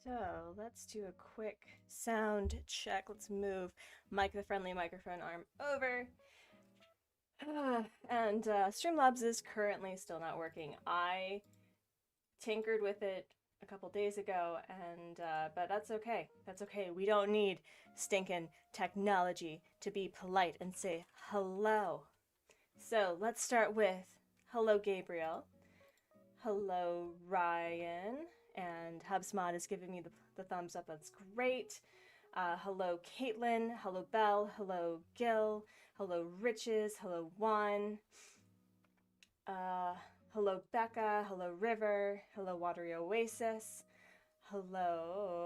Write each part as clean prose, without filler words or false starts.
So let's do a quick sound check. Let's move the friendly microphone arm over. And Streamlabs is currently still not working. I tinkered with it a couple days ago, and but that's okay. That's okay. We don't need stinking technology to be polite and say hello. So let's start with hello, Gabriel. Hello, Ryan. And HubSpot is giving me the thumbs up. That's great. Hello, Caitlin. Hello, Belle. Hello, Gil. Hello, Riches. Hello, Juan. Uh, Hello, Becca. Hello, River. Hello, Watery Oasis. Hello,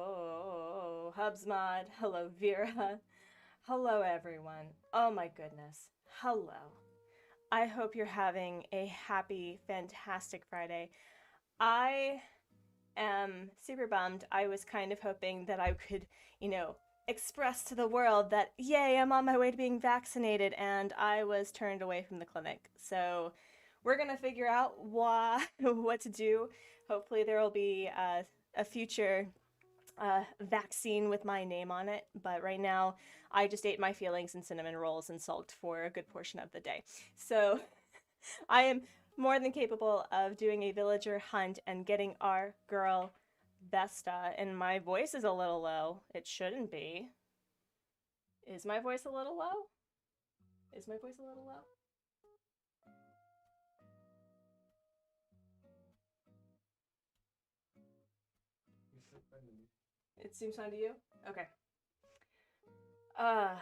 HubSmod. Hello, Vera. Hello, everyone. Oh my goodness. Hello. I hope you're having a happy, fantastic Friday. I am super bummed. I was kind of hoping that I could, express to the world that, yay, I'm on my way to being vaccinated, and I was turned away from the clinic. So we're going to figure out what to do. Hopefully there will be a future vaccine with my name on it. But right now, I just ate my feelings and cinnamon rolls and sulked for a good portion of the day. So I am more than capable of doing a villager hunt and getting our girl Vesta. And my voice is a little low. It shouldn't be. Is my voice a little low? Is my voice a little low? It seems fine to you? Okay. Uh,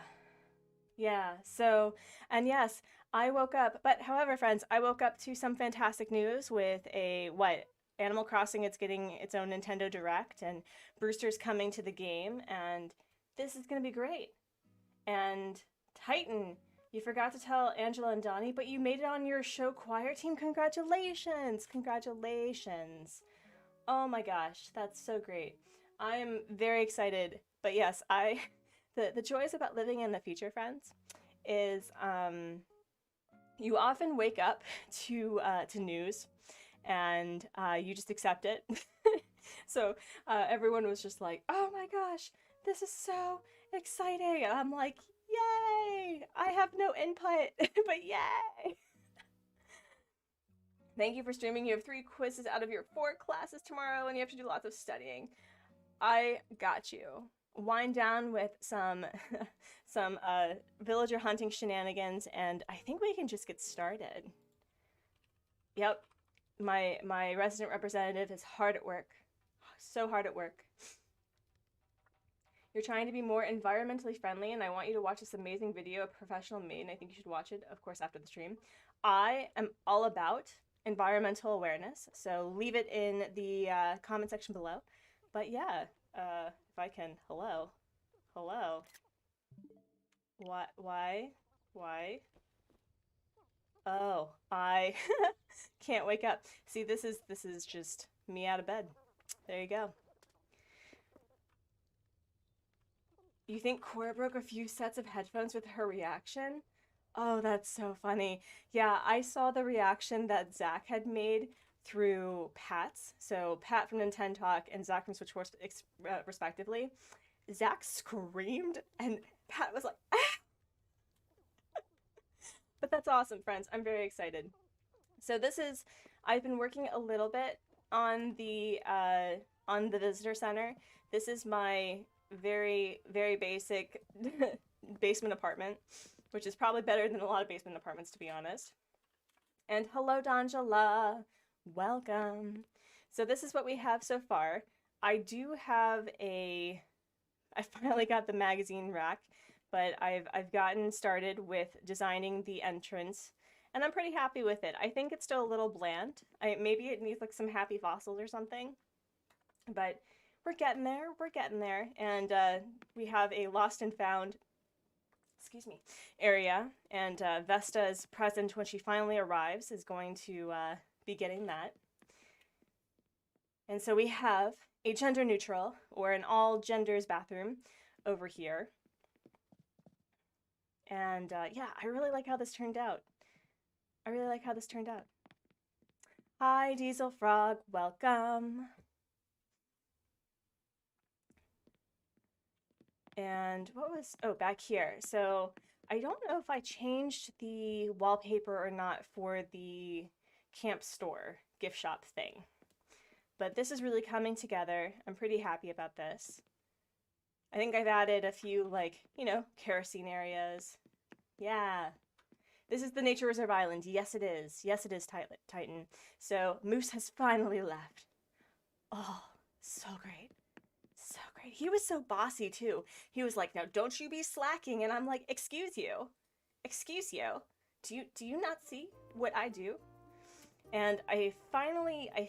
yeah, so, and yes, I woke up, but however, friends, I woke up to some fantastic news with Animal Crossing, it's getting its own Nintendo Direct, and Brewster's coming to the game, and this is gonna be great. And Titan, you forgot to tell Angela and Donnie, but you made it on your show choir team. Congratulations! Congratulations. Oh my gosh, that's so great. I am very excited. But yes, the joys about living in the future, friends, is you often wake up to news and you just accept it. So everyone was just like, "Oh my gosh, this is so exciting!" And I'm like, "Yay! I have no input, but yay!" Thank you for streaming. You have 3 quizzes out of your 4 classes tomorrow, and you have to do lots of studying. I got you. Wind down with some some villager hunting shenanigans, and I think we can just get started. Yep, my resident representative is hard at work, so hard at work. You're trying to be more environmentally friendly, and I want you to watch this amazing video of Professional Maiden. I think you should watch it, of course, after the stream. I am all about environmental awareness, so leave it in the comment section below. But yeah, if I can, hello, hello. Why? Oh, I can't wake up. See, this is just me out of bed. There you go. You think Cora broke a few sets of headphones with her reaction? Oh, that's so funny. Yeah, I saw the reaction that Zach had made through Pat's. So Pat from Nintendo Talk and Zach from Switchforce, respectively. Zach screamed, and Pat was like, ah! But that's awesome, friends. I'm very excited. So I've been working a little bit on the visitor center. This is my very, very basic basement apartment, which is probably better than a lot of basement apartments, to be honest. And hello, D'Angela. Welcome. So this is what we have so far. I finally got the magazine rack, but I've gotten started with designing the entrance, and I'm pretty happy with it. I think it's still a little bland. Maybe it needs like some happy fossils or something, but we're getting there. We're getting there, and we have a lost and found, excuse me, area, and Vesta is present when she finally arrives. Is going to be getting that, and so we have a gender neutral or an all genders bathroom over here. And yeah, I really like how this turned out. I really like how this turned out. Hi, Diesel Frog. Welcome. And what was, oh, back here. So I don't know if I changed the wallpaper or not for the camp store gift shop thing. But this is really coming together. I'm pretty happy about this. I think I've added a few, like, you know, kerosene areas. Yeah. This is the Nature Reserve Island. Yes, it is. Yes, it is, Titan. So Moose has finally left. Oh, so great. So great. He was so bossy, too. He was like, now don't you be slacking. And I'm like, excuse you. Excuse you. Do you not see what I do? And I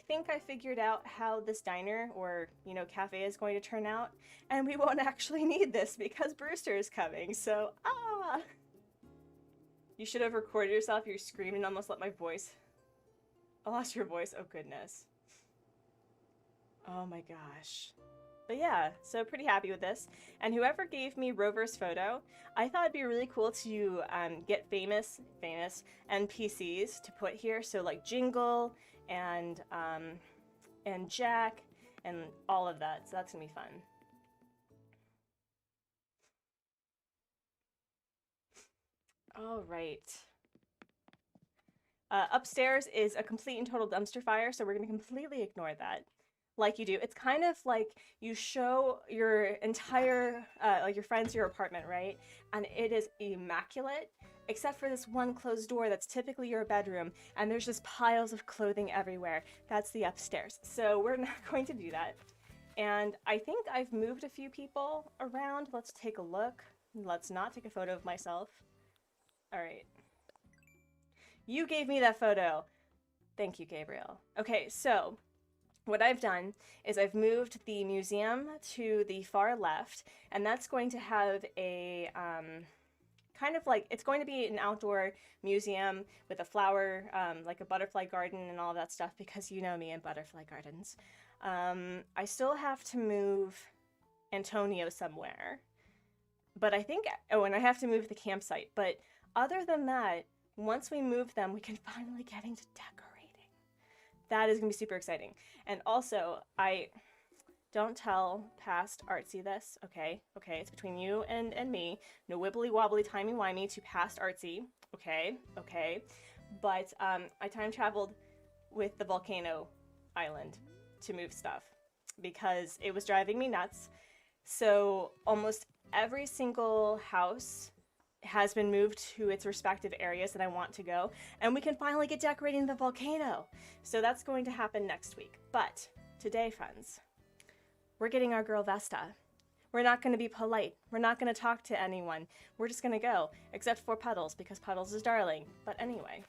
think I figured out how this diner or, you know, cafe is going to turn out. And we won't actually need this because Brewster is coming. So, You should have recorded yourself. You're screaming and almost let my voice. I lost your voice. Oh, goodness. Oh, my gosh. But yeah, so pretty happy with this. And whoever gave me Rover's photo, I thought it'd be really cool to get famous NPCs to put here. So like Jingle and Jack and all of that. So that's gonna be fun. All right. Upstairs is a complete and total dumpster fire, so we're gonna completely ignore that. Like you do. It's kind of like you show your entire, like your friends your apartment, right? And it is immaculate, except for this one closed door that's typically your bedroom, and there's just piles of clothing everywhere. That's the upstairs. So we're not going to do that. And I think I've moved a few people around. Let's take a look. Let's not take a photo of myself. All right. You gave me that photo. Thank you, Gabriel. Okay, so what I've done is I've moved the museum to the far left, and that's going to have a kind of like, it's going to be an outdoor museum with a flower, like a butterfly garden and all that stuff, because you know me and butterfly gardens. I still have to move Antonio somewhere, but I think, oh, and I have to move the campsite, but other than that, once we move them, we can finally get into decorating. That is going to be super exciting. And also, I don't tell past Artsy this, okay? Okay, it's between you and me. No wibbly wobbly timey wimey to past Artsy, okay? Okay. But I time traveled with the volcano island to move stuff because it was driving me nuts. So almost every single house has been moved to its respective areas that I want to go, and we can finally get decorating the volcano. So that's going to happen next week. But today, friends, we're getting our girl Vesta. We're not going to be polite. We're not going to talk to anyone. We're just going to go, except for Puddles, because Puddles is darling. But anyway,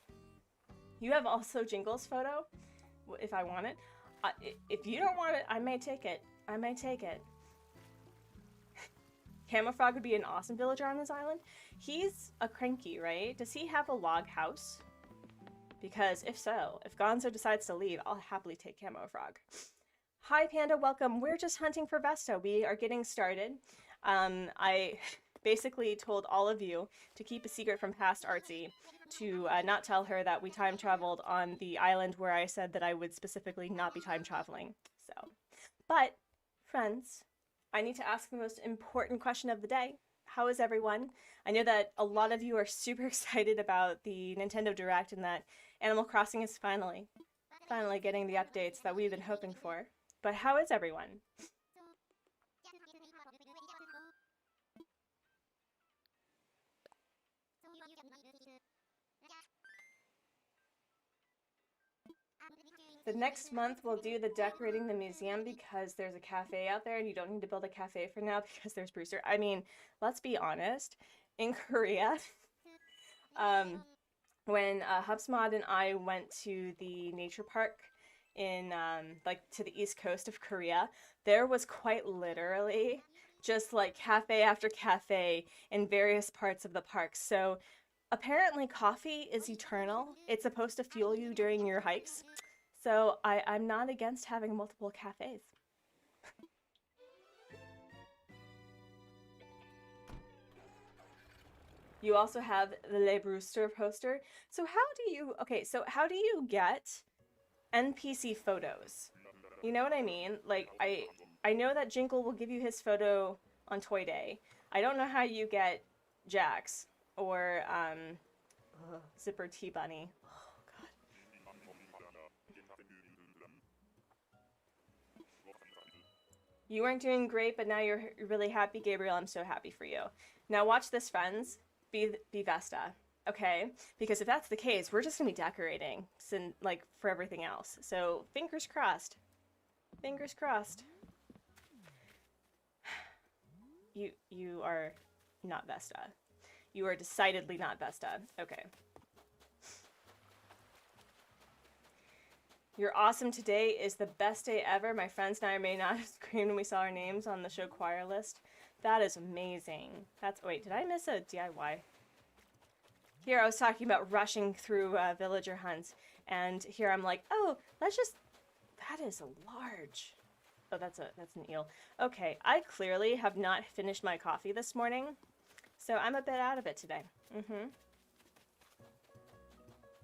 you have also Jingle's photo, if I want it. If you don't want it, I may take it. I may take it. Camofrog would be an awesome villager on this island. He's a cranky, right? Does he have a log house? Because if so, if Gonzo decides to leave, I'll happily take Camofrog. Hi Panda, welcome. We're just hunting for Vesta. We are getting started. I basically told all of you to keep a secret from past Artsy, to not tell her that we time traveled on the island where I said that I would specifically not be time traveling. So, but friends, I need to ask the most important question of the day. How is everyone? I know that a lot of you are super excited about the Nintendo Direct and that Animal Crossing is finally getting the updates that we've been hoping for. But how is everyone? The next month we'll do the decorating the museum because there's a cafe out there and you don't need to build a cafe for now because there's Brewster. I mean, let's be honest. In Korea, when Hubsmod and I went to the nature park in like to the east coast of Korea, there was quite literally just like cafe after cafe in various parts of the park. So apparently coffee is eternal. It's supposed to fuel you during your hikes. So I'm not against having multiple cafes. You also have the Le Brewster poster. So how do you get NPC photos? You know what I mean? Like I know that Jinkle will give you his photo on Toy Day. I don't know how you get Jax or Zipper Tea Bunny. Oh god. You weren't doing great, but now you're really happy, Gabriel. I'm so happy for you. Now watch this, friends. Be Vesta, okay? Because if that's the case, we're just gonna be decorating, like for everything else. So fingers crossed. Fingers crossed. You are not Vesta. You are decidedly not Vesta. Okay. You're awesome. Today is the best day ever. My friends and I may not have screamed when we saw our names on the show choir list. That is amazing. That's, wait, did I miss a DIY? Here I was talking about rushing through villager hunts, and here I'm like, oh, let's just, that is large. Oh, that's an eel. Okay, I clearly have not finished my coffee this morning, so I'm a bit out of it today.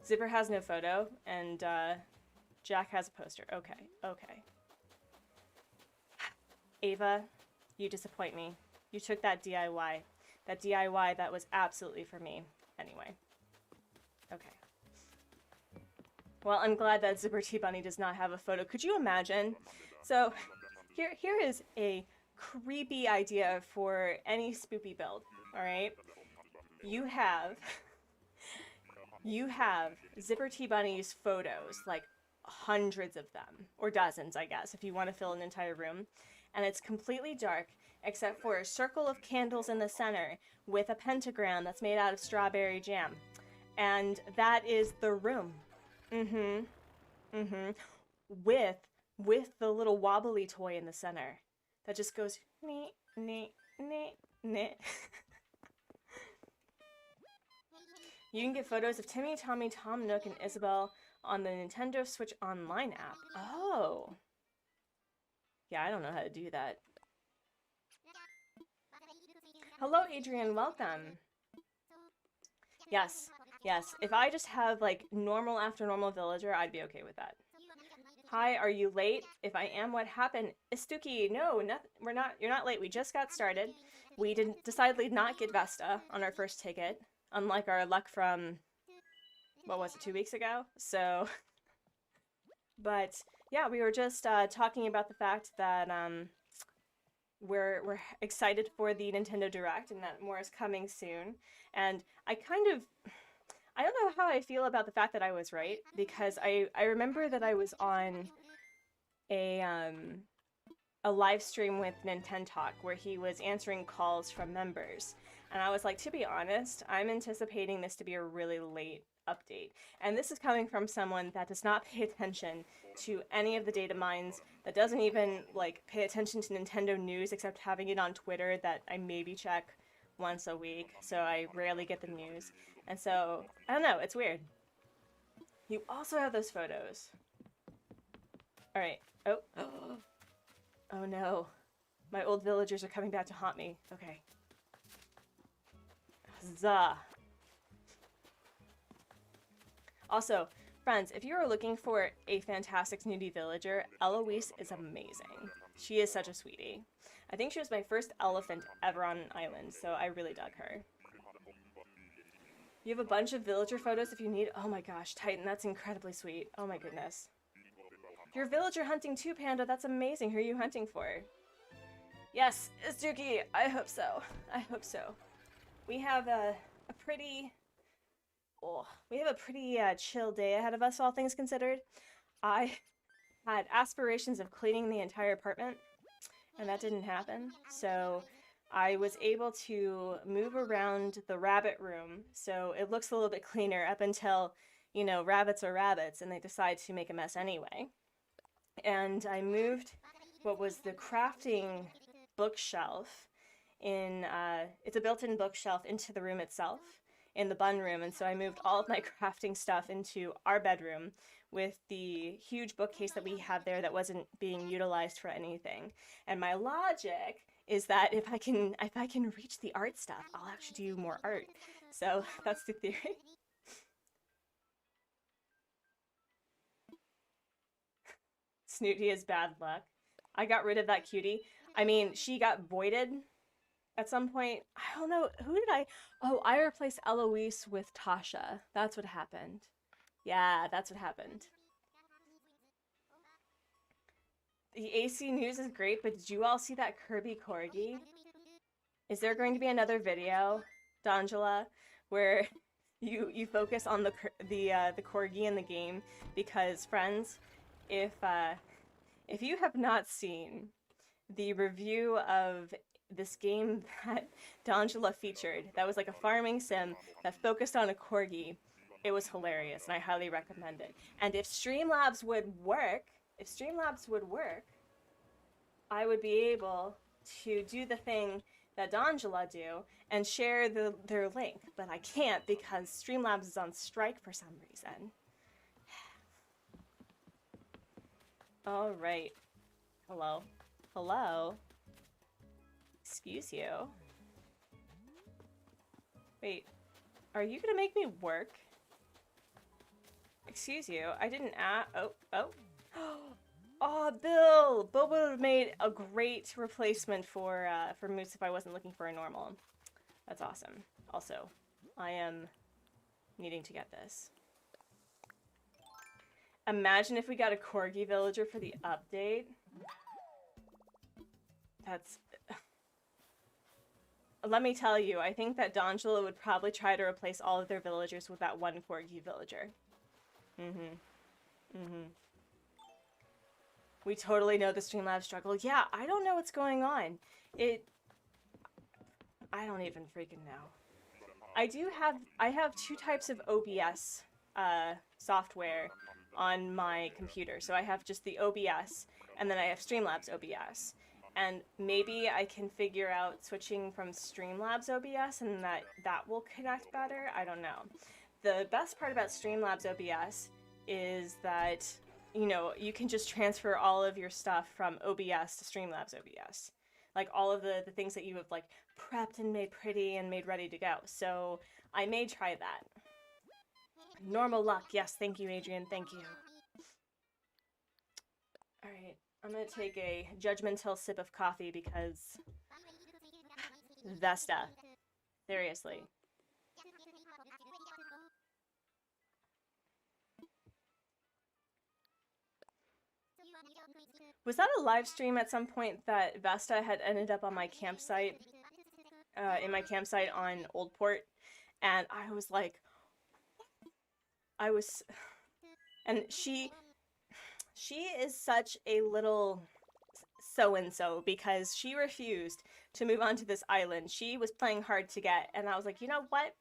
Zipper has no photo, and Jack has a poster. Okay, okay. Ava, you disappoint me. You took that DIY. That DIY that was absolutely for me. Anyway. Okay. Well, I'm glad that Zipper Tea Bunny does not have a photo. Could you imagine? So, here is a creepy idea for any spoopy build, alright? You have Zipper Tea Bunny's photos, like hundreds of them, or dozens, I guess, if you want to fill an entire room, and it's completely dark, except for a circle of candles in the center with a pentagram that's made out of strawberry jam. And that is the room. With the little wobbly toy in the center that just goes nee, nee, nee, nee. You can get photos of Timmy, Tommy, Tom, Nook, and Isabel on the Nintendo Switch Online app. Oh. Yeah, I don't know how to do that. Hello, Adrian. Welcome. Yes. Yes. If I just have, like, normal after normal villager, I'd be okay with that. Hi, are you late? If I am, what happened? Istuki, no, we're not. You're not late. We just got started. We decidedly not get Vesta on our first ticket, unlike our luck from, what was it, 2 weeks ago? So, but yeah, we were just talking about the fact that we're excited for the Nintendo Direct and that more is coming soon. And I don't know how I feel about the fact that I was right, because I remember that I was on a live stream with Nintendo Talk where he was answering calls from members. And I was like, to be honest, I'm anticipating this to be a really late update. And this is coming from someone that does not pay attention to any of the data mines, that doesn't even like pay attention to Nintendo news except having it on Twitter that I maybe check once a week, so I rarely get the news. And so, I don't know, it's weird. You also have those photos. Alright. Oh. Oh no. My old villagers are coming back to haunt me. Okay. Huzzah. Also, friends, if you are looking for a fantastic snooty villager, Eloise is amazing. She is such a sweetie. I think she was my first elephant ever on an island, so I really dug her. You have a bunch of villager photos if you need. Oh my gosh, Titan, that's incredibly sweet. Oh my goodness. You're villager hunting too, Panda. That's amazing. Who are you hunting for? Yes, Izuki. I hope so. I hope so. We have a pretty chill day ahead of us, all things considered. I had aspirations of cleaning the entire apartment, and that didn't happen. So I was able to move around the rabbit room so it looks a little bit cleaner up until, you know, rabbits are rabbits and they decide to make a mess anyway. And I moved what was the crafting bookshelf in, it's a built-in bookshelf into the room itself, in the bun room, and so I moved all of my crafting stuff into our bedroom with the huge bookcase that we have there that wasn't being utilized for anything. And my logic is that if I can reach the art stuff, I'll actually do more art. So that's the theory. Snooty is bad luck. I got rid of that cutie. I mean, she got voided At some point, I don't know, who did I... Oh, I replaced Eloise with Tasha. That's what happened. Yeah, that's what happened. The AC news is great, but did you all see that Kirby Corgi? Is there going to be another video, D'Angela, where you focus on the corgi in the game? Because friends, if you have not seen the review of this game that D'Angela featured, that was like a farming sim that focused on a corgi, it was hilarious, and I highly recommend it. And if Streamlabs would work, I would be able to do the thing that D'Angela do and share their link, but I can't because Streamlabs is on strike for some reason. All right. Hello. Hello. Excuse you. Wait. Are you gonna make me work? Excuse you. I didn't oh. Oh, Bill! Bill would have made a great replacement for Moose if I wasn't looking for a normal. That's awesome. Also, I am needing to get this. Imagine if we got a corgi villager for the update. That's... Let me tell you, I think that D'Angela would probably try to replace all of their villagers with that one corgi villager. We totally know the Streamlabs struggle. Yeah, I don't know what's going on. I don't even freaking know. I have two types of OBS software on my computer. So I have just the OBS, and then I have Streamlabs OBS. And maybe I can figure out switching from Streamlabs OBS and that will connect better. I don't know. The best part about Streamlabs OBS is that, you know, you can just transfer all of your stuff from OBS to Streamlabs OBS. Like all of the things that you have like prepped and made pretty and made ready to go. So I may try that. Normal luck. Yes, thank you, Adrian. Thank you. Alright, I'm gonna take a judgmental sip of coffee because... Vesta. Seriously. Was that a live stream at some point that Vesta had ended up on my campsite, in my campsite on Old Port, and I was like, and she is such a little so-and-so because she refused to move on to this island. She was playing hard to get, and I was like, you know what?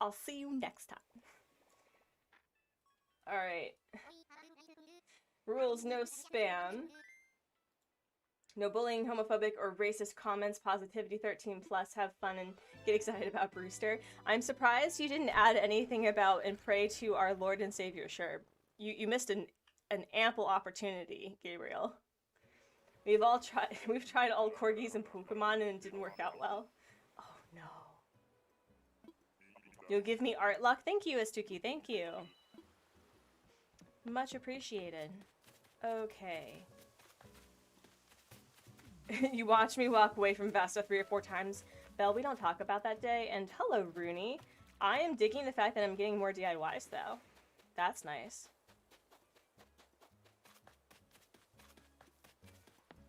I'll see you next time. Alright. Rules, no spam. No bullying, homophobic, or racist comments. Positivity 13+. Have fun and get excited about Brewster. I'm surprised you didn't add anything about and pray to our Lord and Savior. Sure. You missed an ample opportunity, Gabriel. We've tried all corgis and Pokemon and it didn't work out well. Oh no. You'll give me art luck? Thank you, Astuki. Thank you. Much appreciated. Okay. You watched me walk away from Vesta 3 or 4 times. Belle, we don't talk about that day. And hello, Rooney. I am digging the fact that I'm getting more DIYs, though. That's nice.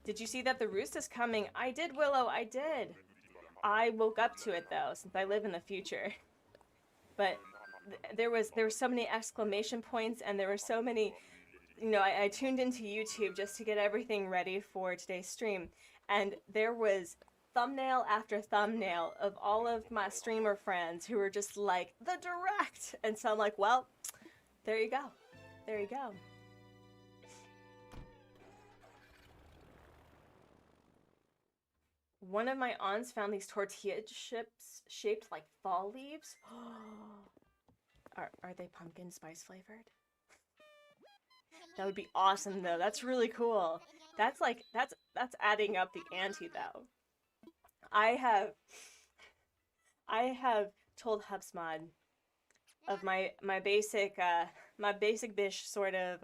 Did you see that the roost is coming? I did, Willow, I did. I woke up to it, though, since I live in the future. But there were so many exclamation points, and there were so many... You know, I tuned into YouTube just to get everything ready for today's stream, and there was thumbnail after thumbnail of all of my streamer friends who were just like, the direct! And so I'm like, well, there you go. There you go. One of my aunts found these tortilla chips shaped like fall leaves. Are they pumpkin spice flavored? That would be awesome, though. That's really cool. That's adding up the ante, though. I have told Hubsmod of my basic bish sort of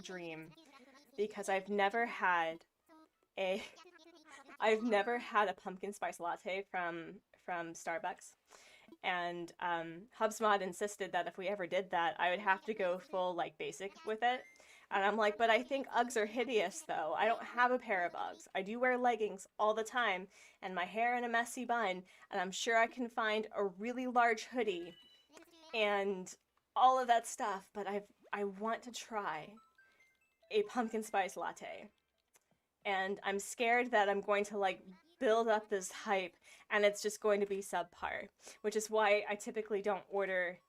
dream, because I've never had a I've never had a pumpkin spice latte from Starbucks. And HubSpot insisted that if we ever did that, I would have to go full like basic with it. And I'm like, but I think Uggs are hideous though. I don't have a pair of Uggs. I do wear leggings all the time and my hair in a messy bun. And I'm sure I can find a really large hoodie and all of that stuff. But I want to try a pumpkin spice latte. And I'm scared that I'm going to like build up this hype and it's just going to be subpar, which is why I typically don't order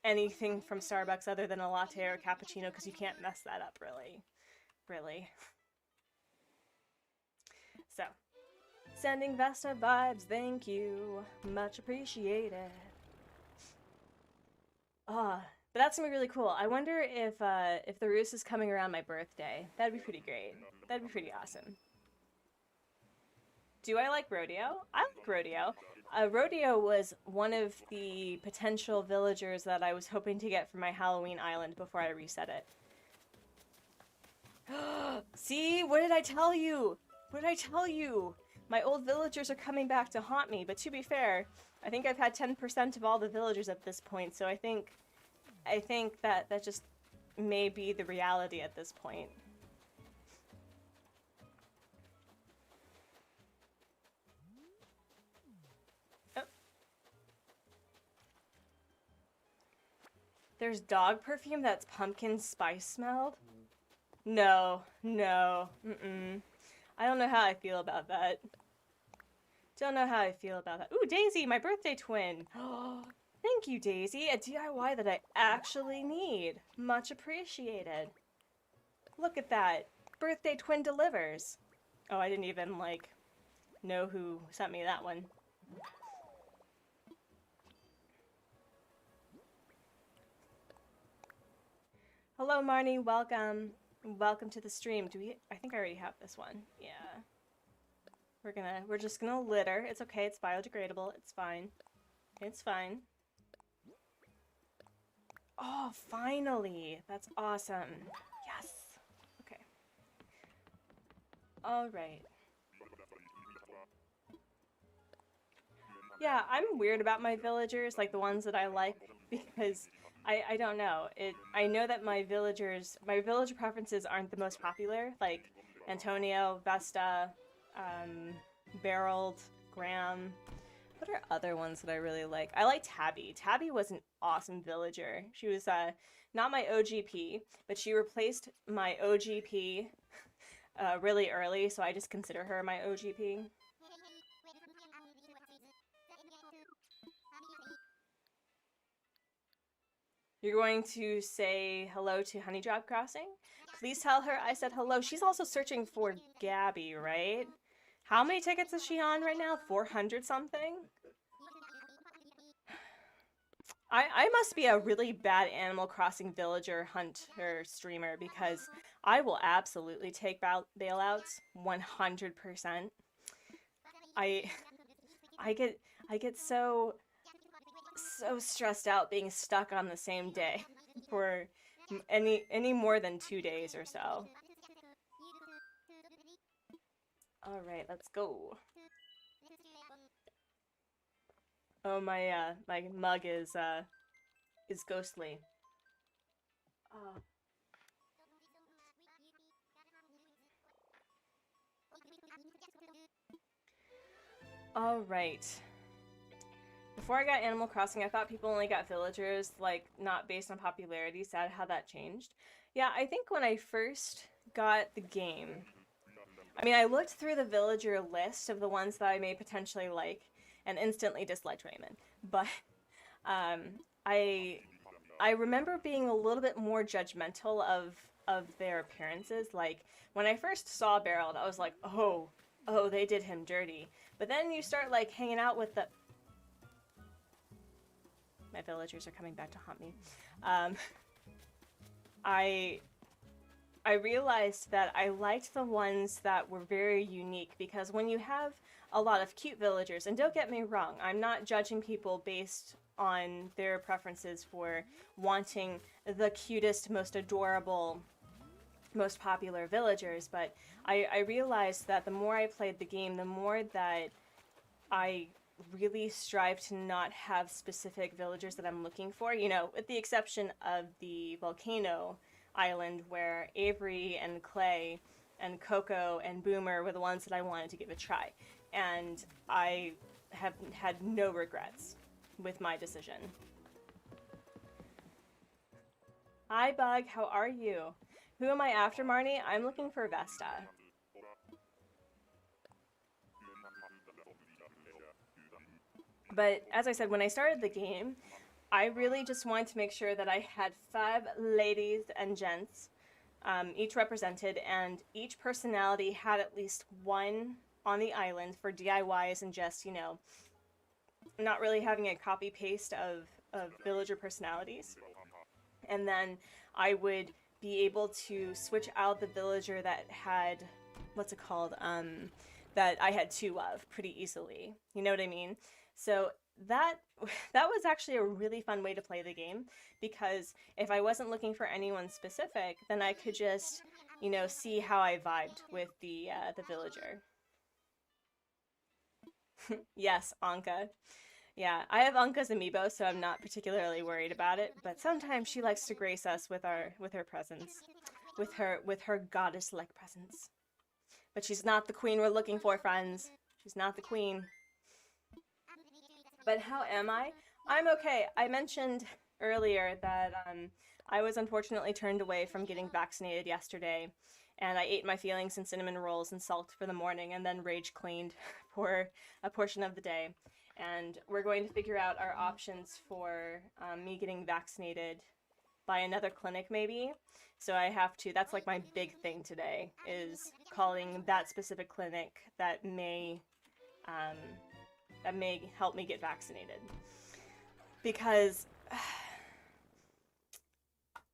anything from Starbucks other than a latte or a cappuccino because you can't mess that up really. So, sending Vesta vibes, thank you, much appreciated. But that's gonna be really cool. I wonder if the roost is coming around my birthday. That'd be pretty great. That'd be pretty awesome. Do I like rodeo? I like rodeo. Rodeo was one of the potential villagers that I was hoping to get for my Halloween island before I reset it. See? What did I tell you? What did I tell you? My old villagers are coming back to haunt me, but to be fair, I think I've had 10% of all the villagers at this point, so I think that just may be the reality at this point. There's dog perfume that's pumpkin spice smelled? No. Mm-mm. I don't know how I feel about that. Don't know how I feel about that. Ooh, Daisy, my birthday twin. Thank you, Daisy. A DIY that I actually need. Much appreciated. Look at that. Birthday twin delivers. Oh, I didn't even, like, know who sent me that one. Hello, Marnie. Welcome. Welcome to the stream. I think I already have this one. Yeah. We're just gonna litter. It's okay. It's biodegradable. It's fine. It's fine. Oh, finally. That's awesome. Yes. Okay. All right. Yeah, I'm weird about my villagers, like the ones that I like, because I don't know. I know that my villager preferences aren't the most popular, like Antonio, Vesta, Barreled, Graham. What are other ones that I really like? I like Tabby. Tabby was an awesome villager. She was not my OGP, but she replaced my OGP really early, so I just consider her my OGP. You're going to say hello to Honeydrop Crossing? Please tell her I said hello. She's also searching for Gabby, right? How many tickets is she on right now? 400 something? I must be a really bad Animal Crossing villager hunter streamer because I will absolutely take bailouts 100%. I get so stressed out being stuck on the same day for any more than 2 days or so. All right, let's go. Oh, my mug is ghostly. Oh. All right. Before I got Animal Crossing, I thought people only got villagers, like, not based on popularity. Sad how that changed. Yeah, I think when I first got the game, I mean, I looked through the villager list of the ones that I may potentially like, and instantly disliked Raymond. But I remember being a little bit more judgmental of their appearances. Like, when I first saw Barreled, I was like, oh, they did him dirty. But then you start, like, hanging out with the... My villagers are coming back to haunt me. I realized that I liked the ones that were very unique, because when you have a lot of cute villagers, and don't get me wrong, I'm not judging people based on their preferences for wanting the cutest, most adorable most popular villagers, but I realized that the more I played the game, the more that I really strive to not have specific villagers that I'm looking for, you know, with the exception of the volcano island where Avery and Clay and Coco and Boomer were the ones that I wanted to give a try. And I have had no regrets with my decision. Hi, Bug. How are you? Who am I after, Marnie? I'm looking for Vesta. But as I said, when I started the game, I really just wanted to make sure that I had 5 ladies and gents, each represented, and each personality had at least one on the island for DIYs and just, you know, not really having a copy-paste of villager personalities. And then I would be able to switch out the villager that had, what's it called, that I had 2 of pretty easily. You know what I mean? So that was actually a really fun way to play the game, because if I wasn't looking for anyone specific, then I could just, you know, see how I vibed with the villager. Yes, Anka. Yeah, I have Anka's amiibo, so I'm not particularly worried about it, but sometimes she likes to grace us with her presence. With her goddess-like presence. But she's not the queen we're looking for, friends. She's not the queen. But how am I? I'm okay. I mentioned earlier that I was unfortunately turned away from getting vaccinated yesterday, and I ate my feelings in cinnamon rolls and salt for the morning and then rage cleaned for a portion of the day. And we're going to figure out our options for me getting vaccinated by another clinic maybe. So I have to, that's like my big thing today, is calling that specific clinic that may help me get vaccinated. Because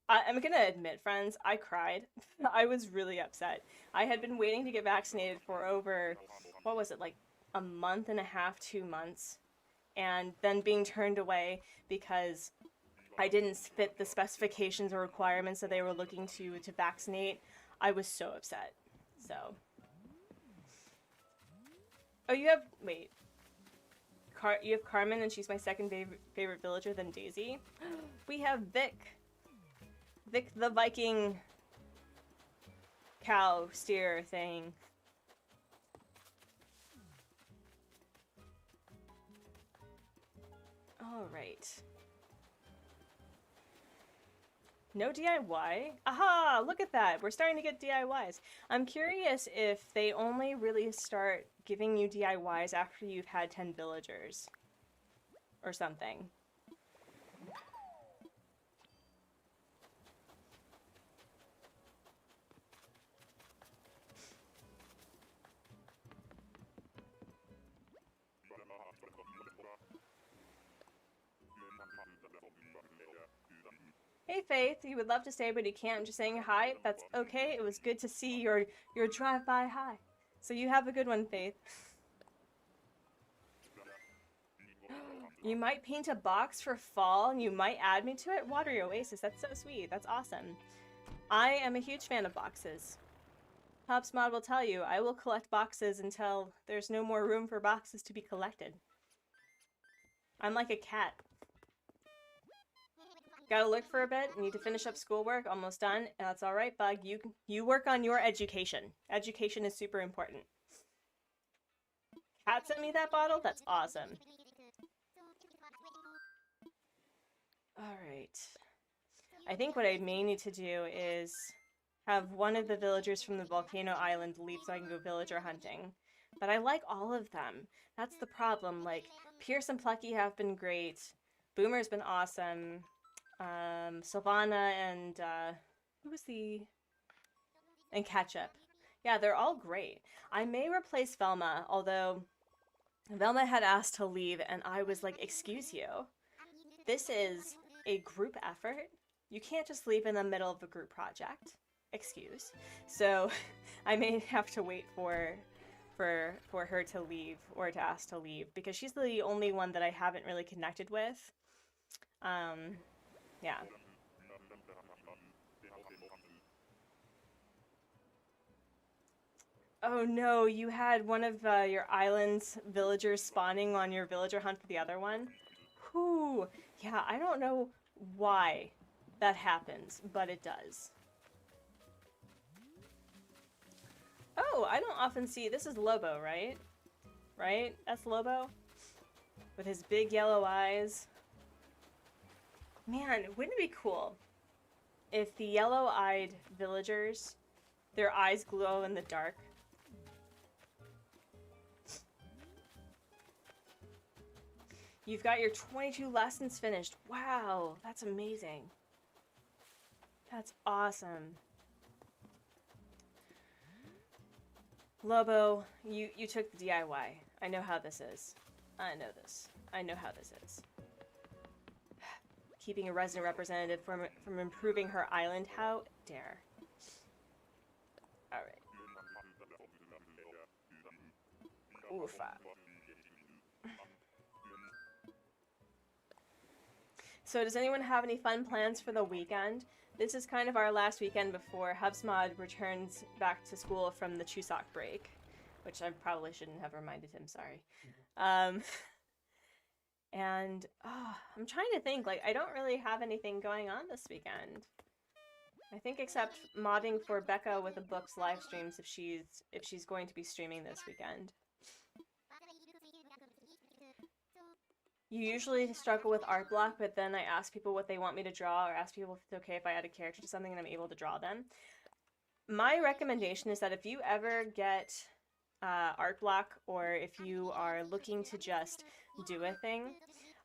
I'm gonna admit, friends, I cried. I was really upset. I had been waiting to get vaccinated for over, what was it, like a month and a half, 2 months, and then being turned away because I didn't fit the specifications or requirements that they were looking to vaccinate. I was so upset. So. Oh, you have, wait. You have Carmen, and she's my second favorite villager, then Daisy. We have Vic. Vic the Viking cow steer thing. All right. No DIY? Aha! Look at that! We're starting to get DIYs. I'm curious if they only really start giving you DIYs after you've had 10 villagers. Or something. Hey Faith, you would love to stay but you can't. I'm just saying hi. That's okay. It was good to see your drive-by hi. So you have a good one, Faith. You might paint a box for fall and you might add me to it? Watery Oasis, that's so sweet. That's awesome. I am a huge fan of boxes. Hops Mod will tell you, I will collect boxes until there's no more room for boxes to be collected. I'm like a cat. Gotta look for a bit, need to finish up schoolwork, almost done. That's alright, Bug. You work on your education. Education is super important. Cat sent me that bottle? That's awesome. Alright. I think what I may need to do is have one of the villagers from the volcano island leave so I can go villager hunting. But I like all of them. That's the problem. Like, Pierce and Plucky have been great. Boomer's been awesome. Sylvana and, who was the... And Ketchup. Yeah, they're all great. I may replace Velma, although Velma had asked to leave and I was like, excuse you. This is a group effort. You can't just leave in the middle of a group project. Excuse. So I may have to wait for her to leave or to ask to leave because she's the only one that I haven't really connected with. Yeah. Oh no, you had one of your island's villagers spawning on your villager hunt for the other one? Whew. Yeah, I don't know why that happens, but it does. Oh, I don't often see... This is Lobo, right? Right? That's Lobo? With his big yellow eyes. Man, wouldn't it be cool if the yellow-eyed villagers, their eyes glow in the dark? You've got your 22 lessons finished. Wow, that's amazing. That's awesome. Lobo, you took the DIY. I know how this is. I know this. I know how this is. Keeping a resident representative from improving her island. How dare. Alright. Oofa. So does anyone have any fun plans for the weekend? This is kind of our last weekend before Hubsmod returns back to school from the Chuseok break, which I probably shouldn't have reminded him, sorry. And I'm trying to think, like, I don't really have anything going on this weekend. I think except modding for Becca with the books live streams if she's going to be streaming this weekend. You usually struggle with art block, but then I ask people what they want me to draw, or ask people if it's okay if I add a character to something and I'm able to draw them. My recommendation is that if you ever get art block, or if you are looking to just do a thing,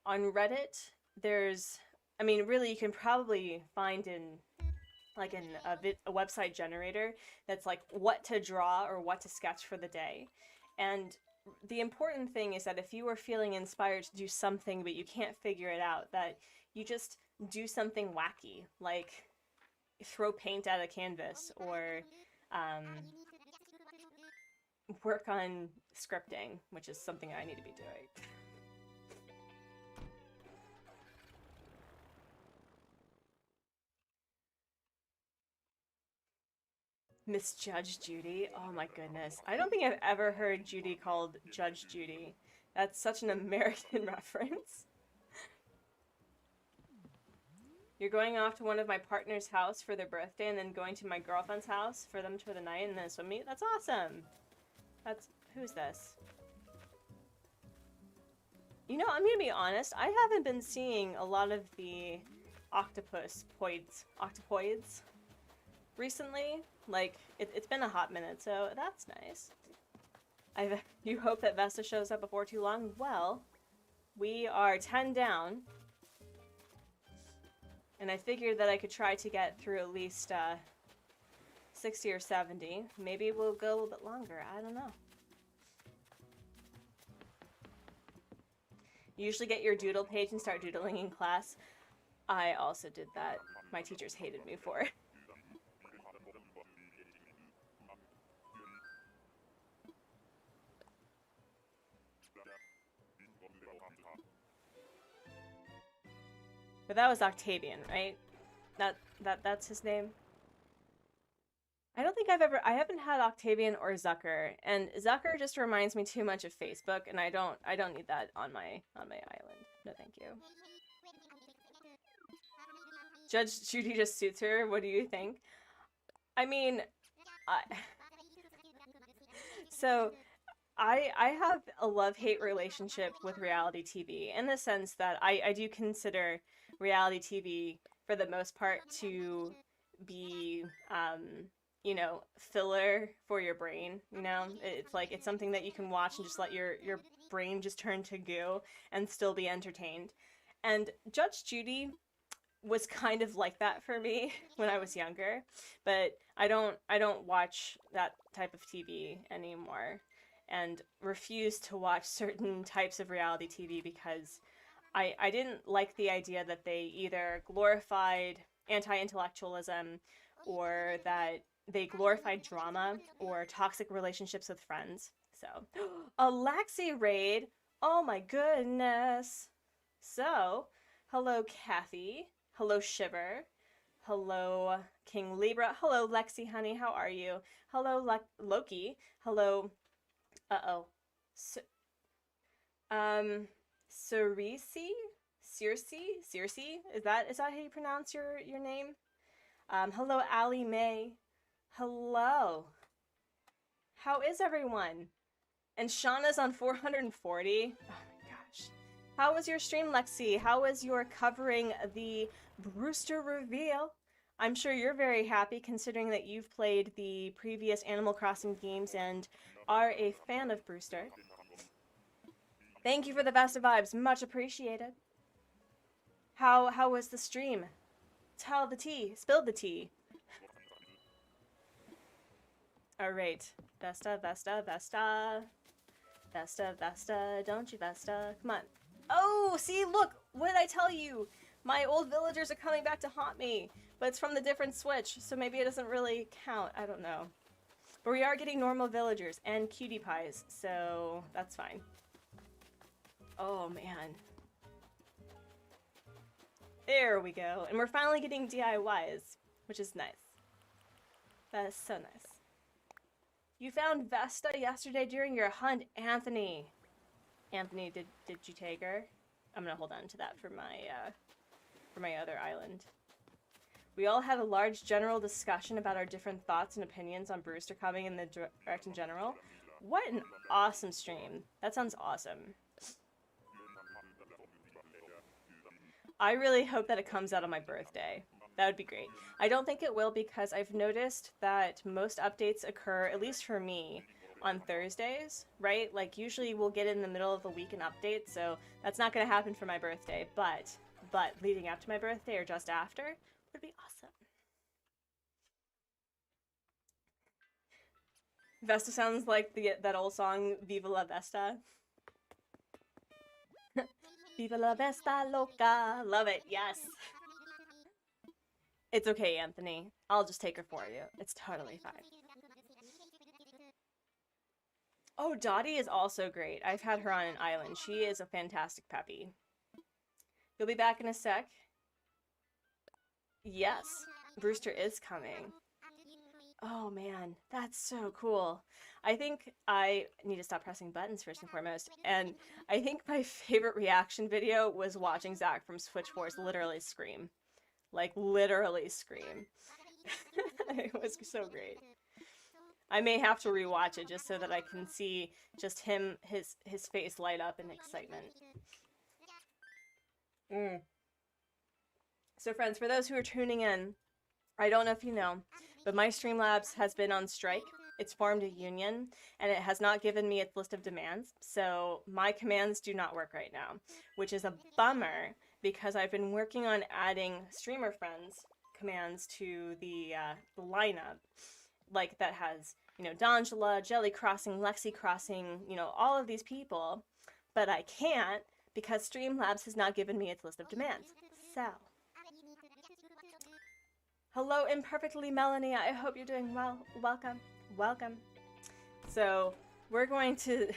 on Reddit, there's, I mean, really, you can probably find a website generator that's like what to draw or what to sketch for the day. And the important thing is that if you are feeling inspired to do something but you can't figure it out, that you just do something wacky, like throw paint at a canvas, or work on scripting, which is something I need to be doing. Miss Judge Judy? Oh my goodness. I don't think I've ever heard Judy called Judge Judy. That's such an American reference. You're going off to one of my partner's house for their birthday and then going to my girlfriend's house for them for the night and then swim meet? That's awesome. Who's this? You know, I'm gonna be honest, I haven't been seeing a lot of the octopoids recently. Like, it's been a hot minute, so that's nice. You hope that Vesta shows up before too long? Well, we are 10 down. And I figured that I could try to get through at least 60 or 70. Maybe we'll go a little bit longer, I don't know. You usually get your doodle page and start doodling in class. I also did that. My teachers hated me for it. But that was Octavian, right? That's his name. I don't think I haven't had Octavian or Zucker, and Zucker just reminds me too much of Facebook, and I don't need that on my island. No, thank you. Judge Judy just suits her. What do you think? I mean, so I have a love-hate relationship with reality TV in the sense that I do consider reality TV for the most part to be you know, filler for your brain, you know? It's like, it's something that you can watch and just let your brain just turn to goo and still be entertained. And Judge Judy was kind of like that for me when I was younger, but I don't watch that type of TV anymore and refuse to watch certain types of reality TV because I didn't like the idea that they either glorified anti-intellectualism or that they glorified drama or toxic relationships with friends. So, a Laxi raid! Oh my goodness! So, hello Kathy. Hello Shiver. Hello, King Libra. Hello, Lexi, honey. How are you? Hello, Loki. Hello. Uh-oh. S Circe? Circe? Is that how you pronounce your name? Hello, Allie Mae. Hello. How is everyone? And Shauna's on 440. Oh my gosh. How was your stream, Lexi? How was your covering the Brewster reveal? I'm sure you're very happy considering that you've played the previous Animal Crossing games and are a fan of Brewster. Thank you for the Vesta vibes. Much appreciated. How was the stream? Tell the tea. Spill the tea. Alright. Vesta, Vesta, Vesta. Vesta, Vesta. Don't you, Vesta? Come on. Oh, see, look! What did I tell you? My old villagers are coming back to haunt me. But it's from the different Switch, so maybe it doesn't really count. I don't know. But we are getting normal villagers and cutie pies, so that's fine. Oh, man. There we go. And we're finally getting DIYs, which is nice. That is so nice. You found Vesta yesterday during your hunt, Anthony. Anthony, did you take her? I'm gonna hold on to that for my other island. We all had a large general discussion about our different thoughts and opinions on Brewster coming in the direct in general. What an awesome stream. That sounds awesome. I really hope that it comes out on my birthday. That would be great. I don't think it will because I've noticed that most updates occur, at least for me, on Thursdays, right? Like usually we'll get in the middle of the week an update, so that's not going to happen for my birthday, but leading up to my birthday or just after would be awesome. Vesta sounds like that old song, Viva la Vesta. Viva la Vesta loca. Love it, yes. It's okay, Anthony. I'll just take her for you. It's totally fine. Oh, Dottie is also great. I've had her on an island. She is a fantastic puppy. You'll be back in a sec. Yes, Brewster is coming. Oh man, that's so cool. I think I need to stop pressing buttons first and foremost. And I think my favorite reaction video was watching Zach from Switch Force literally scream. Like, literally scream. It was so great. I may have to rewatch it just so that I can see just his face light up in excitement. So friends, for those who are tuning in, I don't know if you know, but my Streamlabs has been on strike. It's formed a union, and it has not given me its list of demands, so my commands do not work right now, which is a bummer because I've been working on adding streamer friends commands to the lineup, like that has, you know, D'Angela, Jelly Crossing, Lexi Crossing, you know, all of these people, but I can't because Streamlabs has not given me its list of demands. So, hello, Imperfectly Melanie. I hope you're doing well. Welcome. Welcome. So, we're going to...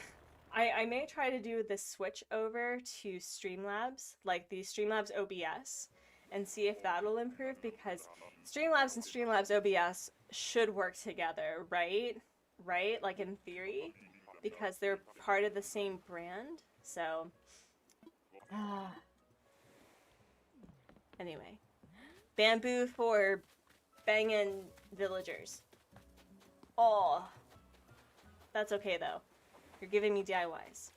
I may try to do the switch over to Streamlabs, like the Streamlabs OBS, and see if that'll improve, because Streamlabs and Streamlabs OBS should work together, right? Right? Like in theory, because they're part of the same brand. So, anyway. Bamboo for banging villagers. Oh, that's okay though. You're giving me DIYs.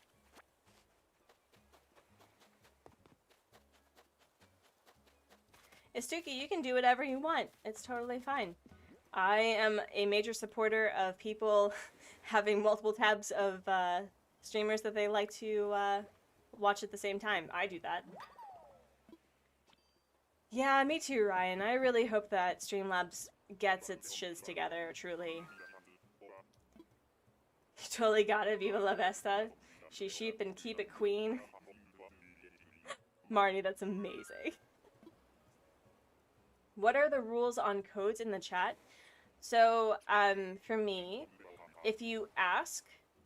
Istuki, you can do whatever you want. It's totally fine. I am a major supporter of people having multiple tabs of streamers that they like to watch at the same time. I do that. Yeah, me too, Ryan. I really hope that Streamlabs gets its shiz together, truly. You totally got it, Viva la Vesta. She sheep and keep it queen. Marnie, that's amazing. What are the rules on codes in the chat? So, for me, if you ask,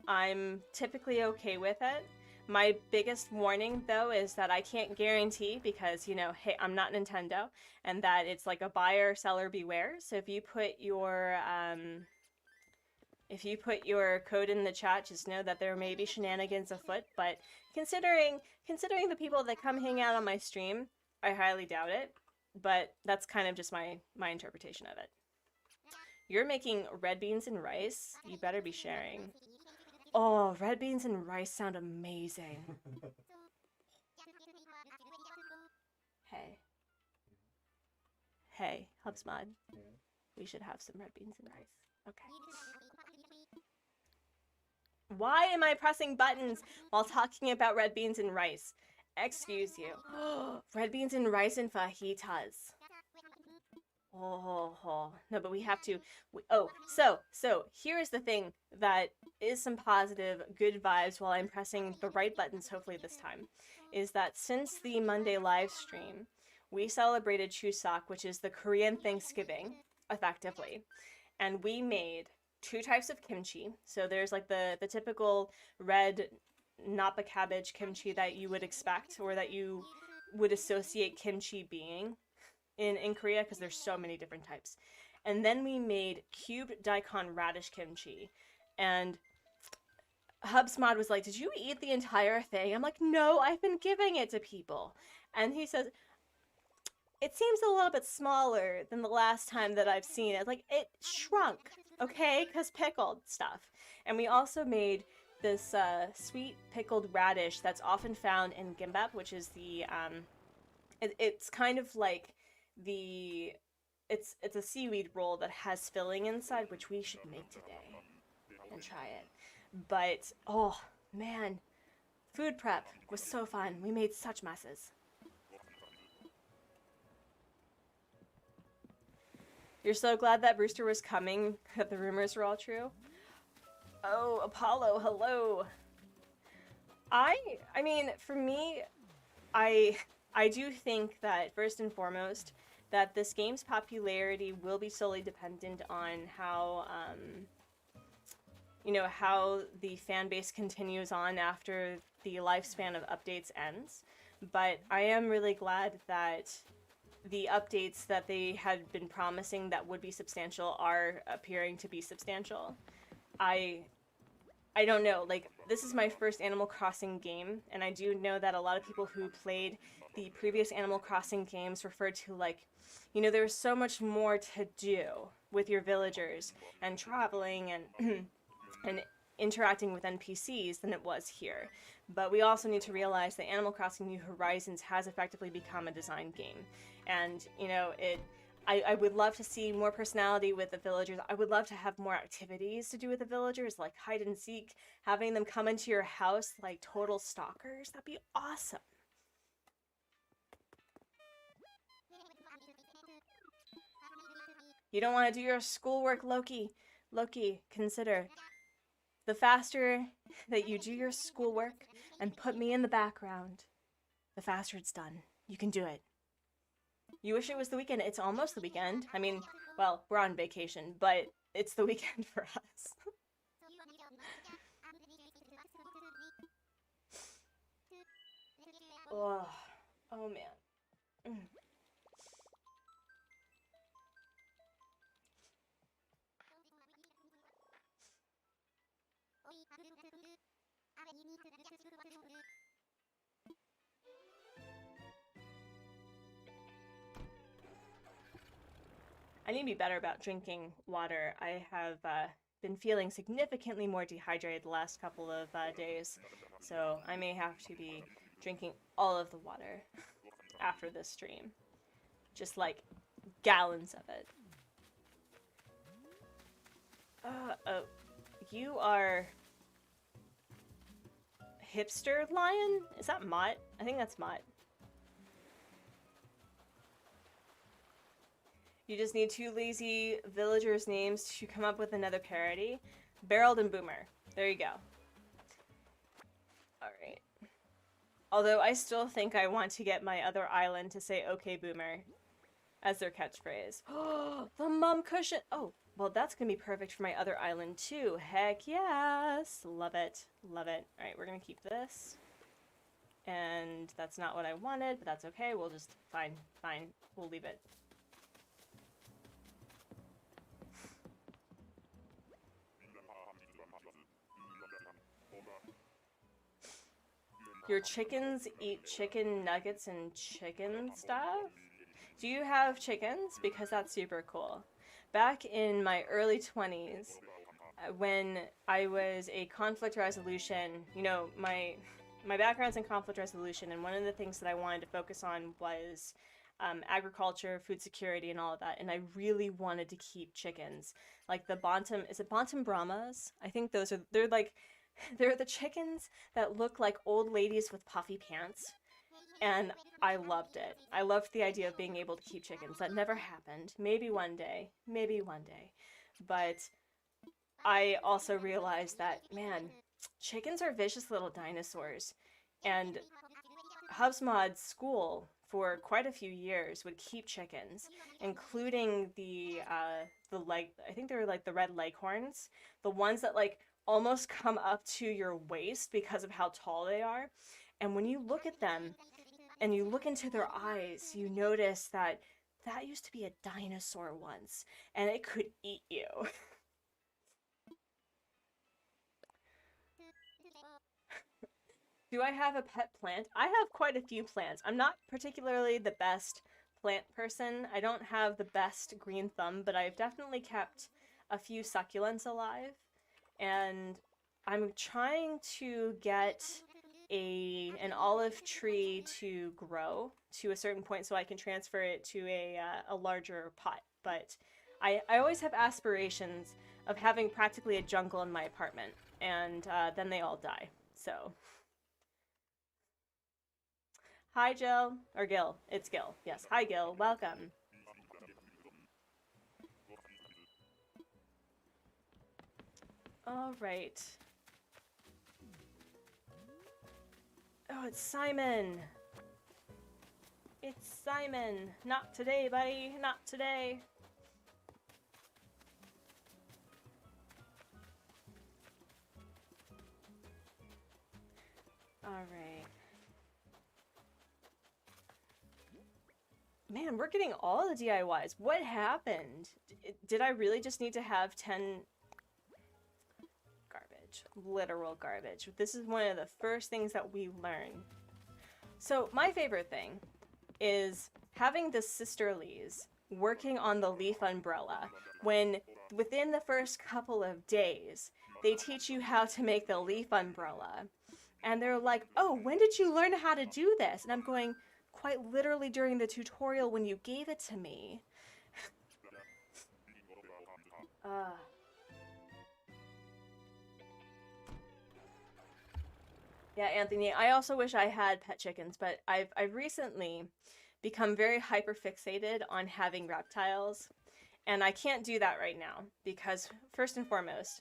I'm typically okay with it. My biggest warning, though, is that I can't guarantee because, you know, hey, I'm not Nintendo, and that it's like a buyer seller beware. So if you put your code in the chat, just know that there may be shenanigans afoot. But considering the people that come hang out on my stream, I highly doubt it. But that's kind of just my interpretation of it. You're making red beans and rice? You better be sharing. Oh, red beans and rice sound amazing. Hey. Hey, Hubsmod. We should have some red beans and rice. Okay. Why am I pressing buttons while talking about red beans and rice? Excuse you. Red beans and rice and fajitas. Oh, no, but we have to. So here's the thing that is some positive, good vibes while I'm pressing the right buttons, hopefully this time, is that since the Monday live stream, we celebrated Chuseok, which is the Korean Thanksgiving, effectively, and we made 2 types of kimchi. So there's like the typical red nappa cabbage kimchi that you would expect or that you would associate kimchi being in Korea, because there's so many different types. And then we made cubed daikon radish kimchi. And Hubsmod was like, did you eat the entire thing? I'm like, no, I've been giving it to people. And he says, it seems a little bit smaller than the last time that I've seen it. Like, it shrunk, okay? Because pickled stuff. And we also made this sweet pickled radish that's often found in gimbap, which is the, it's kind of like it's a seaweed roll that has filling inside, which we should make today and try it. But, oh, man, food prep was so fun. We made such messes. You're so glad that Brewster was coming, that the rumors were all true? Oh, Apollo, hello. I mean, for me, I do think that, first and foremost, that this game's popularity will be solely dependent on how, you know, how the fan base continues on after the lifespan of updates ends. But I am really glad that the updates that they had been promising that would be substantial are appearing to be substantial. I don't know, like, this is my first Animal Crossing game, and I do know that a lot of people who played the previous Animal Crossing games referred to, like, you know, there's so much more to do with your villagers and traveling and and interacting with NPCs than it was here. But we also need to realize that Animal Crossing New Horizons has effectively become a design game. And, you know, I would love to see more personality with the villagers. I would love to have more activities to do with the villagers, like hide and seek, having them come into your house like total stalkers. That'd be awesome. You don't want to do your schoolwork, Loki. Loki, consider. The faster that you do your schoolwork and put me in the background, the faster it's done. You can do it. You wish it was the weekend. It's almost the weekend. I mean, well, we're on vacation, but it's the weekend for us. Oh, oh man. I need to be better about drinking water. I have been feeling significantly more dehydrated the last couple of days, so I may have to be drinking all of the water after this stream. Just like gallons of it. Oh, you are Hipster Lion? Is that Mott? I think that's Mott. You just need 2 lazy villagers' names to come up with another parody. Barreled and Boomer. There you go. Alright. Although I still think I want to get my other island to say "Okay, Boomer" as their catchphrase. Oh, the mum cushion! Oh, well, that's gonna be perfect for my other island too. Heck yes! Love it. Love it. Alright, we're gonna keep this. and that's not what I wanted, but that's okay. We'll just, fine, we'll leave it. Your chickens eat chicken nuggets and chicken stuff? Do you have chickens? Because that's super cool. Back in my early 20s, when I was a conflict resolution, you know, my background's in conflict resolution, and one of the things that I wanted to focus on was agriculture, food security, and all of that. And I really wanted to keep chickens, like the bantam. Is it bantam Brahmas? I think they're like they're the chickens that look like old ladies with puffy pants. And I loved it. I loved the idea of being able to keep chickens. That never happened. Maybe one day. Maybe one day. But I also realized that, man, chickens are vicious little dinosaurs. And HubSmod's school for quite a few years would keep chickens, including the leg. I think they were like the red leghorns, the ones that like almost come up to your waist because of how tall they are. And when you look at them and you look into their eyes, you notice that that used to be a dinosaur once, and it could eat you. Do I have a pet plant? I have quite a few plants. I'm not particularly the best plant person. I don't have the best green thumb, but I've definitely kept a few succulents alive. And I'm trying to get an olive tree to grow to a certain point so I can transfer it to a larger pot. But I always have aspirations of having practically a jungle in my apartment, and then they all die. So, hi Jill, or Gil. It's Gil. Yes, hi Gil. Welcome. All right. Oh, it's Simon. It's Simon. Not today, buddy. Not today. All right. Man, we're getting all the DIYs. What happened? Did I really just need to have 10 garbage? Literal garbage. This is one of the first things that we learn. So my favorite thing is having the sisterlies working on the leaf umbrella when within the first couple of days they teach you how to make the leaf umbrella. And they're like, oh, when did you learn how to do this? And I'm going, quite literally during the tutorial when you gave it to me. Yeah, Anthony, I also wish I had pet chickens, but I've recently become very hyper fixated on having reptiles, and I can't do that right now because first and foremost,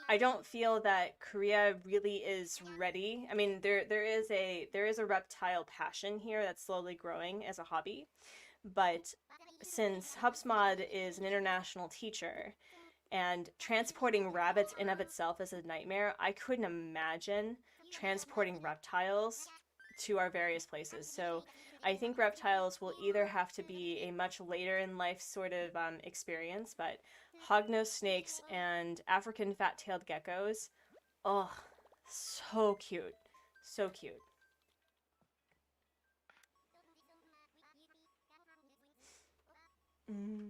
I don't feel that Korea really is ready. I mean, there is a reptile passion here that's slowly growing as a hobby, but since HubSmod is an international teacher and transporting rabbits in of itself is a nightmare, I couldn't imagine transporting reptiles to our various places. So I think reptiles will either have to be a much later in life sort of experience, but hognose snakes and African fat-tailed geckos, oh, so cute. So cute. Mm.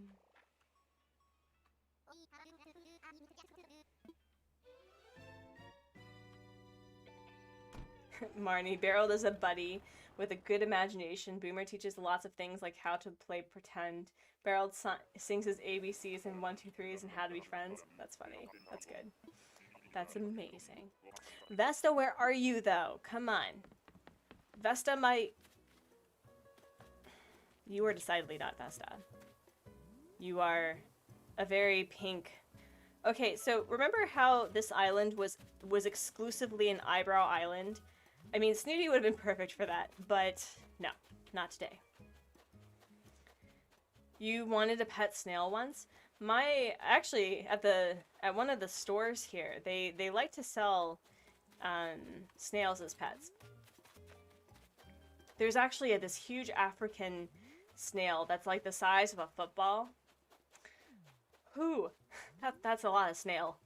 Marnie, Beryl is a buddy with a good imagination. Boomer teaches lots of things like how to play pretend. Beryl sings his ABCs and 1, 2, 3s and how to be friends. That's funny. That's good. That's amazing. Vesta, where are you though? Come on. Vesta might... You are decidedly not Vesta. You are a very pink... Okay, so remember how this island was exclusively an eyebrow island? I mean, Snooty would have been perfect for that, but no, not today. You wanted a pet snail once? Actually, at one of the stores here, they like to sell snails as pets. There's actually this huge African snail that's like the size of a football. Whew, that's a lot of snail.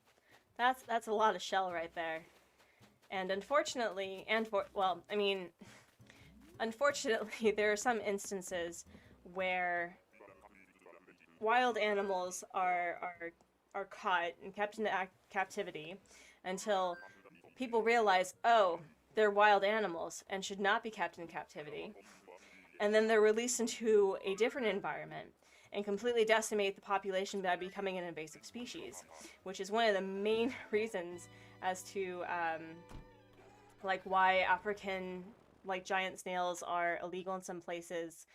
That's a lot of shell right there. And unfortunately, unfortunately, there are some instances where wild animals are caught and kept in captivity until people realize, oh, they're wild animals and should not be kept in captivity. And then they're released into a different environment and completely decimate the population by becoming an invasive species, which is one of the main reasons as to like why African like giant snails are illegal in some places.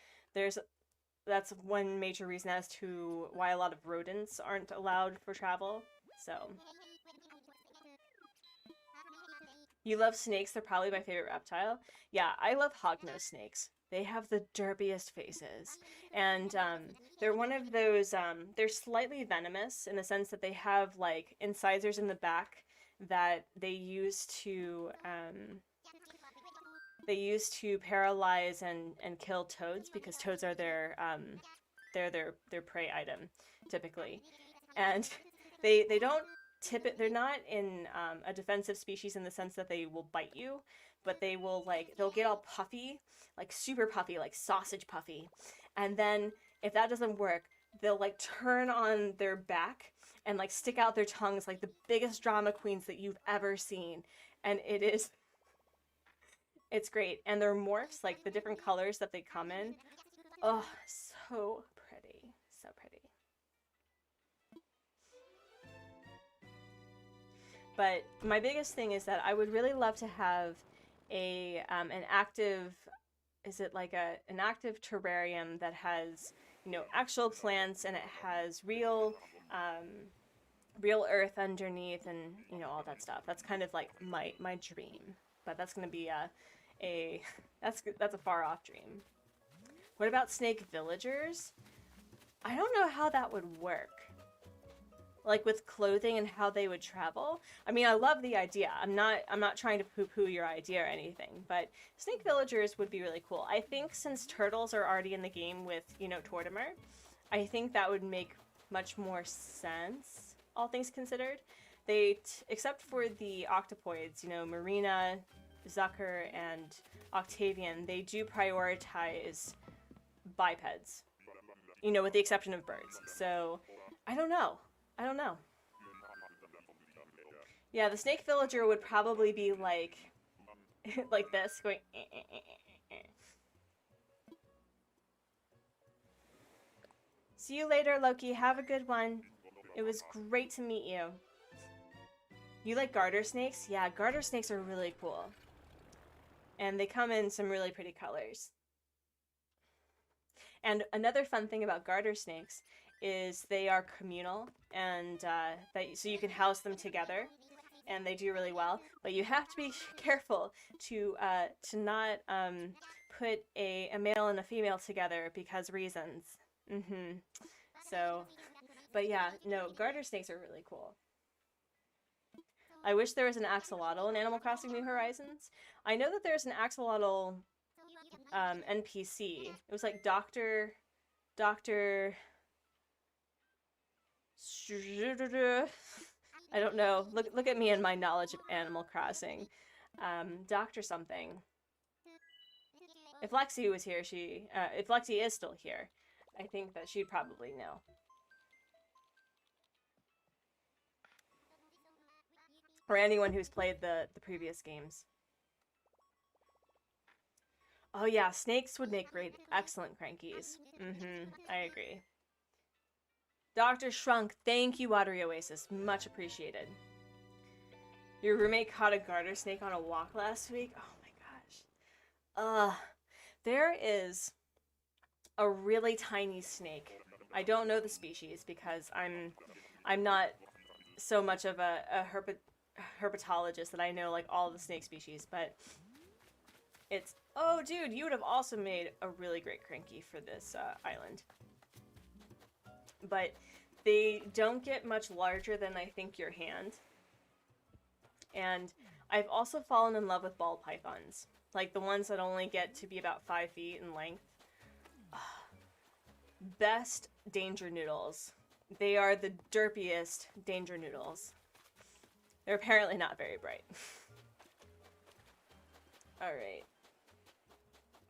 That's one major reason as to why a lot of rodents aren't allowed for travel. So you love snakes, they're probably my favorite reptile. Yeah, I love hognose snakes. They have the derpiest faces. And they're one of those, they're slightly venomous in the sense that they have like incisors in the back that they use to paralyze and kill toads, because toads are their prey item typically. And they don't they're not in a defensive species in the sense that they will bite you, but they'll get all puffy, like super puffy, like sausage puffy. And then if that doesn't work, they'll like turn on their back and like stick out their tongues like the biggest drama queens that you've ever seen. And it's great. And their morphs, like the different colors that they come in, oh, so pretty. So pretty. But my biggest thing is that I would really love to have an active, is it like an active terrarium that has, you know, actual plants, and it has real earth underneath, and you know, all that stuff. That's kind of like my dream. But that's gonna be that's a far off dream. What about snake villagers? I don't know how that would work. Like with clothing and how they would travel. I mean, I love the idea. I'm not trying to poo-poo your idea or anything, but snake villagers would be really cool. I think since turtles are already in the game with, you know, Tortimer, I think that would make much more sense, all things considered. Except for the octopoids, you know, Marina, Zucker, and Octavian, they do prioritize bipeds, you know, with the exception of birds. So, I don't know. Yeah, the snake villager would probably be like, like this, going. See you later, Loki. Have a good one. It was great to meet you. You like garter snakes? Yeah, garter snakes are really cool. And they come in some really pretty colors. And another fun thing about garter snakes is they are communal, and so you can house them together, and they do really well. But you have to be careful to not put a male and a female together because reasons. So, but yeah, no, garter snakes are really cool. I wish there was an axolotl in Animal Crossing New Horizons. I know that there's an axolotl NPC. It was like Doctor. I don't know. Look at me and my knowledge of Animal Crossing. Doctor something. If Lexi was here, if Lexi is still here, I think that she'd probably know. Or anyone who's played the previous games. Oh yeah, snakes would make great, excellent crankies. I agree. Dr. Shrunk, thank you, Watery Oasis. Much appreciated. Your roommate caught a garter snake on a walk last week? Oh my gosh. There is a really tiny snake. I don't know the species because I'm not so much of a herpetologist that I know like all the snake species, but it's... Oh, dude, you would have also made a really great cranky for this island. But they don't get much larger than I think your hand. And I've also fallen in love with ball pythons. Like the ones that only get to be about 5 feet in length. Best danger noodles. They are the derpiest danger noodles. They're apparently not very bright. Alright.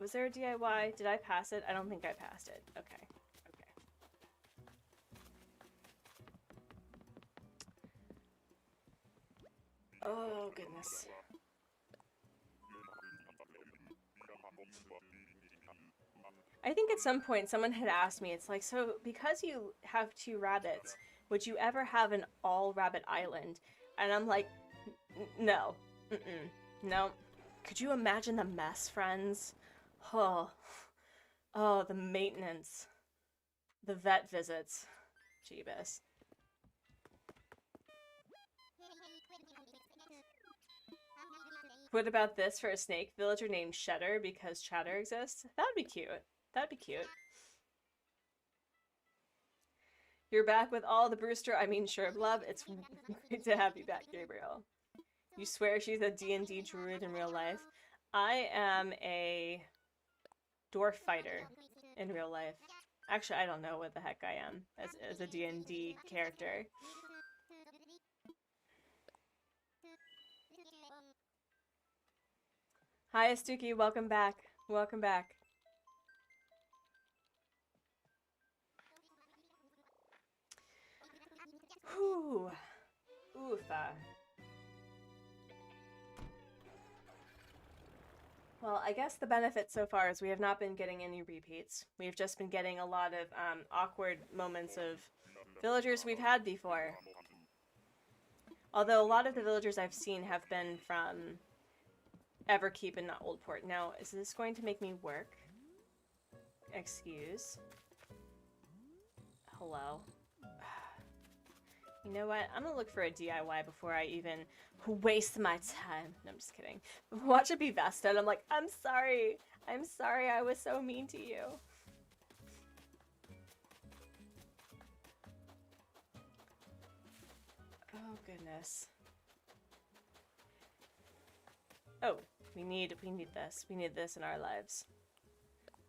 Was there a DIY? Did I pass it? I don't think I passed it. Okay. Okay. Oh, goodness. I think at some point someone had asked me, it's like, so because you have 2 rabbits, would you ever have an all-rabbit island? And I'm like, no. No. Could you imagine the mess, friends? Oh. Oh, the maintenance. The vet visits. Jeebus. What about this for a snake villager named Cheddar because Chatter exists? That would be cute. That'd be cute. You're back with all the Brewster, I mean Sherb love. It's great to have you back, Gabriel. You swear she's a D&D druid in real life? I am a dwarf fighter in real life. Actually, I don't know what the heck I am as a D&D character. Hi, Astuki. Welcome back. Welcome back. Whew. Oofa. Well, I guess the benefit so far is we have not been getting any repeats. We've just been getting a lot of awkward moments of villagers we've had before. Although a lot of the villagers I've seen have been from Everkeep and not Oldport. Now, is this going to make me work? Excuse. Hello. You know what? I'm gonna look for a DIY before I even waste my time. No, I'm just kidding. Watch it be Vesta and I'm like, I'm sorry. I'm sorry I was so mean to you. Oh, goodness. Oh, we need this. We need this in our lives.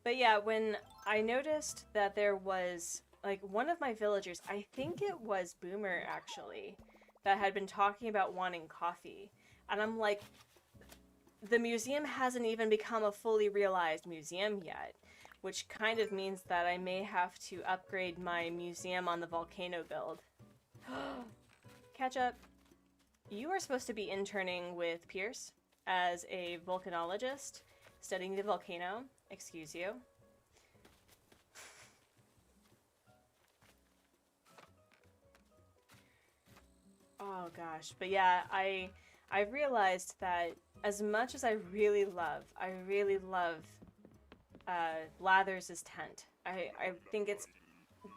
But yeah, when I noticed that there was like one of my villagers, I think it was Boomer actually, that had been talking about wanting coffee. And I'm like, the museum hasn't even become a fully realized museum yet, which kind of means that I may have to upgrade my museum on the volcano build. Catch up. You are supposed to be interning with Pierce as a volcanologist, studying the volcano. Excuse you. Oh gosh, but yeah, I realized that as much as I really love Lathers' tent. I think it's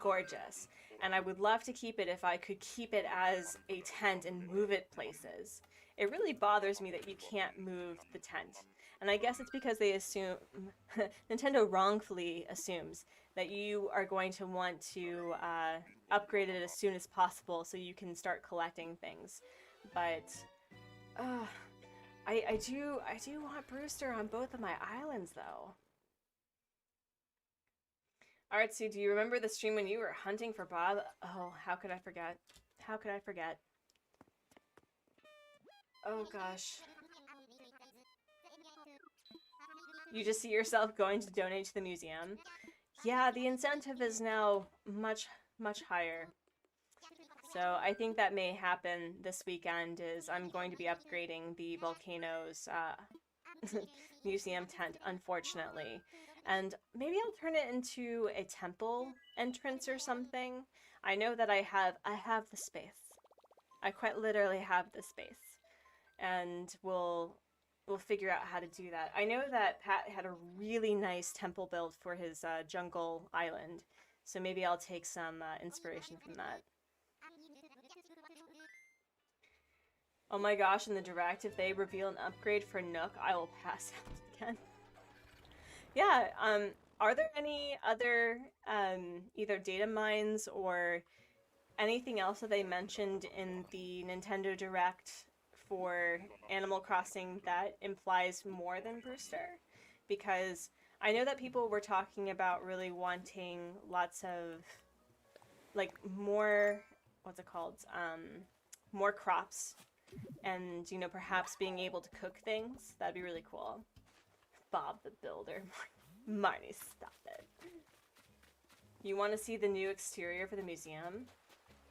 gorgeous, and I would love to keep it if I could keep it as a tent and move it places. It really bothers me that you can't move the tent. And I guess it's because they assume, Nintendo wrongfully assumes that you are going to want to upgrade it as soon as possible so you can start collecting things. But I do want Brewster on both of my islands though. Artsy, do you remember the stream when you were hunting for Bob? Oh, how could I forget? How could I forget? Oh gosh. You just see yourself going to donate to the museum? Yeah, the incentive is now much higher. So I think that may happen this weekend is I'm going to be upgrading the Volcano's museum tent, unfortunately. And maybe I'll turn it into a temple entrance or something. I know that I have the space. I quite literally have the space. And we'll figure out how to do that. I know that Pat had a really nice temple build for his jungle island, so maybe I'll take some inspiration from that. Oh my gosh, in the direct, if they reveal an upgrade for Nook, I will pass out again. Yeah, are there any other either data mines or anything else that they mentioned in the Nintendo Direct for Animal Crossing that implies more than Brewster, because I know that people were talking about really wanting lots of, like, more, what's it called, more crops, and, you know, perhaps being able to cook things. That'd be really cool. Bob the Builder. Marnie, stop it. You want to see the new exterior for the museum?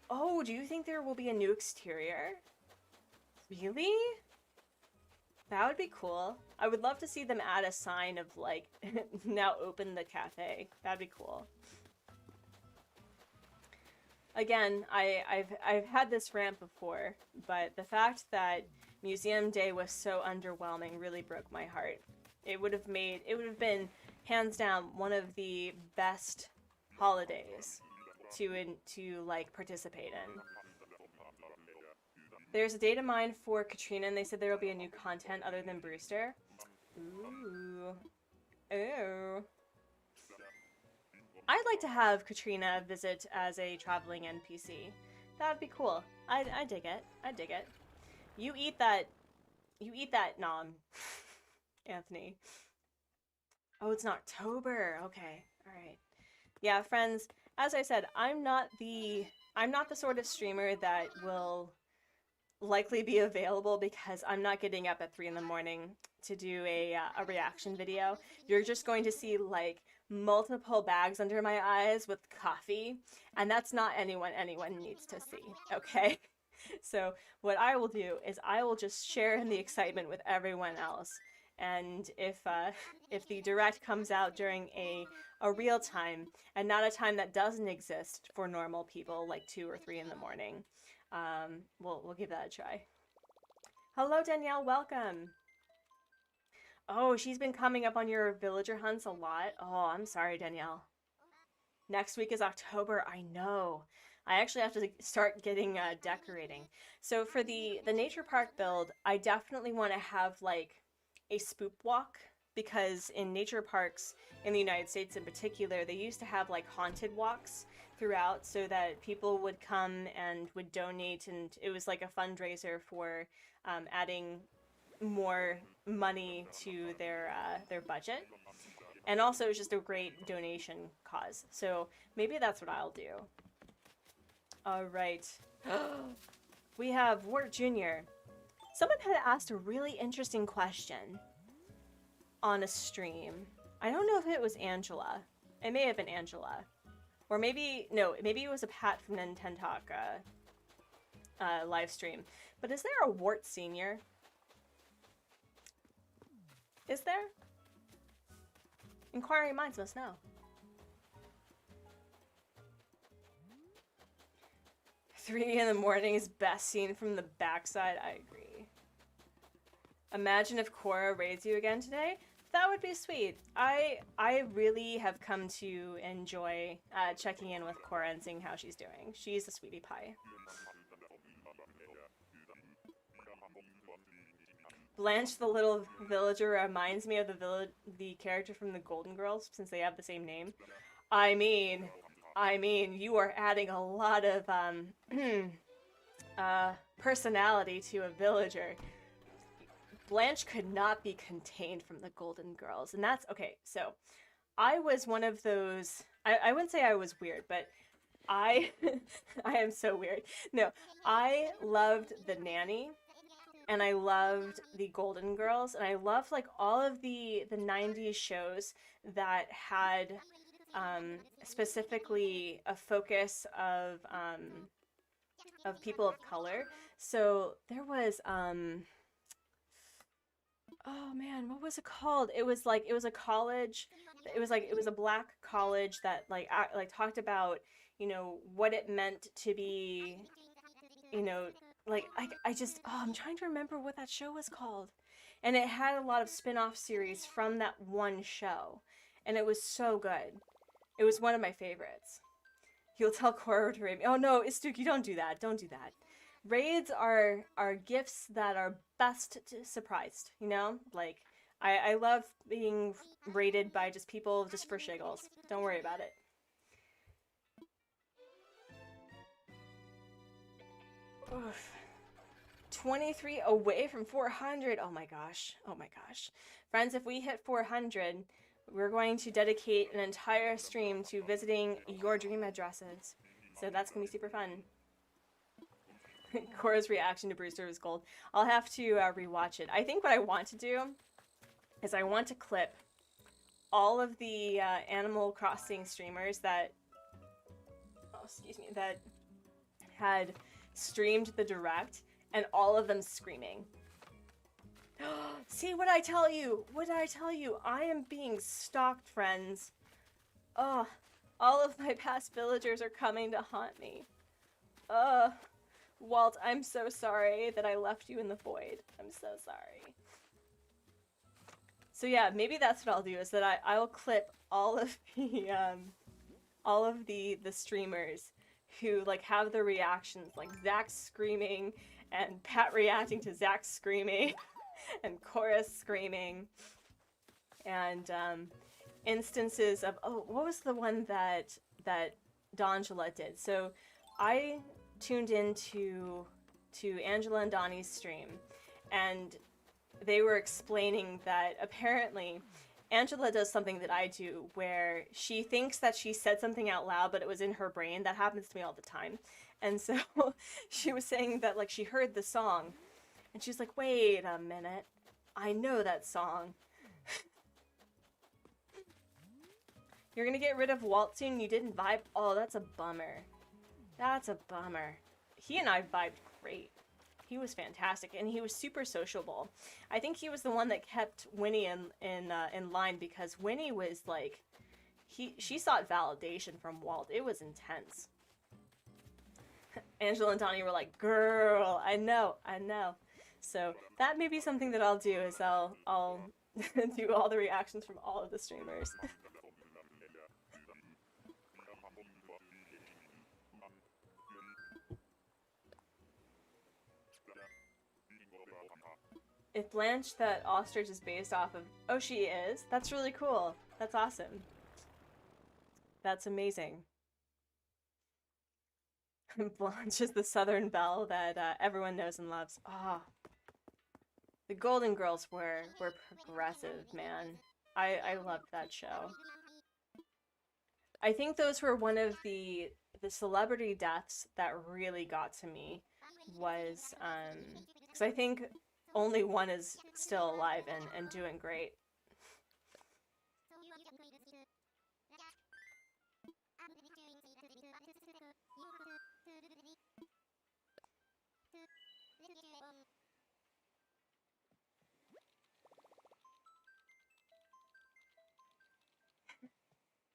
Oh, do you think there will be a new exterior? Really? That would be cool. I would love to see them add a sign of, like, now open the cafe. That'd be cool. Again, I've had this rant before, but the fact that Museum Day was so underwhelming really broke my heart. It would have been hands down one of the best holidays to like participate in. There's a data mine for Katrina, and they said there will be a new content other than Brewster. Ooh. Ooh. I'd like to have Katrina visit as a traveling NPC. That would be cool. I dig it. I dig it. You eat that nom, Anthony. Oh, it's in October. Okay. All right. Yeah, friends, as I said, I'm not the sort of streamer that will likely be available because I'm not getting up at 3 in the morning to do a reaction video. You're just going to see, like, multiple bags under my eyes with coffee, and that's not anyone needs to see, okay? So what I will do is I will just share in the excitement with everyone else, and if the direct comes out during a real time and not a time that doesn't exist for normal people, like 2 or 3 in the morning, we'll give that a try. Hello, Danielle, welcome. Oh, she's been coming up on your villager hunts a lot. Oh, I'm sorry, Danielle. Next week is October. I know. I actually have to start getting decorating. So for the nature park build, I definitely want to have like a spook walk, because in nature parks in the United States in particular, they used to have like haunted walks throughout so that people would come and would donate, and it was like a fundraiser for adding more money to their budget, and also it's just a great donation cause. So maybe that's what I'll do. All right. We have Wart Jr. Someone had asked a really interesting question on a stream. I don't know if it was Angela. It may have been Angela, or maybe it was a Pat from Nintendo Talk live stream. But is there a Wart Senior? Is there? Inquiring minds must know. 3 in the morning is best seen from the backside. I agree. Imagine if Cora raids you again today. That would be sweet. I really have come to enjoy checking in with Cora and seeing how she's doing. She's a sweetie pie. Blanche the little villager reminds me of the character from the Golden Girls, since they have the same name. I mean, you are adding a lot of personality to a villager. Blanche could not be contained from the Golden Girls, and that's okay. So, I was one of those. I wouldn't say I was weird, but I am so weird. No, I loved The Nanny. And I loved the Golden Girls, and I loved like all of the 90s shows that had specifically a focus of people of color. So there was oh man, what was it called? It was a college. It was a black college that like talked about, you know, what it meant to be, you know, like I'm trying to remember what that show was called. And it had a lot of spin-off series from that one show, and it was so good. It was one of my favorites. You'll tell Cora to raid me. Oh no, Istuki, don't do that. Don't do that. Raids are gifts that are best surprised, you know? Like, I love being raided by just people just for shiggles. Don't worry about it. Oof. 23 away from 400. Oh my gosh. Oh my gosh. Friends, if we hit 400, we're going to dedicate an entire stream to visiting your dream addresses. So that's going to be super fun. Cora's reaction to Brewster was gold. I'll have to rewatch it. I think what I want to do is I want to clip all of the Animal Crossing streamers that, oh, excuse me, that had streamed the direct, and all of them screaming. See what I tell you? What did I tell you? I am being stalked, friends. Oh, all of my past villagers are coming to haunt me. Walt, I'm so sorry that I left you in the void. I'm so sorry. So yeah, maybe that's what I'll do, is that I'll clip all of the streamers who like have their reactions, like Zach screaming and Pat reacting to Zach screaming and Cora screaming, and instances of, oh, what was the one that D'Angela did? So I tuned into Angela and Donnie's stream, and they were explaining that apparently Angela does something that I do where she thinks that she said something out loud, but it was in her brain. That happens to me all the time. And so she was saying that, like, she heard the song and she's like, wait a minute, I know that song. You're gonna get rid of Walt soon? You didn't vibe? Oh, that's a bummer. That's a bummer. He and I vibed great. He was fantastic, and he was super sociable. I think he was the one that kept Winnie in line, because Winnie was like, she sought validation from Walt. It was intense. Angela and Donnie were like, girl, I know. So that may be something that I'll do, is I'll do all the reactions from all of the streamers. If Blanche, that ostrich, is based off of... Oh, she is? That's really cool. That's awesome. That's amazing. Blanche is the Southern Belle that everyone knows and loves. Ah, oh. The Golden Girls were progressive, man. I loved that show. I think those were one of the celebrity deaths that really got to me, was, because I think only one is still alive and doing great.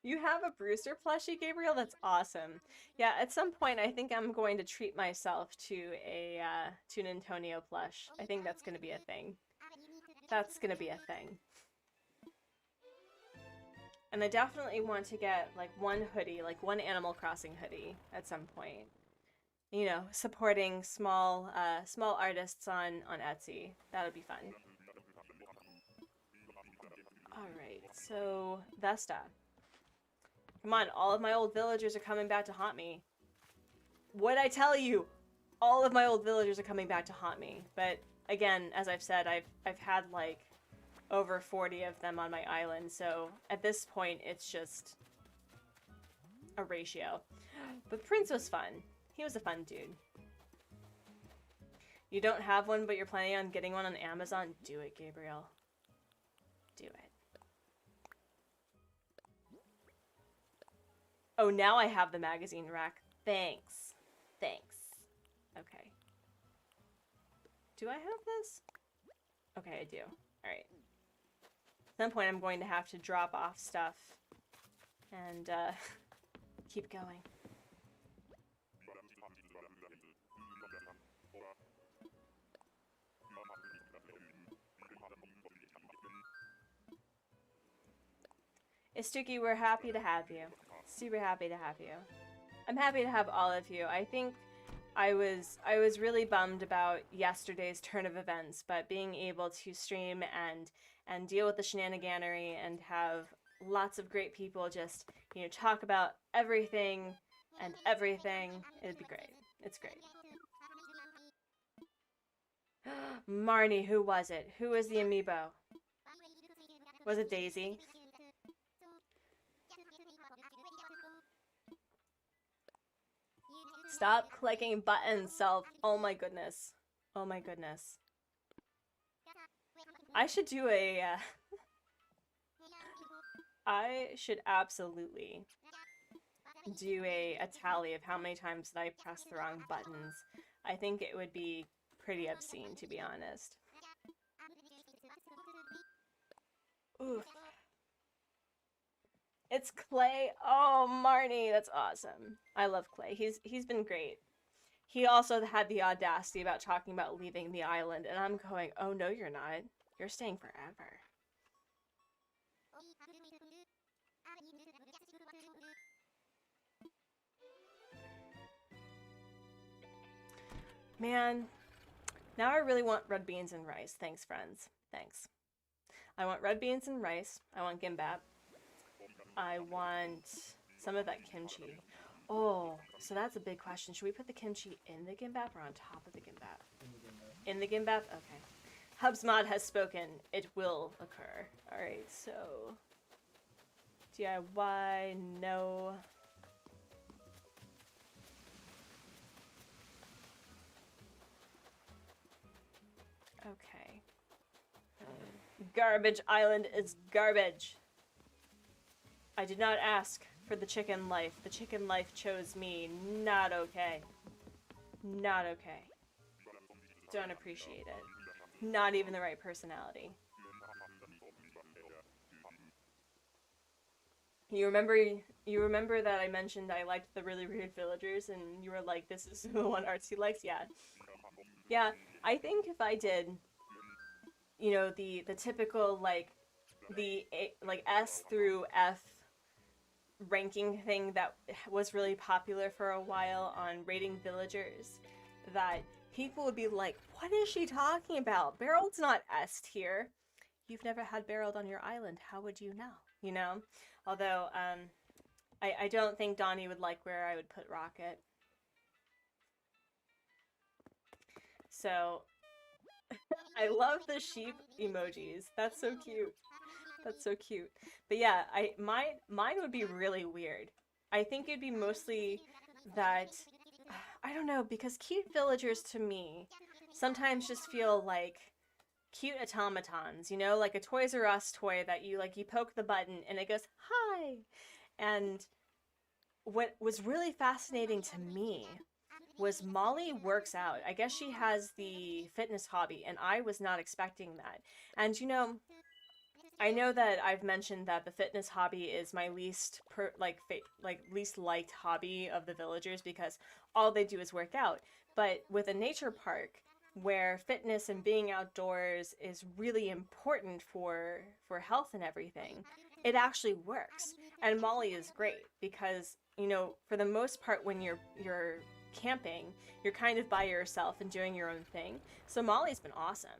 You have a Brewster plushie, Gabriel? That's awesome. Yeah, at some point I think I'm going to treat myself to an Antonio plush. I think that's going to be a thing. That's going to be a thing. And I definitely want to get like one hoodie, like one Animal Crossing hoodie at some point. You know, supporting small artists on Etsy. That would be fun. Alright, so Vesta. Come on, all of my old villagers are coming back to haunt me. What'd I tell you? All of my old villagers are coming back to haunt me. But again, as I've said, I've had like over 40 of them on my island, so at this point it's just a ratio. But Prince was fun. He was a fun dude. You don't have one, but you're planning on getting one on Amazon? Do it, Gabriel. Do it. Oh, now I have the magazine rack. Thanks. Thanks. Okay. Do I have this? Okay, I do. Alright. At some point I'm going to have to drop off stuff and keep going. Istuki, we're happy to have you. Super happy to have you. I'm happy to have all of you. I think I was really bummed about yesterday's turn of events, but being able to stream and deal with the shenaniganery and have lots of great people just, you know, talk about everything and everything, it'd be great. It's great. Marnie, who was it? Who was the amiibo? Was it Daisy? Stop clicking buttons, self. Oh my goodness. Oh my goodness. I should do a... I should absolutely do a tally of how many times that I press the wrong buttons. I think it would be pretty obscene, to be honest. Oof. It's Clay. Oh, Marnie, that's awesome. I love Clay. He's been great. He also had the audacity about talking about leaving the island, and I'm going, oh no, you're not. You're staying forever. Man, now I really want red beans and rice. Thanks, friends. Thanks. I want red beans and rice. I want gimbap. I want some of that kimchi. Oh, so that's a big question. Should we put the kimchi in the gimbap or on top of the gimbap? In the gimbap? Okay. Hubsmod has spoken. It will occur. Alright, so... DIY, no... Okay. Garbage Island is garbage. I did not ask for the chicken life. The chicken life chose me. Not okay. Not okay. Don't appreciate it. Not even the right personality. You remember that I mentioned I liked the really weird villagers and you were like, this is the one Artsy likes? Yeah. Yeah, I think if I did, you know, the typical, like, like S through F ranking thing that was really popular for a while on rating villagers, that people would be like, what is she talking about? Barreld's not S tier. You've never had Barreld on your island. How would you know? You know? Although, I don't think Donnie would like where I would put Rocket. So, I love the sheep emojis. That's so cute. That's so cute. But yeah, mine would be really weird. I think it'd be mostly that, I don't know, because cute villagers to me sometimes just feel like cute automatons, you know, like a Toys R Us toy that you poke the button and it goes, hi! And what was really fascinating to me was Molly works out. I guess she has the fitness hobby, and I was not expecting that. And you know, I know that I've mentioned that the fitness hobby is my least least liked hobby of the villagers because all they do is work out. But with a nature park where fitness and being outdoors is really important for health and everything, it actually works. And Molly is great because, you know, for the most part when you're camping, you're kind of by yourself and doing your own thing. So Molly's been awesome.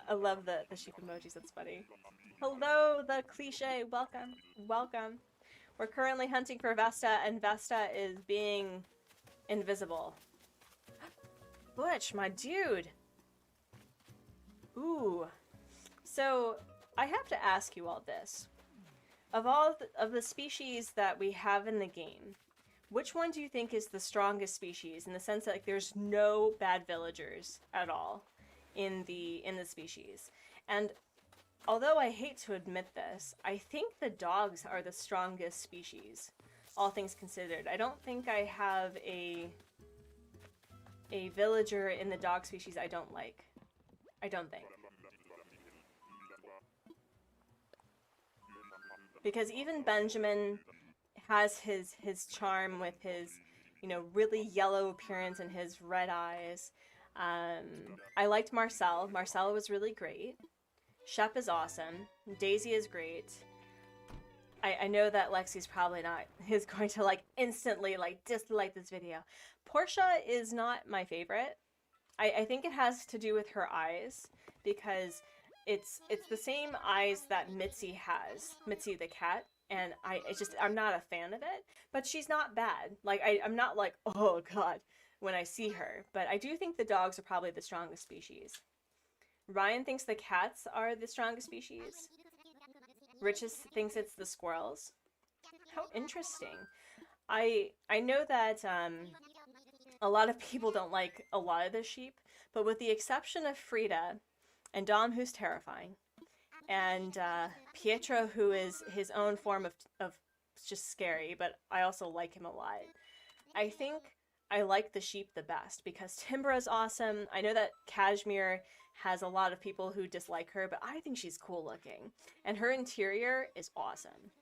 I love the sheep emojis, that's funny. Hello, the cliche, welcome, welcome. We're currently hunting for Vesta, and Vesta is being invisible. Butch, my dude! Ooh. So, I have to ask you all this. Of all of the species that we have in the game, which one do you think is the strongest species in the sense that like, there's no bad villagers at all in the species? And although I hate to admit this, I think the dogs are the strongest species, all things considered. I don't think I have a villager in the dog species I don't like. I don't think. Because even Benjamin has his charm with his, you know, really yellow appearance and his red eyes. I liked Marcel. Marcel was really great. Shep is awesome. Daisy is great. I know that Lexi's probably not is going to like instantly like dislike this video. Portia is not my favorite. I think it has to do with her eyes because it's the same eyes that Mitzi has. Mitzi the cat. and I'm not a fan of it, but she's not bad. Like, I'm not like, oh god, when I see her, but I do think the dogs are probably the strongest species. Ryan thinks the cats are the strongest species. Richest thinks it's the squirrels. How interesting. I know that a lot of people don't like a lot of the sheep, but with the exception of Frida and Dom, who's terrifying, and Pietro, who is his own form of just scary, but I also like him a lot. I think I like the sheep the best because Timbra is awesome. I know that Cashmere has a lot of people who dislike her, but I think she's cool looking. And her interior is awesome.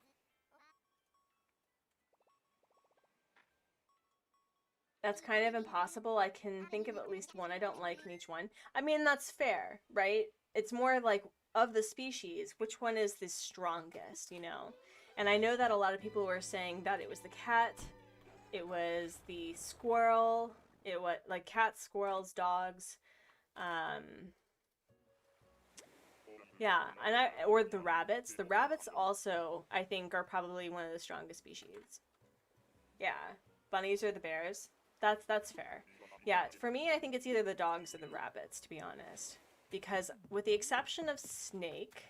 That's kind of impossible. I can think of at least one I don't like in each one. I mean, that's fair, right? It's more like, of the species, which one is the strongest, you know? And I know that a lot of people were saying that it was the cat, it was the squirrel, it was like cats, squirrels, dogs, yeah, and or the rabbits. The rabbits also, I think, are probably one of the strongest species. Yeah, bunnies or the bears. That's fair. Yeah, for me, I think it's either the dogs or the rabbits, to be honest. Because with the exception of Snake,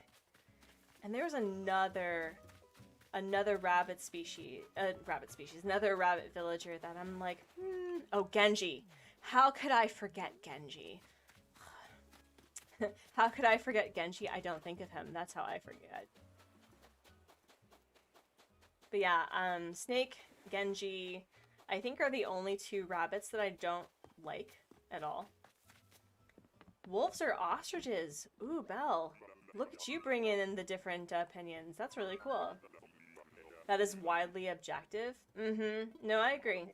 and there's another rabbit species, another rabbit villager that I'm like, oh, Genji. How could I forget Genji? How could I forget Genji? I don't think of him. That's how I forget. But yeah, Snake, Genji, I think are the only two rabbits that I don't like at all. Wolves or ostriches? Ooh, Belle. Look at you bringing in the different opinions. That's really cool. That is widely objective. No, I agree.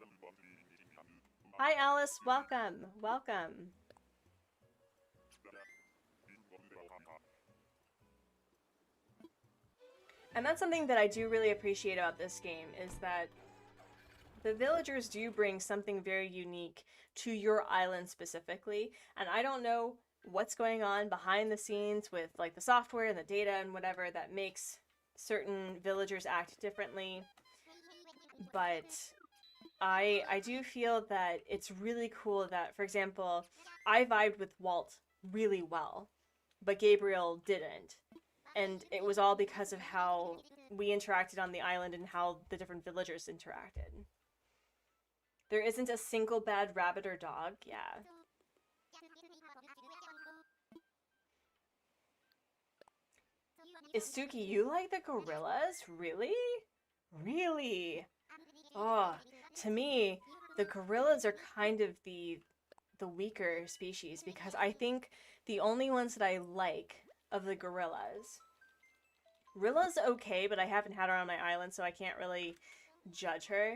Hi, Alice. Welcome. Welcome. And that's something that I do really appreciate about this game, is that the villagers do bring something very unique to your island specifically, and I don't know what's going on behind the scenes with like the software and the data and whatever that makes certain villagers act differently, but I do feel that it's really cool that, for example, I vibed with Walt really well, but Gabriel didn't. And it was all because of how we interacted on the island and how the different villagers interacted. There isn't a single bad rabbit or dog, yeah. Istuki, you like the gorillas? Really? Really? Oh, to me, the gorillas are kind of the weaker species, because I think the only ones that I like of the gorillas, Rilla's okay, but I haven't had her on my island, so I can't really judge her.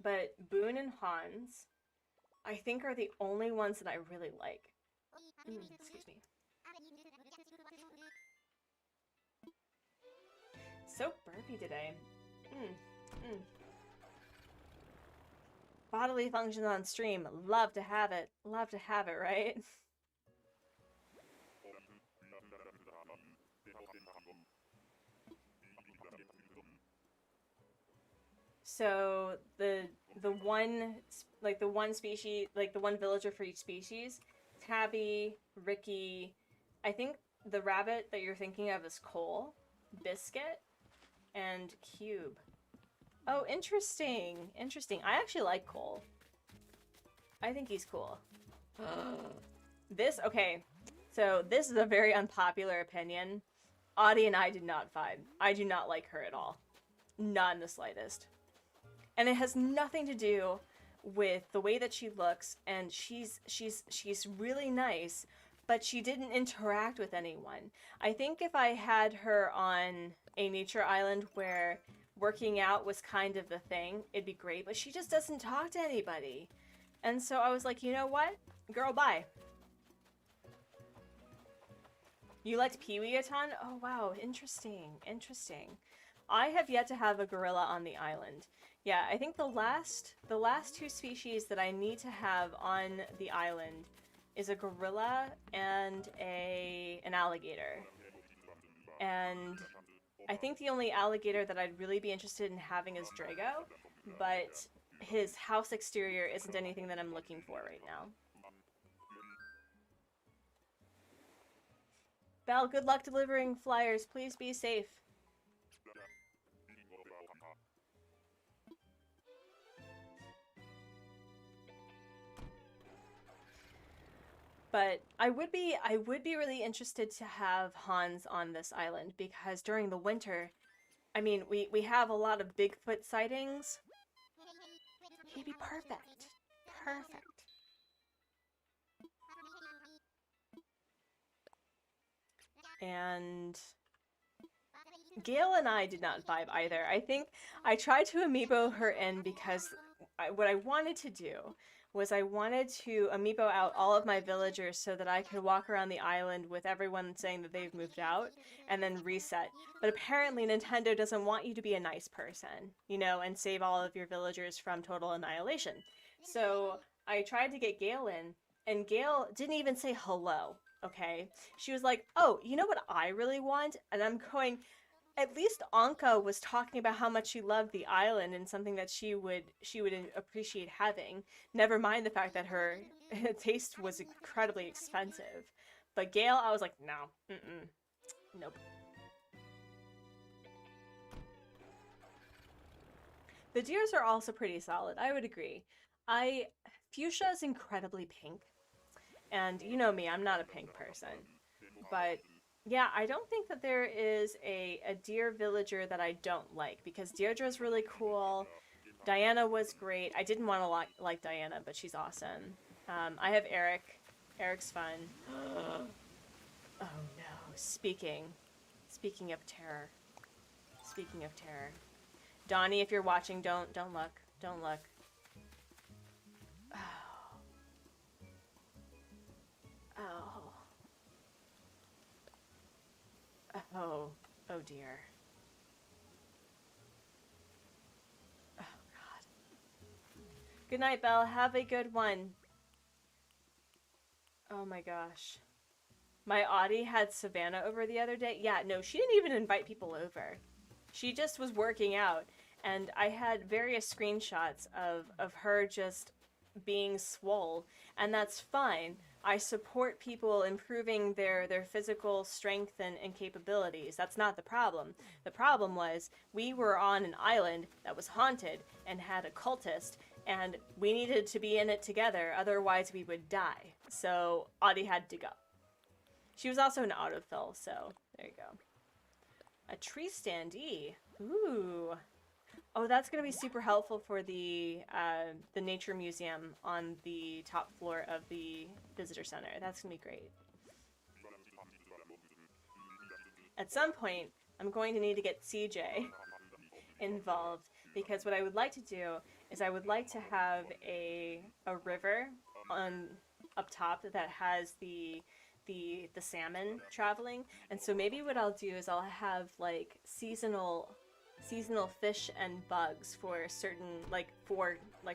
But Boone and Hans, I think, are the only ones that I really like. Excuse me. So burpy today. Bodily functions on stream. Love to have it. Love to have it, right? So the one species, like the one villager for each species, Tabby, Ricky, I think the rabbit that you're thinking of is Cole, Biscuit, and Cube. Oh, interesting. Interesting. I actually like Cole. I think he's cool. Okay. So this is a very unpopular opinion. Audie and I did not vibe. I do not like her at all. Not in the slightest. And it has nothing to do with the way that she looks, and she's really nice, but she didn't interact with anyone. I think if I had her on a nature island where working out was kind of the thing, it'd be great, but she just doesn't talk to anybody. And so I was like, you know what? Girl, bye. You liked Pee-wee a ton? Oh, wow. Interesting. Interesting. I have yet to have a gorilla on the island. Yeah, I think the last two species that I need to have on the island is a gorilla and an alligator. And I think the only alligator that I'd really be interested in having is Drago, but his house exterior isn't anything that I'm looking for right now. Belle, good luck delivering flyers. Please be safe. But I would be really interested to have Hans on this island because during the winter, I mean, we have a lot of Bigfoot sightings. He'd be perfect. Perfect. And Gail and I did not vibe either. I think I tried to amiibo her in because what I wanted to do was I wanted to amiibo out all of my villagers so that I could walk around the island with everyone saying that they've moved out and then reset. But apparently Nintendo doesn't want you to be a nice person, you know, and save all of your villagers from total annihilation. So I tried to get Gail in, and Gail didn't even say hello, okay? She was like, oh, you know what I really want? And I'm going, at least Anka was talking about how much she loved the island and something that she would appreciate having. Never mind the fact that her taste was incredibly expensive. But Gail, I was like, no, nope. The deers are also pretty solid. I would agree. Fuchsia is incredibly pink, and you know me, I'm not a pink person, but yeah, I don't think that there is a deer villager that I don't like, because Deirdre's really cool. Diana was great. I didn't want to like Diana, but she's awesome. I have Eric. Eric's fun. Oh no. Speaking of terror. Speaking of terror. Donnie, if you're watching, don't look. Don't look. Oh. Oh. Oh, oh dear. Oh god. Good night, Belle. Have a good one. Oh my gosh. My Audie had Savannah over the other day. Yeah, no, she didn't even invite people over. She just was working out, and I had various screenshots of her just being swole, and that's fine. I support people improving their physical strength and capabilities. That's not the problem. The problem was we were on an island that was haunted and had a cultist, and we needed to be in it together, otherwise we would die. So Audie had to go. She was also an autofill, so there you go. A tree standee. Ooh. Oh, that's going to be super helpful for the nature museum on the top floor of the visitor center. That's going to be great. At some point, I'm going to need to get CJ involved, because what I would like to do is I would like to have a river up top that has the salmon traveling, and so maybe what I'll do is I'll have like seasonal fish and bugs for certain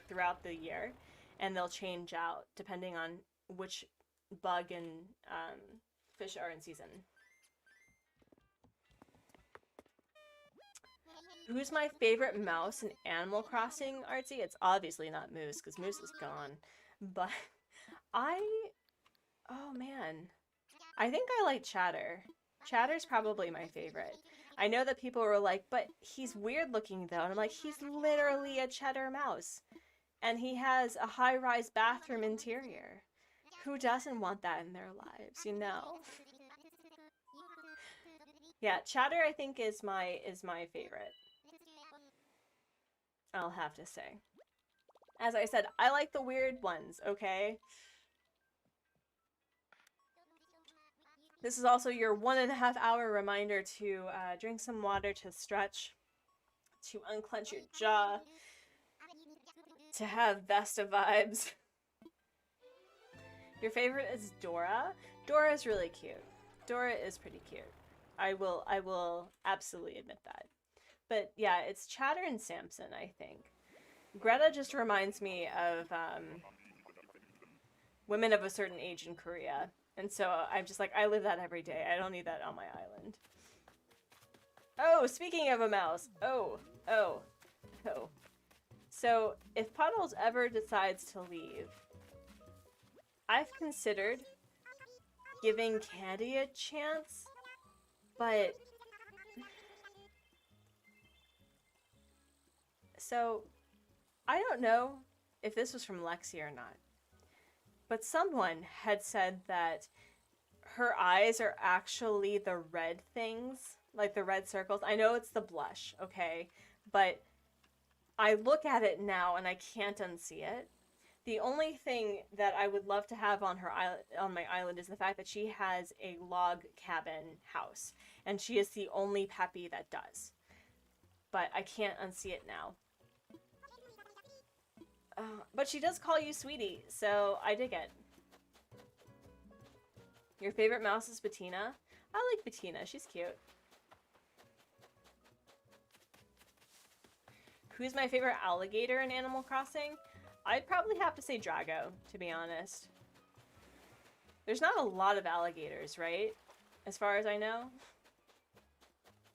throughout the year, and they'll change out depending on which bug and fish are in season. Who's my favorite mouse in Animal Crossing, Artsy? It's obviously not Moose, because Moose is gone. But oh man. I think I like Chatter. Chatter's probably my favorite. I know that people were like, but he's weird looking though. And I'm like, he's literally a cheddar mouse. And he has a high-rise bathroom interior. Who doesn't want that in their lives, you know? Yeah, Chatter I think is my favorite. I'll have to say. As I said, I like the weird ones, okay? This is also your 1.5 hour reminder to drink some water, to stretch, to unclench your jaw, to have Vesta vibes. Your favorite is Dora? Dora is really cute. Dora is pretty cute. I will absolutely admit that. But yeah, it's Chatter and Samson, I think. Greta just reminds me of women of a certain age in Korea. And so I'm just like, I live that every day. I don't need that on my island. Oh, speaking of a mouse. Oh. So, if Puddles ever decides to leave, I've considered giving Candy a chance, but... So, I don't know if this was from Lexi or not, but someone had said that her eyes are actually the red things, like the red circles. I know it's the blush, okay? But I look at it now and I can't unsee it. The only thing that I would love to have on her island, on my island, is the fact that she has a log cabin house, and she is the only Peppy that does. But I can't unsee it now. But she does call you sweetie, so I dig it. Your favorite mouse is Bettina? I like Bettina, she's cute. Who's my favorite alligator in Animal Crossing? I'd probably have to say Drago, to be honest. There's not a lot of alligators, right? As far as I know.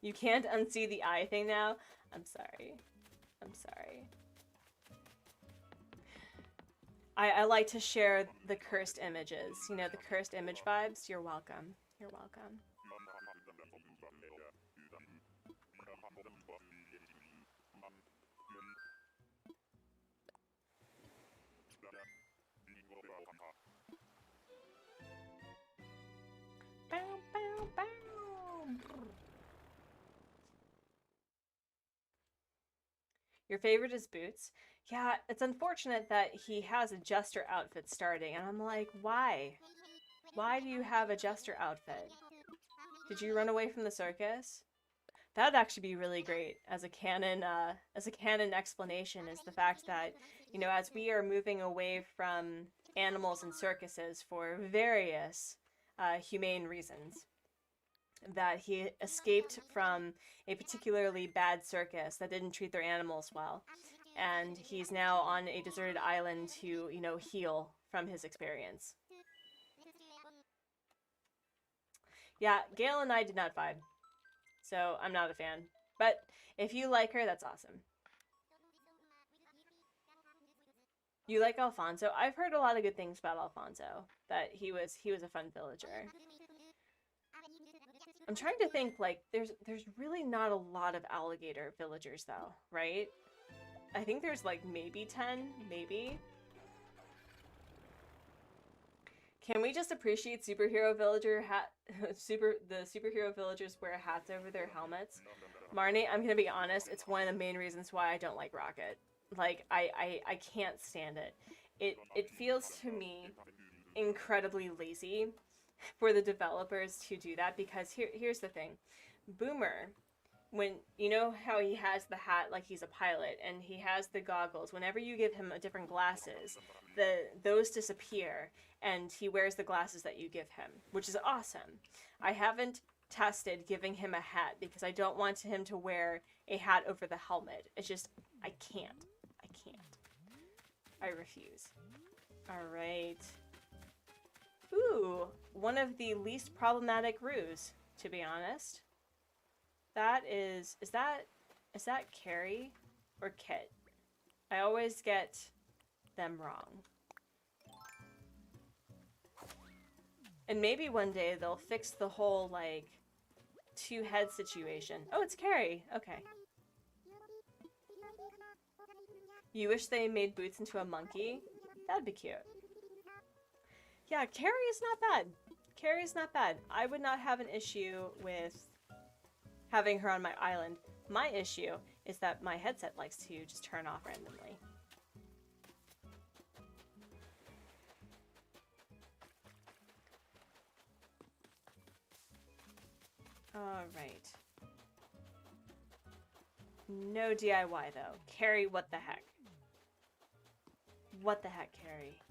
You can't unsee the eye thing now? I'm sorry. I'm sorry. I like to share the cursed images. You know, the cursed image vibes. You're welcome. You're welcome. Bow, bow, bow. Your favorite is Boots? Yeah, it's unfortunate that he has a jester outfit starting, and I'm like, why? Why do you have a jester outfit? Did you run away from the circus? That'd actually be really great as a canon explanation, is the fact that, you know, as we are moving away from animals and circuses for various humane reasons, that he escaped from a particularly bad circus that didn't treat their animals well. And he's now on a deserted island to, you know, heal from his experience. Yeah, Gail and I did not vibe. So I'm not a fan. But if you like her, that's awesome. You like Alfonso? I've heard a lot of good things about Alfonso. That he was a fun villager. I'm trying to think, like, there's really not a lot of alligator villagers though, right? I think there's like maybe 10, maybe. Can we just appreciate superhero villager hat the superhero villagers wear hats over their helmets? Marnie, I'm gonna be honest, it's one of the main reasons why I don't like Rocket. Like, I can't stand it. It feels to me incredibly lazy for the developers to do that, because here's the thing. Boomer, when you know how he has the hat like he's a pilot, and he has the goggles, whenever you give him a different glasses, those disappear and he wears the glasses that you give him, which is awesome. I haven't tested giving him a hat because I don't want him to wear a hat over the helmet. It's just, I can't. I refuse. All right. Ooh, one of the least problematic roos, to be honest. That is that Carrie or Kit? I always get them wrong. And maybe one day they'll fix the whole, like, two-head situation. Oh, it's Carrie. Okay. You wish they made Boots into a monkey? That'd be cute. Yeah, Carrie's not bad. Carrie's not bad. I would not have an issue with having her on my island. My issue is that my headset likes to just turn off randomly. Alright. No DIY though. Carrie, what the heck? What the heck, Carrie?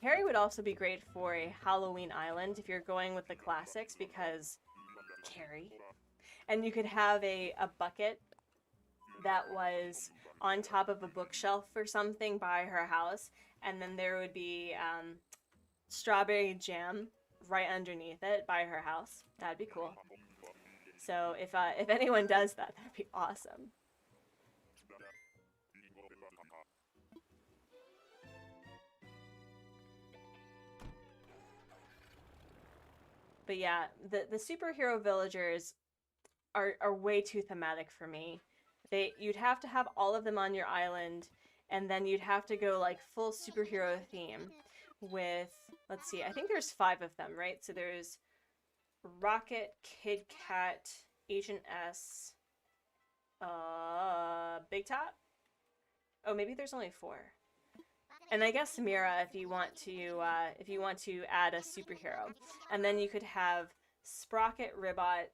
Carrie would also be great for a Halloween island if you're going with the classics, because Carrie. And you could have a bucket that was on top of a bookshelf or something by her house, and then there would be strawberry jam right underneath it by her house. That'd be cool. So if anyone does that, that'd be awesome. But yeah, the superhero villagers are way too thematic for me. You'd have to have all of them on your island, and then you'd have to go like full superhero theme with, let's see, I think there's 5 of them, right? So there's Rocket, Kid Cat, Agent S, Big Top? Oh, maybe there's only 4. And I guess Mira if you want to add a superhero. And then you could have Sprocket, Ribbot,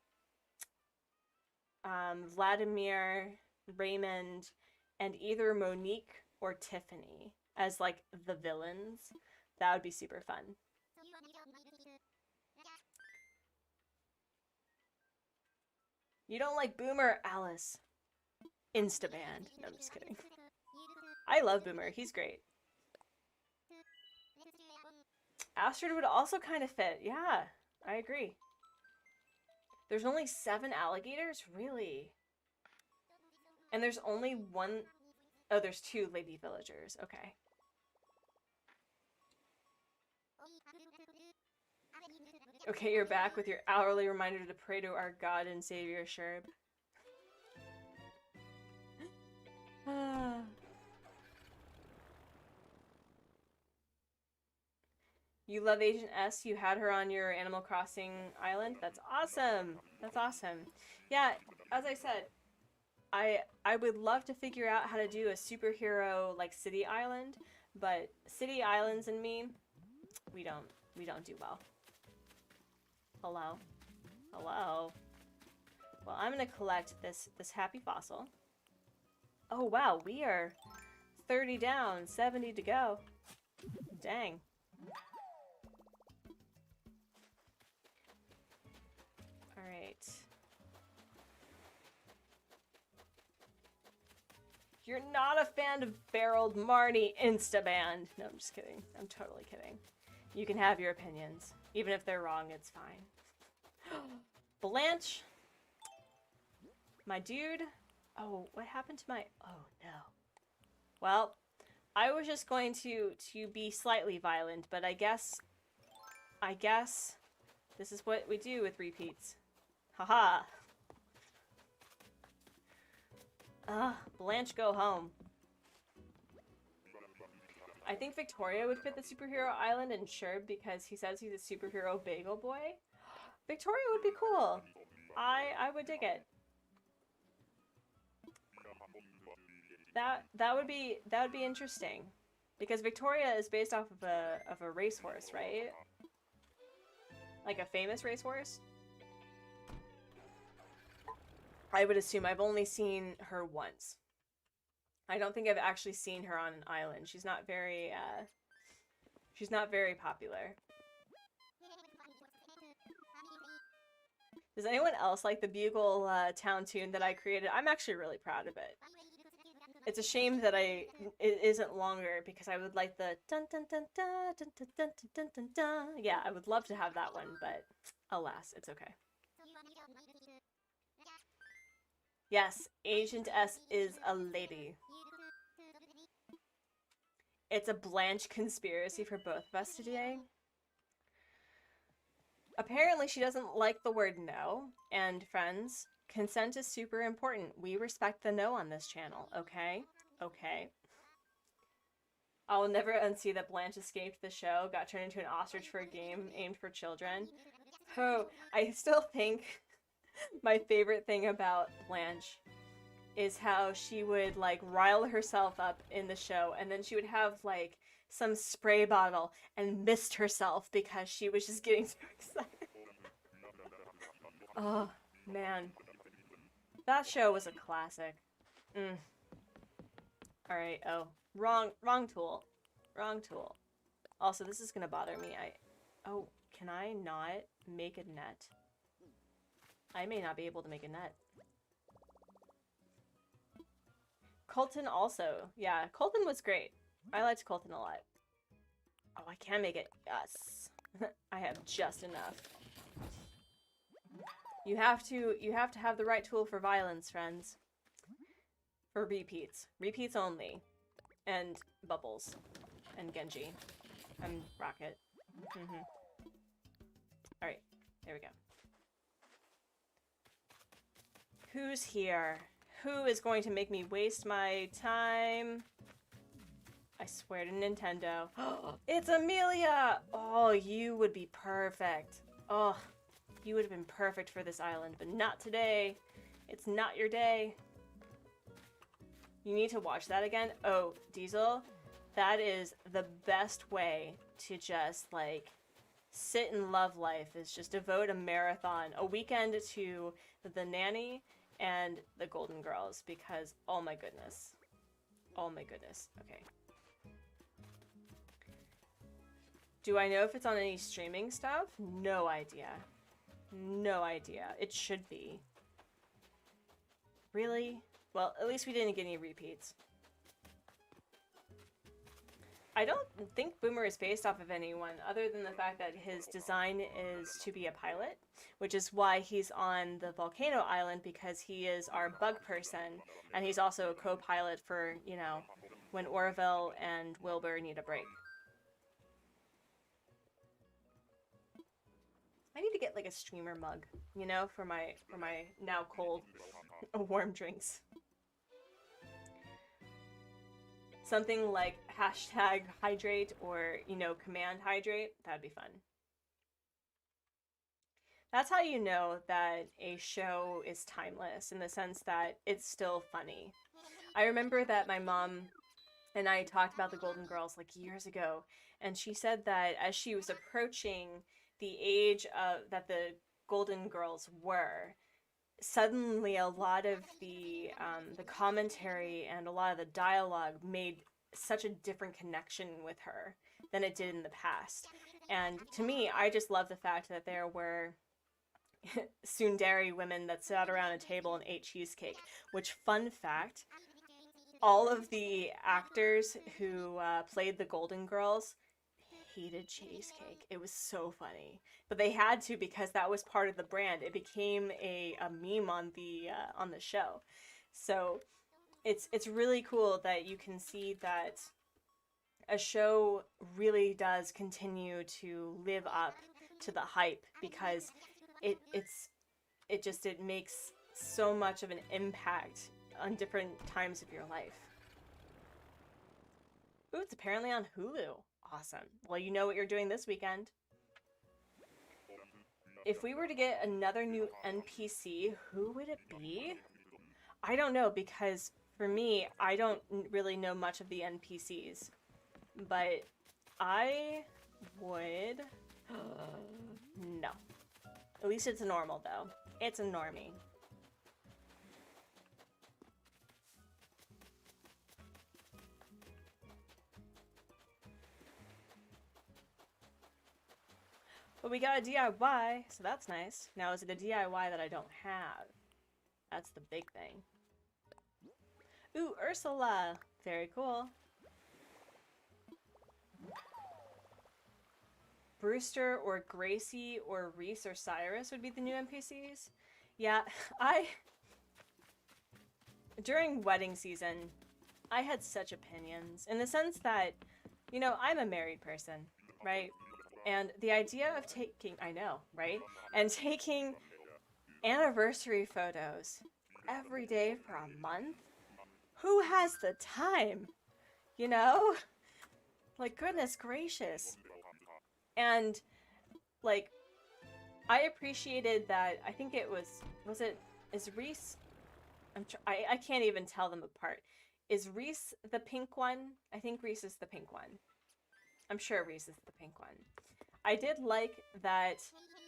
Vladimir, Raymond, and either Monique or Tiffany as like the villains. That would be super fun. You don't like Boomer, Alice? Instaband. No, I'm just kidding. I love Boomer. He's great. Astrid would also kind of fit. Yeah, I agree. There's only 7 alligators? Really? And there's only 1... Oh, there's 2 lady villagers. Okay. Okay, you're back with your hourly reminder to pray to our God and Savior, Sherb. You love Agent S. You had her on your Animal Crossing island. That's awesome. That's awesome. Yeah, as I said, I would love to figure out how to do a superhero like city island, but city islands and me, we don't do well. Hello. Hello. Well, I'm gonna collect this happy fossil. Oh wow, we are 30 down, 70 to go. Dang. Alright. You're not a fan of barreled Marnie, Instaband. No, I'm just kidding. I'm totally kidding. You can have your opinions. Even if they're wrong, it's fine. Blanche. My dude. Oh, what happened to my... Oh, no. Well, I was just going to be slightly violent, but I guess this is what we do with repeats. Haha. Blanche, go home. I think Victoria would fit the superhero island and Sherb because he says he's a superhero bagel boy. Victoria would be cool. I would dig it. That would be interesting. Because Victoria is based off of a racehorse, right? Like a famous racehorse? I would assume. I've only seen her once. I don't think I've actually seen her on an island. She's not very popular. Does anyone else like the Bugle town tune that I created? I'm actually really proud of it. It's a shame that it isn't longer because I would like the dun dun dun dun dun dun dun dun dun dun. Yeah, I would love to have that one, but alas, it's okay. Yes, Agent S is a lady. It's a Blanche conspiracy for both of us today. Apparently she doesn't like the word no, and friends, consent is super important. We respect the no on this channel, okay? Okay. I'll never unsee that Blanche escaped the show, got turned into an ostrich for a game aimed for children. Oh, I still think my favorite thing about Blanche is how she would like rile herself up in the show and then she would have like some spray bottle and mist herself because she was just getting so excited. Oh, man. That show was a classic. Alright, oh. Wrong tool. Wrong tool. Also, this is gonna bother me. Oh, can I not make a net? I may not be able to make a net. Colton also. Yeah, Colton was great. I liked Colton a lot. Oh, I can make it. Yes. I have just enough. You have to have the right tool for violence, friends. For repeats. Repeats only. And Bubbles. And Genji. And Rocket. Alright, there we go. Who's here? Who is going to make me waste my time? I swear to Nintendo. It's Amelia! Oh, you would be perfect. Oh, you would have been perfect for this island, but not today. It's not your day. You need to watch that again. Oh, Diesel, that is the best way to just, like, sit and love life, is just devote a marathon, a weekend to The Nanny and The Golden Girls, because, oh my goodness. Oh my goodness. Okay. Do I know if it's on any streaming stuff? No idea. No idea. It should be. Really? Well, at least we didn't get any repeats. I don't think Boomer is based off of anyone other than the fact that his design is to be a pilot, which is why he's on the volcano island, because he is our bug person, and he's also a co-pilot for, you know, when Orville and Wilbur need a break. I need to get like a streamer mug, you know, for my now cold warm drinks. Something like hashtag hydrate or, you know, command hydrate. That'd be fun. That's how you know that a show is timeless, in the sense that it's still funny. I remember that my mom and I talked about the Golden Girls like years ago, and she said that as she was approaching the age of that the Golden Girls were, suddenly a lot of the commentary and a lot of the dialogue made such a different connection with her than it did in the past. And to me, I just love the fact that there were tsundere women that sat around a table and ate cheesecake, which, fun fact, all of the actors who played the Golden Girls hated cheesecake. It was so funny, but they had to, because that was part of the brand. It became a meme on the show. So it's really cool that you can see that a show really does continue to live up to the hype, because it makes so much of an impact on different times of your life. Ooh, it's apparently on Hulu. Awesome. Well, you know what you're doing this weekend. If we were to get another new NPC, who would it be? I don't know, because for me, I don't really know much of the NPCs. But I would... No. At least it's a normal, though. It's a normie. But we got a DIY, so that's nice. Now, is it a DIY that I don't have? That's the big thing. Ooh, Ursula! Very cool. Brewster or Gracie or Reese or Cyrus would be the new NPCs. Yeah, during wedding season, I had such opinions, in the sense that, you know, I'm a married person, right? And the idea of taking, I know, right? And taking anniversary photos every day for a month? Who has the time? You know? Like, goodness gracious. And, like, I appreciated that. I think it is Reese? I can't even tell them apart. Is Reese the pink one? I think Reese is the pink one. I'm sure Reese is the pink one. I did like that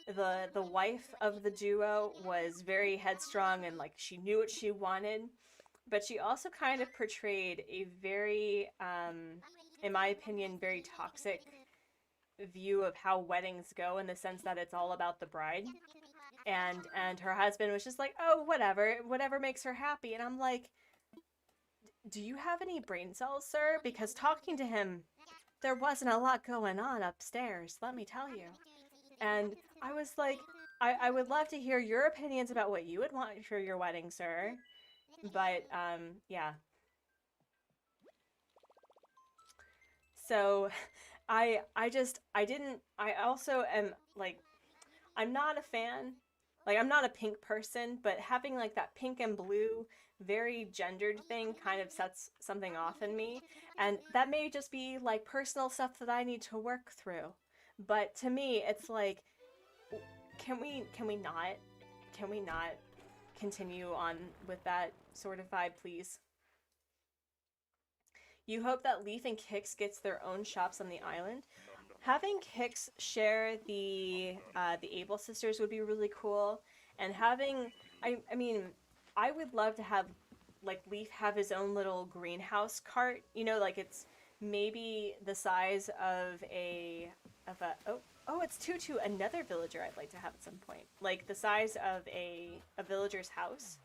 the wife of the duo was very headstrong and, like, she knew what she wanted, but she also kind of portrayed a very, in my opinion, very toxic view of how weddings go, in the sense that it's all about the bride. And her husband was just like, oh, whatever makes her happy. And I'm like, do you have any brain cells, sir? Because talking to him, there wasn't a lot going on upstairs, let me tell you. And I was like, I would love to hear your opinions about what you would want for your wedding, sir. But, yeah. So, I also am, like, I'm not a fan. Like, I'm not a pink person, but having, like, that pink and blue, very gendered thing kind of sets something off in me. And that may just be, like, personal stuff that I need to work through. But to me, it's like, can we not continue on with that sort of vibe, please? You hope that Leaf and Kix gets their own shops on the island. Having Kix share the Able sisters would be really cool, and having I mean, I would love to have like Leaf have his own little greenhouse cart. You know, like it's maybe the size of a oh it's Tutu, another villager I'd like to have at some point, like the size of a villager's house.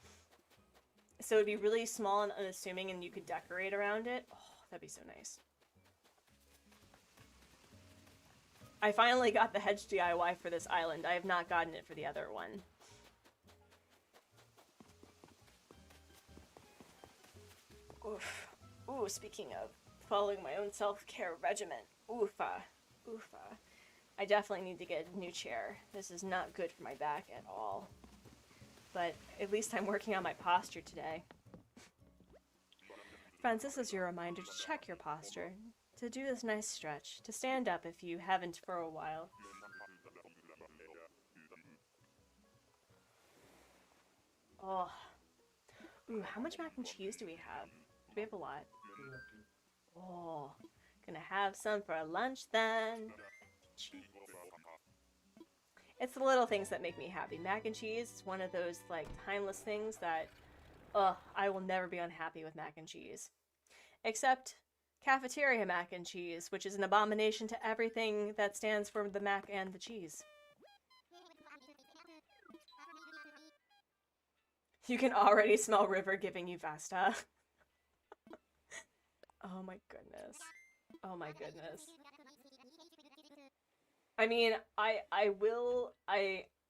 So it'd be really small and unassuming, and you could decorate around it. Oh, that'd be so nice. I finally got the hedge DIY for this island. I have not gotten it for the other one. Oof. Ooh, speaking of following my own self-care regimen. Oofa. Oofa. I definitely need to get a new chair. This is not good for my back at all. But at least I'm working on my posture today. Friends, this is your reminder to check your posture, to do this nice stretch, to stand up if you haven't for a while. Oh. Ooh, how much mac and cheese do we have? Do we have a lot? Oh, gonna have some for lunch then. Cheese. It's the little things that make me happy. Mac and cheese is one of those, like, timeless things that, ugh, I will never be unhappy with mac and cheese. Except cafeteria mac and cheese, which is an abomination to everything that stands for the mac and the cheese. You can already smell River giving you Vesta. Oh my goodness. Oh my goodness. I mean,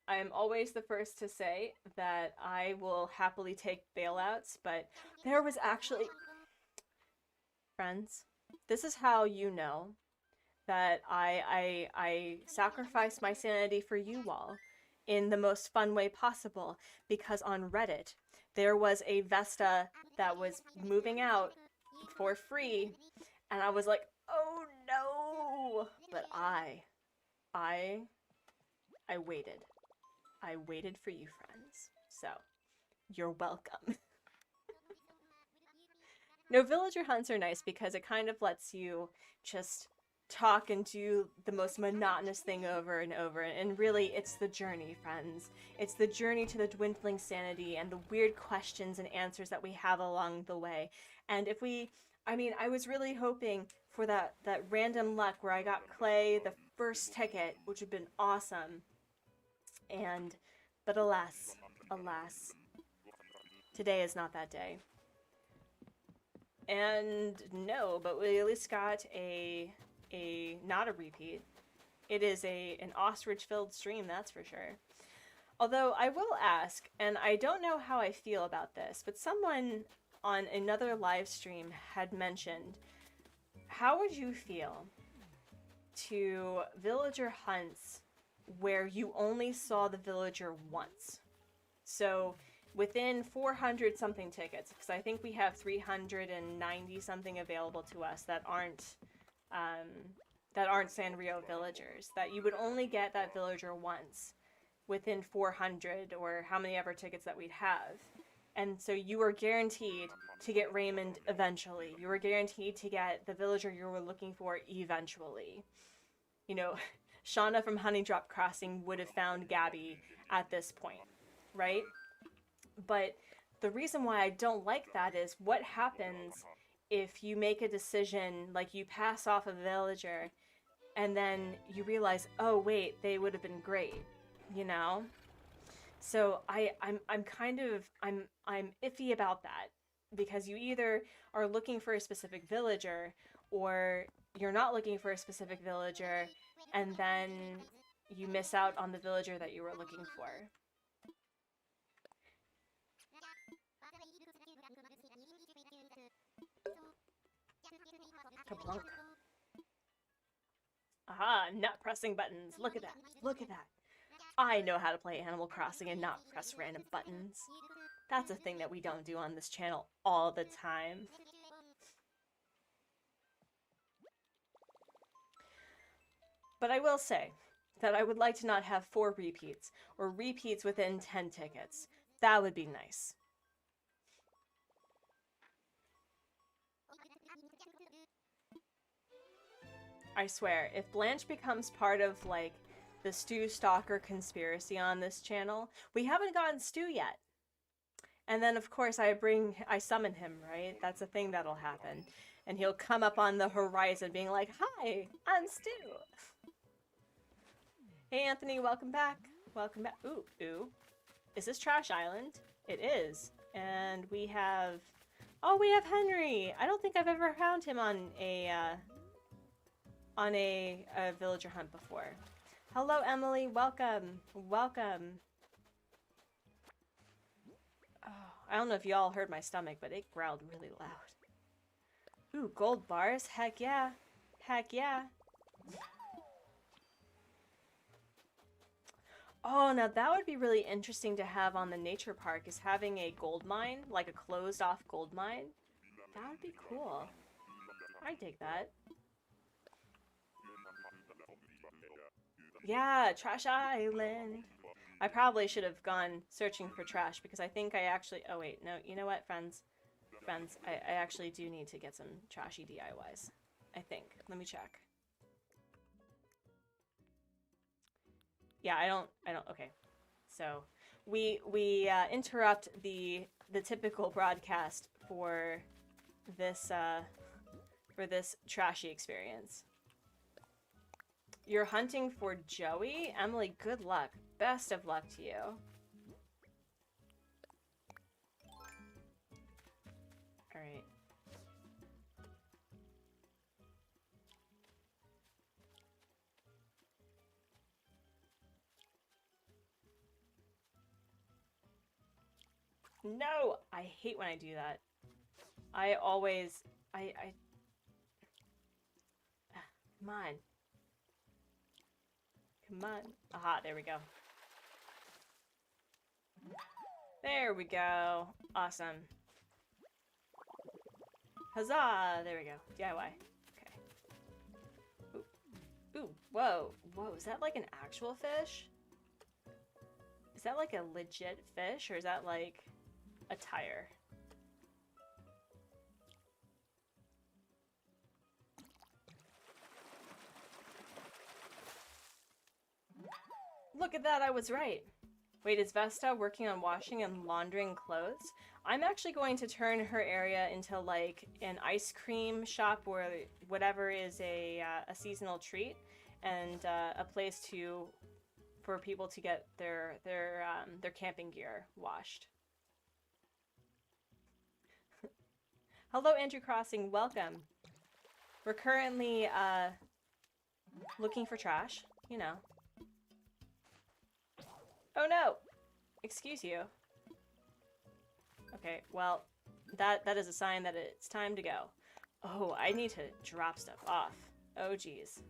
I'm always the first to say that I will happily take bailouts, but there was actually, friends, this is how you know that I sacrificed my sanity for you all in the most fun way possible, because on Reddit there was a Vesta that was moving out for free, and I was like, oh no! But I waited. I waited for you, friends. So, you're welcome. No, villager hunts are nice because it kind of lets you just talk and do the most monotonous thing over and over. And really, it's the journey, friends. It's the journey to the dwindling sanity and the weird questions and answers that we have along the way. And if we, I mean, I was really hoping for that random luck where I got Clay the first ticket, which would have been awesome. But alas, today is not that day. And no, but we at least got not a repeat. It is an ostrich-filled stream, that's for sure. Although I will ask, and I don't know how I feel about this, but someone on another live stream had mentioned, how would you feel to villager hunts where you only saw the villager once? So within 400 something tickets, because I think we have 390 something available to us that aren't Sanrio villagers, that you would only get that villager once within 400 or how many ever tickets that we'd have. And so you were guaranteed to get Raymond eventually. You were guaranteed to get the villager you were looking for eventually. You know, Shauna from Honeydrop Crossing would have found Gabby at this point, right? But the reason why I don't like that is what happens if you make a decision, like you pass off a villager, and then you realize, oh wait, they would have been great, you know? So I'm iffy about that, because you either are looking for a specific villager or you're not looking for a specific villager, and then you miss out on the villager that you were looking for. Kablunk. Aha, not pressing buttons. Look at that. Look at that. I know how to play Animal Crossing and not press random buttons. That's a thing that we don't do on this channel all the time. But I will say that I would like to not have 4 repeats, or repeats within 10 tickets. That would be nice. I swear, if Blanche becomes part of, like, the Stu Stalker conspiracy on this channel, we haven't gotten Stu yet. And then, of course, I summon him, right? That's a thing that'll happen. And he'll come up on the horizon being like, "Hi, I'm Stu." Hey, Anthony, welcome back. Welcome back. Ooh, ooh. Is this Trash Island? It is. And we have... Oh, we have Henry! I don't think I've ever found him on a villager hunt before. Hello, Emily. Welcome. Welcome. Oh, I don't know if y'all heard my stomach, but it growled really loud. Ooh, gold bars. Heck yeah. Heck yeah. Oh, now that would be really interesting to have on the nature park, is having a gold mine, like a closed off gold mine. That would be cool. I dig that. Yeah, Trash Island. I probably should have gone searching for trash because I think I actually... Oh, wait. No, you know what, friends? Friends, I actually do need to get some trashy DIYs. I think. Let me check. Yeah, I don't... Okay. So, we interrupt the typical broadcast for this trashy experience. You're hunting for Joey? Emily, good luck. Best of luck to you. Alright. No! I hate when I do that. I always... Come on. Come on. Aha, there we go. There we go. Awesome. Huzzah! There we go. DIY. Okay. Ooh. Ooh, whoa. Whoa, is that like an actual fish? Is that like a legit fish, or is that like a tire? Look at that, I was right. Wait, is Vesta working on washing and laundering clothes? I'm actually going to turn her area into like an ice cream shop where whatever is a seasonal treat, and a place for people to get their camping gear washed. Hello, Andrew Crossing, welcome. We're currently looking for trash, you know. Oh no! Excuse you. Okay, well, that is a sign that it's time to go. Oh, I need to drop stuff off. Oh, geez.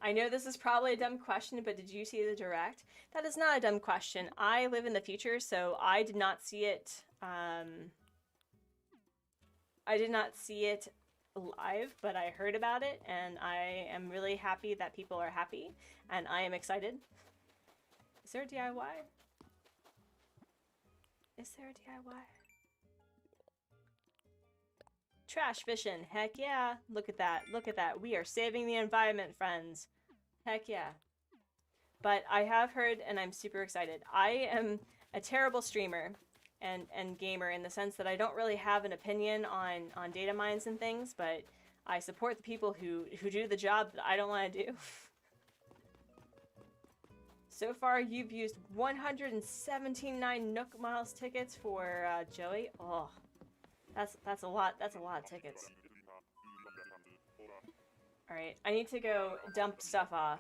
I know this is probably a dumb question, but did you see the direct? That is not a dumb question. I live in the future, so I did not see it, I did not see it live, but I heard about it, and I am really happy that people are happy, and I am excited. Is there a DIY? Is there a DIY? Trash fishing, heck yeah. Look at that, look at that. We are saving the environment, friends. Heck yeah. But I have heard, and I'm super excited. I am a terrible streamer and gamer in the sense that I don't really have an opinion on data mines and things, but I support the people who do the job that I don't want to do. So far, you've used 179 Nook Miles tickets for Joey. Oh, that's a lot. That's a lot of tickets. Alright, I need to go dump stuff off.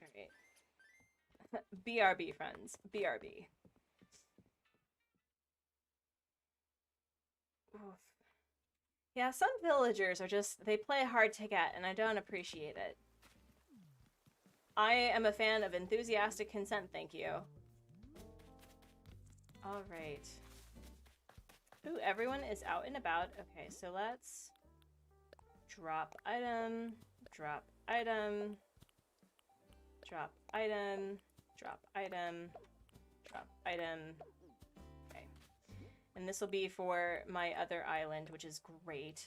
Alright. BRB, friends. BRB. Oof. Yeah, some villagers are just, they play hard to get, and I don't appreciate it. I am a fan of enthusiastic consent, thank you. Alright. Ooh, everyone is out and about. Okay, so let's drop item, drop item, drop item, drop item, drop item. Okay. And this will be for my other island, which is great.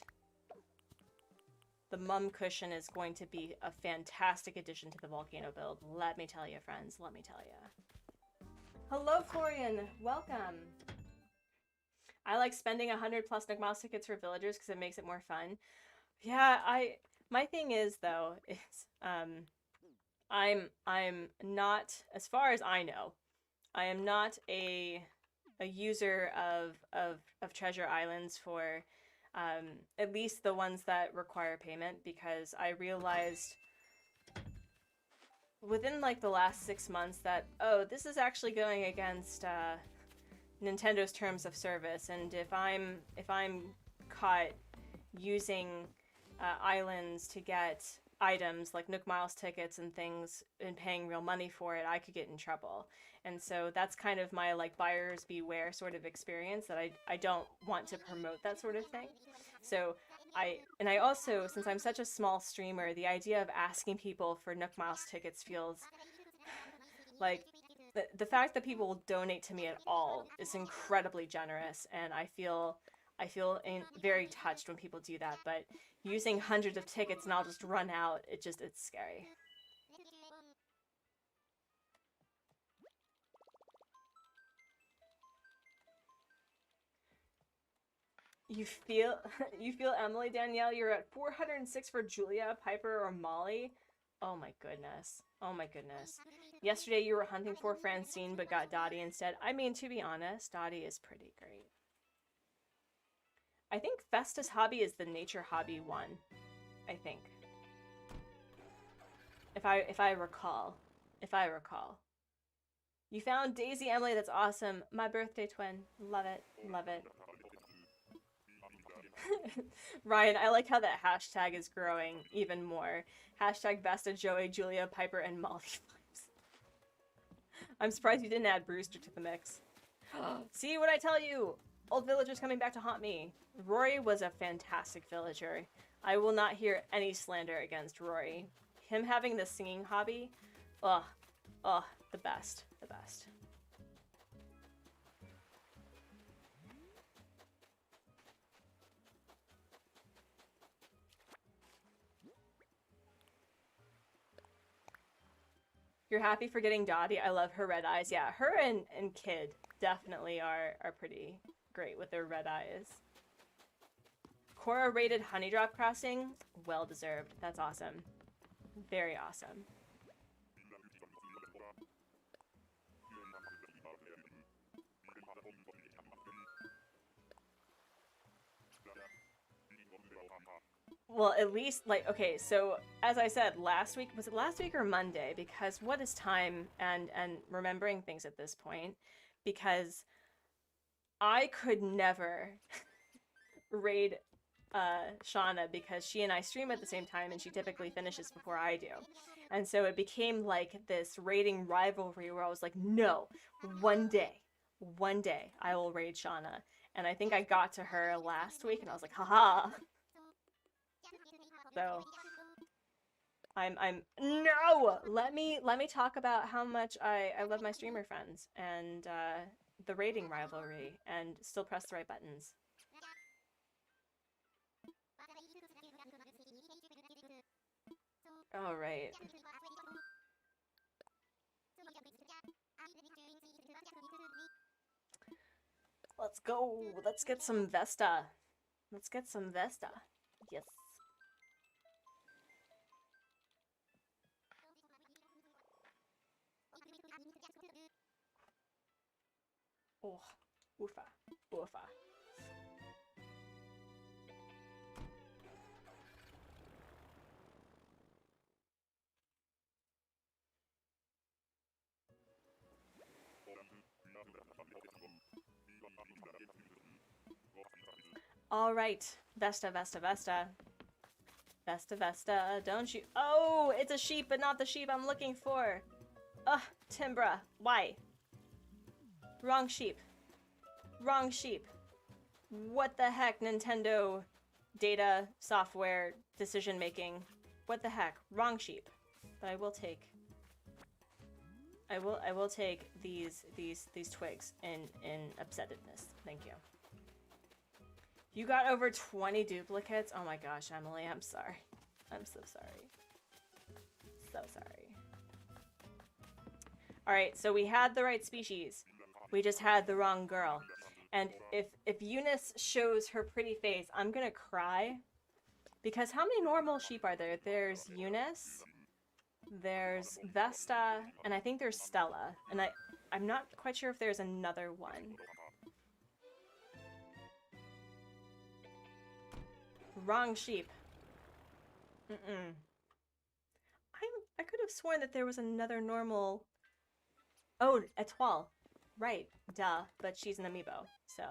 The mum cushion is going to be a fantastic addition to the volcano build. Let me tell you, friends. Let me tell you. Hello, Florian. Welcome. I like spending 100 plus Nook Mouse tickets for villagers because it makes it more fun. Yeah, my thing is though is I'm not, as far as I know, I am not a user of treasure islands for at least the ones that require payment, because I realized within like the last 6 months that, oh, this is actually going against Nintendo's terms of service, and if I'm caught using islands to get items like Nook Miles tickets and things and paying real money for it, I could get in trouble. And so that's kind of my like buyers beware sort of experience, that I don't want to promote that sort of thing. So I also, since I'm such a small streamer, the idea of asking people for Nook Miles tickets feels like the fact that people will donate to me at all is incredibly generous, and I feel very touched when people do that. But using hundreds of tickets and I'll just run out, it's scary. You feel Emily, Danielle, you're at 406 for Julia, Piper, or Molly. Oh my goodness. Oh my goodness. Yesterday you were hunting for Francine but got Dottie instead. I mean, to be honest, Dottie is pretty great. I think Vesta's hobby is the nature hobby one. I think. If I recall. If I recall. You found Daisy, Emily, that's awesome. My birthday twin. Love it. Love it. Ryan, I like how that hashtag is growing even more. Hashtag Vesta, Joey, Julia, Piper, and Molly vibes. I'm surprised you didn't add Brewster to the mix. See what I tell you? Old villagers coming back to haunt me. Rory was a fantastic villager. I will not hear any slander against Rory. Him having the singing hobby, ugh, the best, the best. You're happy for getting Dottie? I love her red eyes. Yeah, her and Kid definitely are pretty great with their red eyes. Cora rated Honeydrop Crossing? Well deserved. That's awesome. Very awesome. Well, at least, like, okay, so, as I said, last week, was it last week or Monday? Because what is time and remembering things at this point? Because I could never raid Shauna, because she and I stream at the same time and she typically finishes before I do. And so it became like this raiding rivalry where I was like, no, one day I will raid Shauna. And I think I got to her last week and I was like, haha. So I'm no! Let me talk about how much I love my streamer friends and the raiding rivalry, and still press the right buttons. All right. Let's go. Let's get some Vesta. Let's get some Vesta. Yes. Oh, oofa, oofa. All right, Vesta, Vesta, Vesta. Vesta, Vesta, don't you? Oh, it's a sheep, but not the sheep I'm looking for. Ugh, Timbra, why? Wrong sheep. Wrong sheep. What the heck, Nintendo data software decision making? What the heck? Wrong sheep. But I will take. I will take these twigs in upsetedness. Thank you. You got over 20 duplicates? Oh my gosh, Emily, I'm sorry. I'm so sorry. So sorry. Alright, so we had the right species. We just had the wrong girl. And if Eunice shows her pretty face, I'm gonna cry. Because how many normal sheep are there? There's Eunice, there's Vesta, and I think there's Stella. And I'm not quite sure if there's another one. Wrong sheep. I could have sworn that there was another normal... Oh, Etoile. Right, duh, but she's an amiibo, so...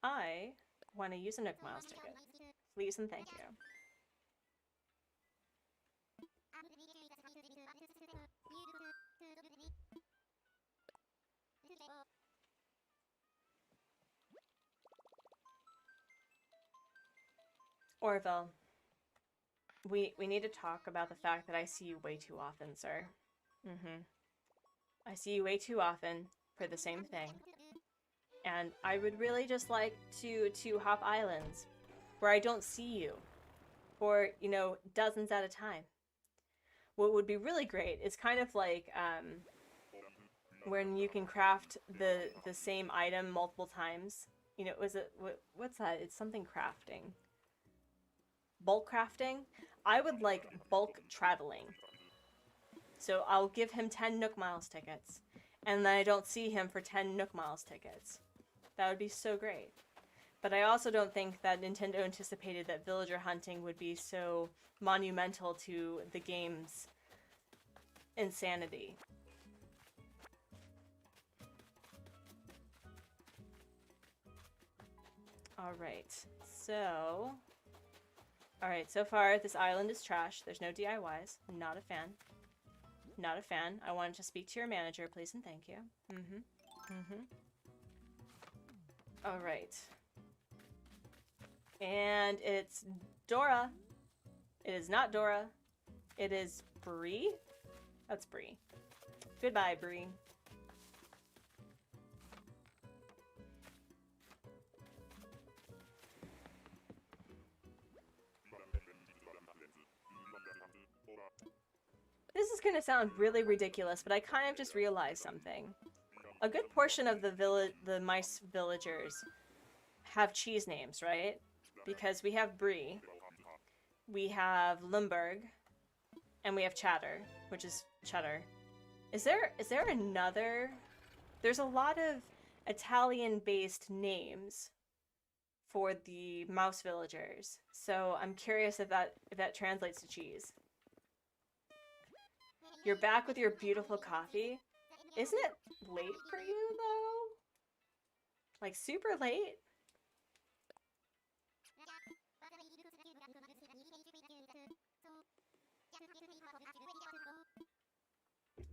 I want to use a Nook Miles ticket. Please and thank you. Orville, we need to talk about the fact that I see you way too often, sir. I see you way too often for the same thing. And I would really just like to hop islands where I don't see you for, you know, dozens at a time. What would be really great is kind of like when you can craft the same item multiple times. You know, what's that? It's something crafting. Bulk crafting? I would like bulk traveling. So I'll give him 10 Nook Miles tickets. And then I don't see him for 10 Nook Miles tickets. That would be so great. But I also don't think that Nintendo anticipated that villager hunting would be so monumental to the game's insanity. Alright, so... Alright, so far this island is trash. There's no DIYs. Not a fan. Not a fan. I wanted to speak to your manager, please and thank you. Alright. And it's Dora. It is not Dora. It is Bree? That's Bree. Goodbye, Bree. This is gonna sound really ridiculous, but I kind of just realized something. A good portion of the mice villagers have cheese names, right? Because we have Brie, we have Limburg, and we have Chatter, which is Cheddar. Is there another? There's a lot of Italian-based names for the mouse villagers, so I'm curious if that translates to cheese. You're back with your beautiful coffee. Isn't it late for you, though? Like, super late?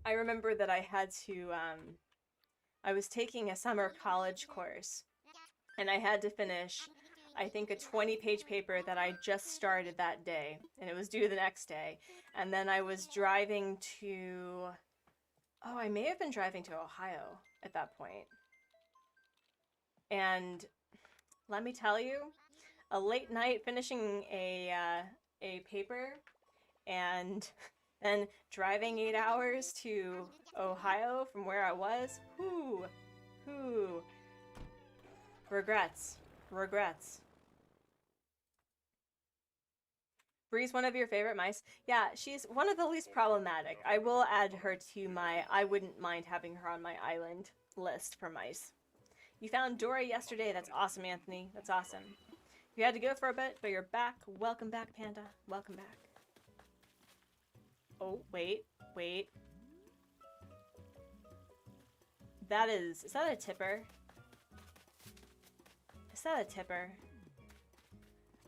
I remember that I had to, I was taking a summer college course, and I had to finish, I think, a 20-page paper that I just started that day, and it was due the next day. And then I was driving to... Oh, I may have been driving to Ohio at that point. And let me tell you, a late night finishing a a paper and then driving 8 hours to Ohio from where I was. Whoo. Regrets. Bree's one of your favorite mice? Yeah, she's one of the least problematic. I will add her to my I wouldn't mind having her on my island list for mice. You found Dora yesterday. That's awesome, Anthony. That's awesome. You had to go for a bit, but you're back. Welcome back, Panda. Welcome back. Oh, wait. Is that a tipper? Is that a tipper?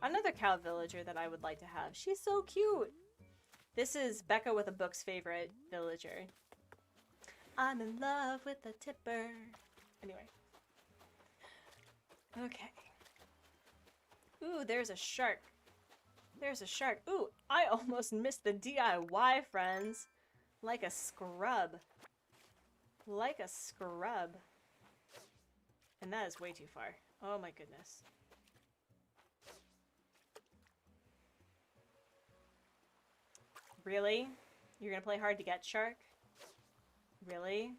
Another cow villager that I would like to have. She's so cute. This is Becca with a Book's favorite villager. I'm in love with a tipper. Anyway. Okay. Ooh, there's a shark. Ooh, I almost missed the DIY, friends. Like a scrub. And that is way too far. Oh my goodness. Really? You're gonna play hard to get, shark? Really?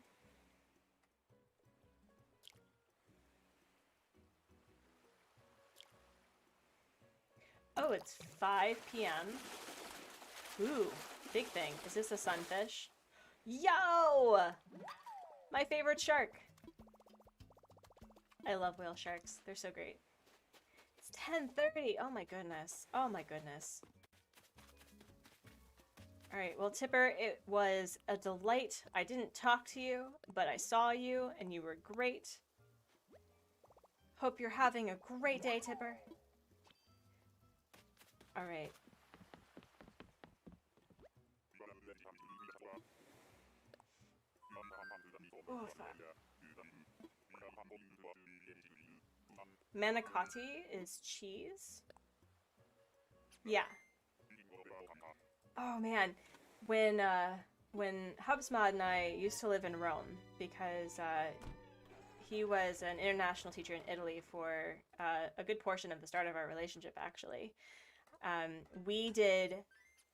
Oh, it's 5 p.m. Ooh, big thing. Is this a sunfish? Yo! My favorite shark. I love whale sharks. They're so great. It's 10:30. Oh my goodness. Alright, well, Tipper, it was a delight. I didn't talk to you, but I saw you, and you were great. Hope you're having a great day, Tipper. Alright. Oh, fuck. Manicotti is cheese? Yeah. Oh man, when Hubsmod and I used to live in Rome because he was an international teacher in Italy for a good portion of the start of our relationship, actually. We did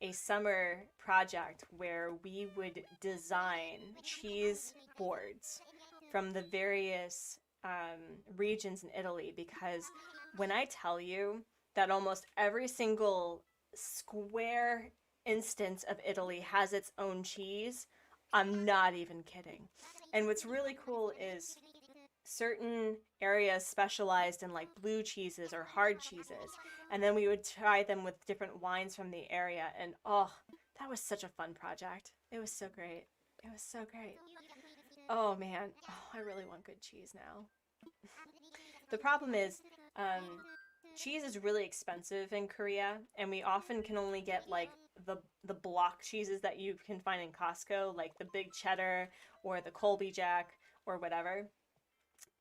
a summer project where we would design cheese boards from the various regions in Italy, because when I tell you that almost every single square instance of Italy has its own cheese, I'm not even kidding. And what's really cool is certain areas specialized in like blue cheeses or hard cheeses, and then we would try them with different wines from the area, and oh, that was such a fun project. It was so great. Oh man, oh, I really want good cheese now. The problem is, cheese is really expensive in Korea, and we often can only get like the block cheeses that you can find in Costco, like the big cheddar or the Colby Jack or whatever,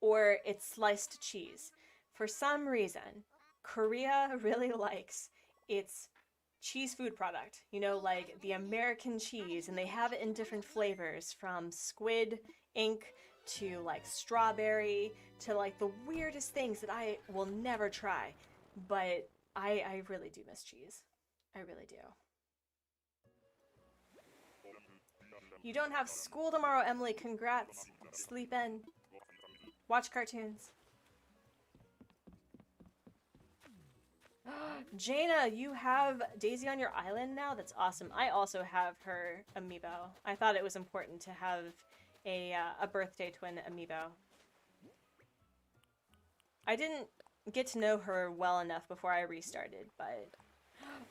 or it's sliced cheese. For some reason, Korea really likes its cheese food product, you know, like the American cheese, and they have it in different flavors, from squid ink to like strawberry to like the weirdest things that I will never try. But I really do miss cheese. I really do. You don't have school tomorrow, Emily. Congrats. Sleep in. Watch cartoons. Jaina, you have Daisy on your island now? That's awesome. I also have her amiibo. I thought it was important to have a birthday twin amiibo. I didn't get to know her well enough before I restarted, but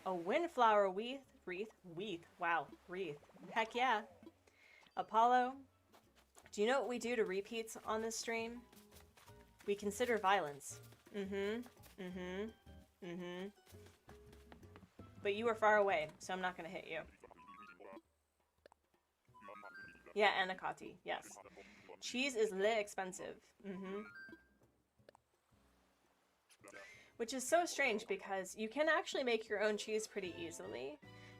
a windflower wreath. Wow, wreath. Heck yeah. Apollo, do you know what we do to repeats on this stream? We consider violence. But you were far away, so I'm not gonna hit you. Yeah, Anacati, yes. Cheese is lit expensive. Which is so strange because you can actually make your own cheese pretty easily.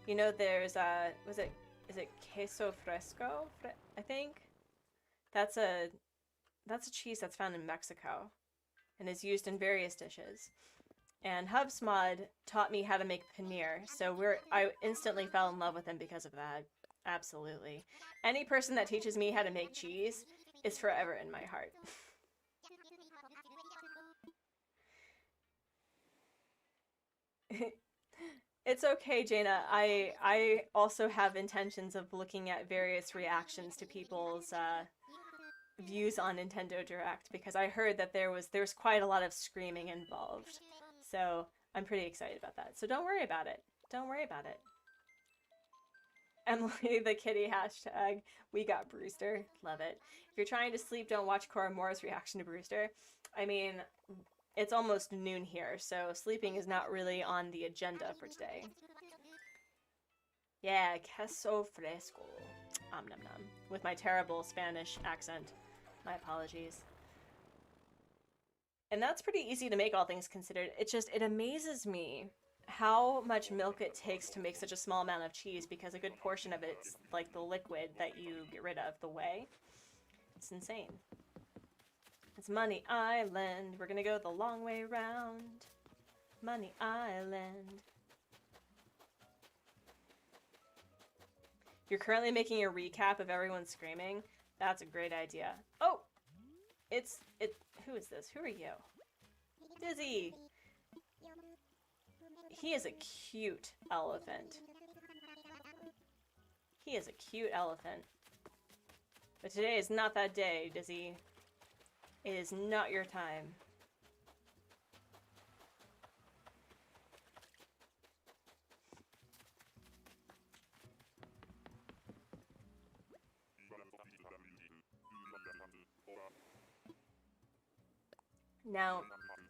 You know, there's is it queso fresco? I think that's a cheese that's found in Mexico and is used in various dishes. And HubSmod taught me how to make paneer, so I instantly fell in love with him because of that. Absolutely. Any person that teaches me how to make cheese is forever in my heart. It's okay, Jaina. I also have intentions of looking at various reactions to people's views on Nintendo Direct because I heard that there's quite a lot of screaming involved. So I'm pretty excited about that. So don't worry about it. Don't worry about it. Emily the kitty hashtag. We got Brewster. Love it. If you're trying to sleep, don't watch Cora Moore's reaction to Brewster. I mean, it's almost noon here, so sleeping is not really on the agenda for today. Yeah, queso fresco. Nom nom. With my terrible Spanish accent. My apologies. And that's pretty easy to make, all things considered. It amazes me how much milk it takes to make such a small amount of cheese, because a good portion of it's like the liquid that you get rid of, the whey. It's insane. It's Money Island. We're gonna go the long way round. Money Island. You're currently making a recap of everyone screaming. That's a great idea. Oh! Who is this? Who are you? Dizzy! He is a cute elephant. He is a cute elephant. But today is not that day, Dizzy. It is not your time. Now,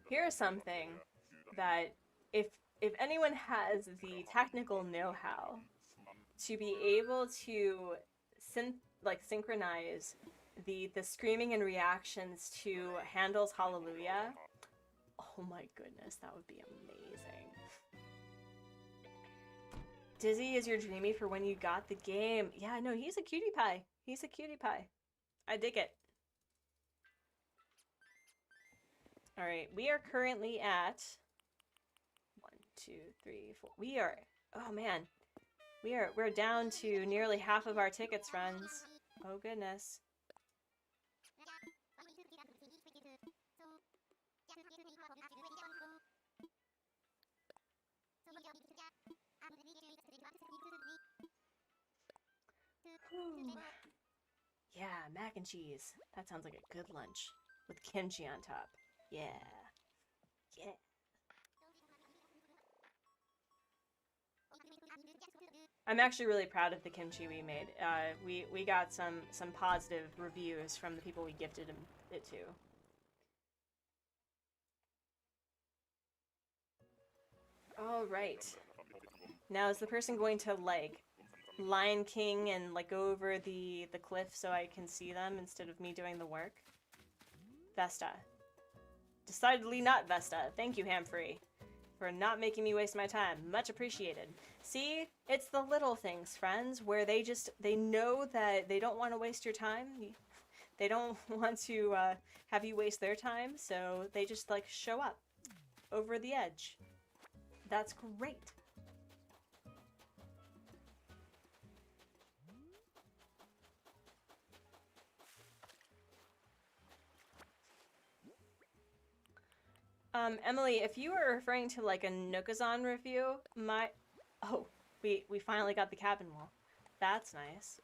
here's something that if anyone has the technical know-how to be able to synchronize the screaming and reactions to Handel's Hallelujah, oh my goodness, that would be amazing. Dizzy is your dreamy for when you got the game. Yeah, no, he's a cutie pie. He's a cutie pie. I dig it. All right, we are currently at 1, 2, 3, 4. We are, oh man, we're down to nearly half of our tickets, friends. Oh goodness. Whew. Yeah, mac and cheese. That sounds like a good lunch with kimchi on top. Yeah. Yeah. I'm actually really proud of the kimchi we made. We got some positive reviews from the people we gifted it to. All right. Now is the person going to like Lion King and like go over the cliff so I can see them instead of me doing the work? Vesta. Decidedly not Vesta. Thank you, Hamfrey, for not making me waste my time. Much appreciated. See, it's the little things, friends, where they know that they don't want to waste your time. They don't want to have you waste their time, so they just like show up over the edge. That's great. Emily, if you were referring to like a nookazon review, we finally got the cabin wall. That's nice.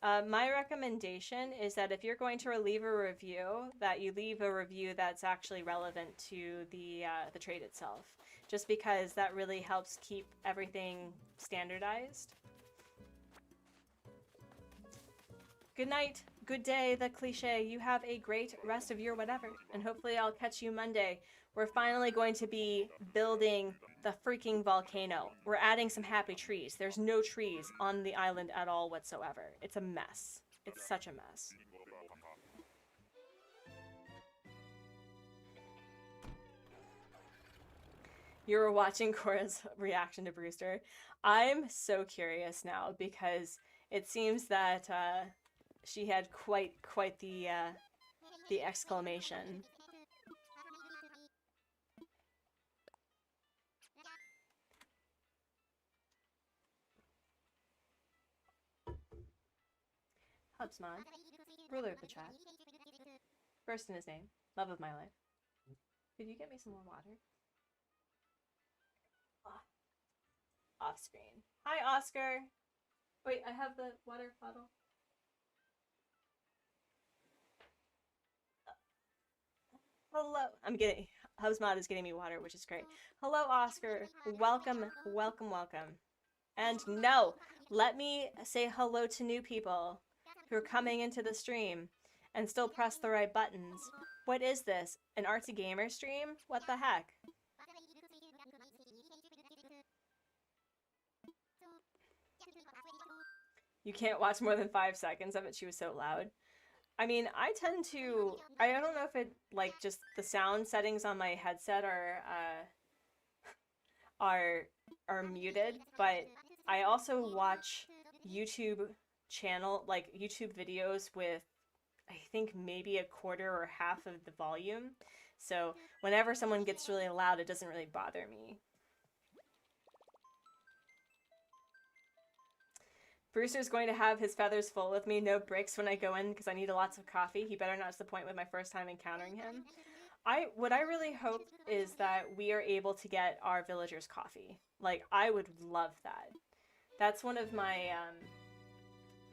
My recommendation is that if you're going to leave a review, that you leave a review that's actually relevant to the trade itself, just because that really helps keep everything standardized. Good night, good day, the cliche. You have a great rest of your whatever, and hopefully I'll catch you Monday. We're finally going to be building the freaking volcano. We're adding some happy trees. There's no trees on the island at all whatsoever. It's a mess. It's such a mess. You were watching Cora's reaction to Brewster. I'm so curious now because it seems that she had quite the exclamation. Hubsmod, ruler of the chat. First in his name, love of my life. Could you get me some more water? Oh. Off screen. Hi, Oscar. Wait, I have the water bottle. Hello. Hubsmod is getting me water, which is great. Hello, Oscar. Welcome, welcome, welcome. And no, let me say hello to new people who are coming into the stream and still press the right buttons. What is this? An Artsy Gamer stream? What the heck? You can't watch more than 5 seconds of it. She was so loud. I mean, I tend to, I don't know if it, like, just the sound settings on my headset are muted, but I also watch YouTube YouTube videos with, I think, maybe a quarter or half of the volume. So whenever someone gets really loud, it doesn't really bother me. Brewster's going to have his feathers full with me, no breaks when I go in because I need lots of coffee. He better not disappoint with my first time encountering him. What I really hope is that we are able to get our villagers coffee. Like, I would love that. That's one of my,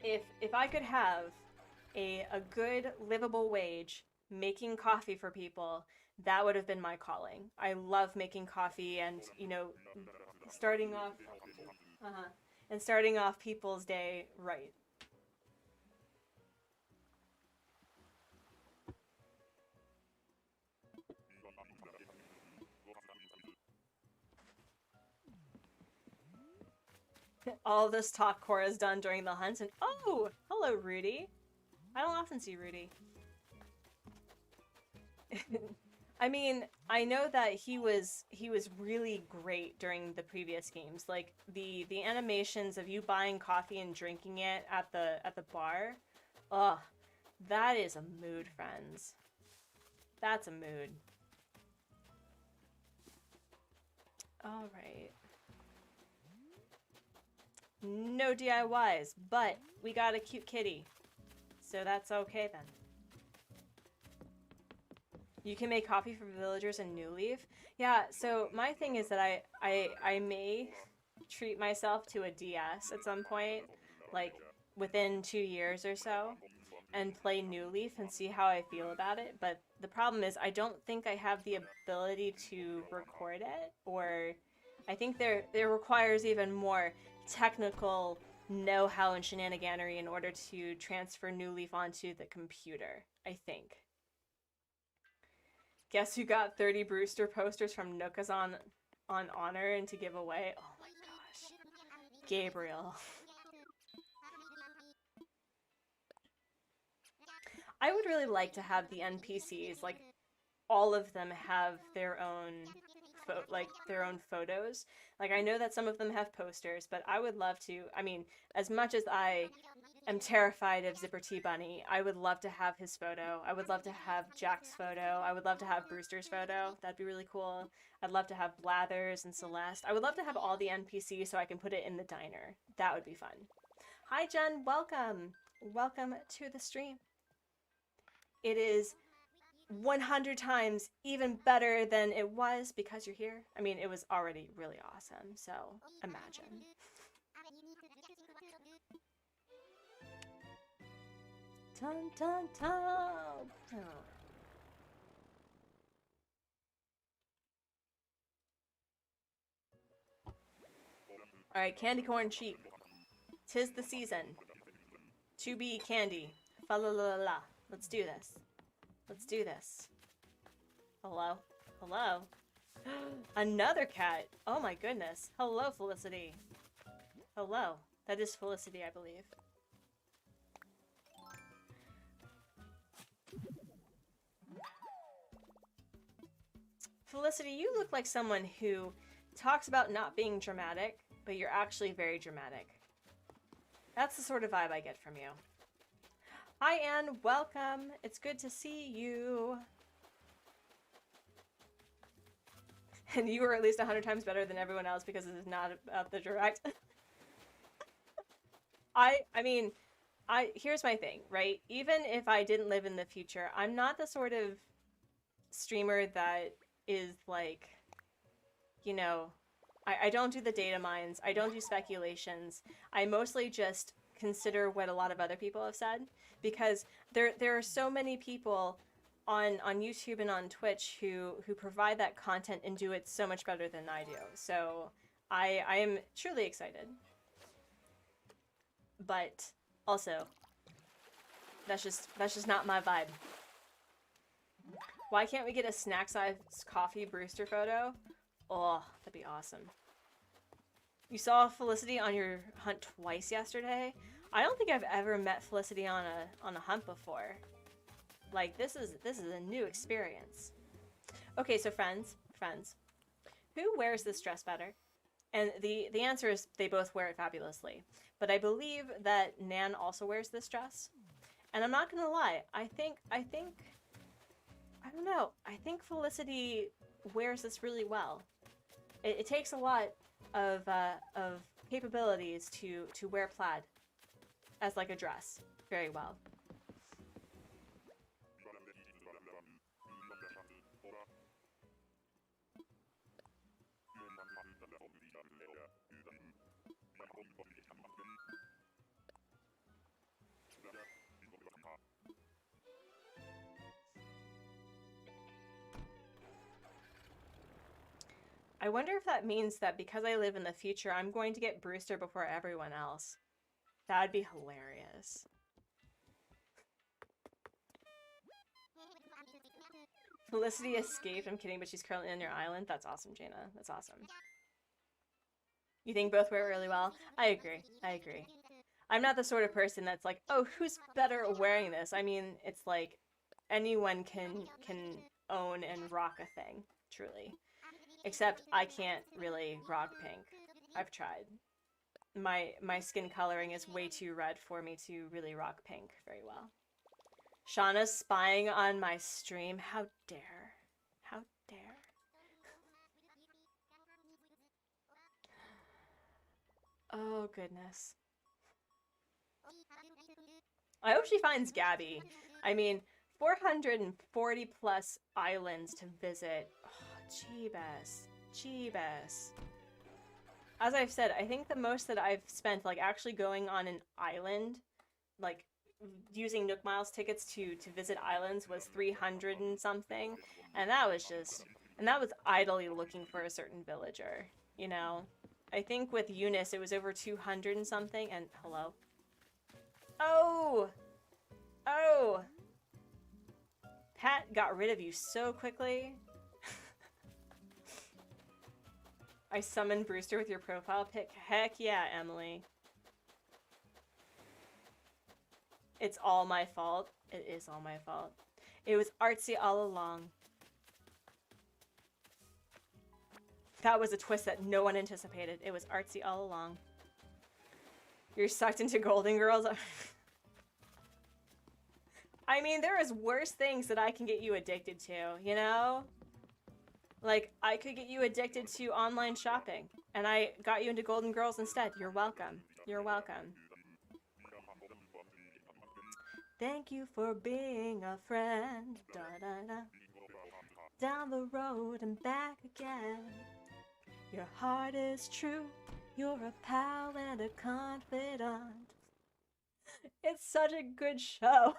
if I could have a good livable wage making coffee for people, that would have been my calling. I love making coffee and, you know, starting off people's day right. All this talk Cora's done during the hunt, and oh, hello, Rudy. I don't often see Rudy. I mean, I know that he was really great during the previous games. Like the animations of you buying coffee and drinking it at the bar. Ugh, that is a mood, friends. That's a mood. All right. No DIYs, but we got a cute kitty. So that's okay then. You can make coffee for villagers in New Leaf. Yeah, so my thing is that I may treat myself to a DS at some point, like within 2 years or so, and play New Leaf and see how I feel about it. But the problem is I don't think I have the ability to record it, or I think there requires even more technical know-how and shenaniganery in order to transfer New Leaf onto the computer, I think. Guess who got 30 Brewster posters from nookazon on honor and to give away? Oh my gosh. Gabriel. I would really like to have the NPCs, like, all of them have their own photos. Like, I know that some of them have posters, but I would love to, I mean, as much as I am terrified of Zipper T Bunny, I would love to have his photo. I would love to have Jack's photo. I would love to have Brewster's photo. That'd be really cool. I'd love to have Blathers and Celeste. I would love to have all the NPCs so I can put it in the diner. That would be fun. Hi, Jen. Welcome. Welcome to the stream. It is 100 times even better than it was because you're here. I mean, it was already really awesome, so imagine. Dun, dun, dun. Alright, candy corn sheep. 'Tis the season. To be candy. Fa la la la. Let's do this. Let's do this. Hello? Hello? Another cat! Oh my goodness. Hello, Felicity. Hello. That is Felicity, I believe. Felicity, you look like someone who talks about not being dramatic, but you're actually very dramatic. That's the sort of vibe I get from you. Hi, Anne. Welcome. It's good to see you. And you were at least 100 times better than everyone else because it is not about the direct. I mean, here's my thing, right? Even if I didn't live in the future, I'm not the sort of streamer that is like, you know, I don't do the data mines, I don't do speculations. I mostly just consider what a lot of other people have said, because there are so many people on YouTube and on Twitch who provide that content and do it so much better than I do. So I am truly excited. But also, that's just not my vibe. Why can't we get a snack size coffee Brewster photo? Oh, that'd be awesome. You saw Felicity on your hunt twice yesterday? I don't think I've ever met Felicity on a hunt before. Like, this is a new experience. Okay, so friends, who wears this dress better? And the answer is they both wear it fabulously. But I believe that Nan also wears this dress. And I'm not gonna lie, I think I don't know. I think Felicity wears this really well. It takes a lot of capabilities to wear plaid as like a dress very well. I wonder if that means that because I live in the future, I'm going to get Brewster before everyone else. That'd be hilarious. Felicity escaped. I'm kidding, but she's currently on your island. That's awesome, Jaina. That's awesome. You think both wear it really well? I agree. I agree. I'm not the sort of person that's like, oh, who's better at wearing this? I mean, it's like anyone can own and rock a thing, truly. Except I can't really rock pink. I've tried. My skin coloring is way too red for me to really rock pink very well. Shauna's spying on my stream. How dare. How dare. Oh, goodness. I hope she finds Gabby. I mean, 440 plus islands to visit. Jeebus. Jeebus. As I've said, I think the most that I've spent, like, actually going on an island, like, using Nook Miles tickets to visit islands was 300 and something. And that was just... And that was idly looking for a certain villager, you know? I think with Eunice, it was over 200 and something, and... Hello? Oh! Oh! Pat got rid of you so quickly. I summoned Brewster with your profile pic. Heck yeah, Emily. It's all my fault. It is all my fault. It was Artsy all along. That was a twist that no one anticipated. It was Artsy all along. You're sucked into Golden Girls? I mean, there is worse things that I can get you addicted to, you know? Like, I could get you addicted to online shopping, and I got you into Golden Girls instead. You're welcome. You're welcome. Thank you for being a friend. Da, da, da. Down the road and back again. Your heart is true. You're a pal and a confidant. It's such a good show.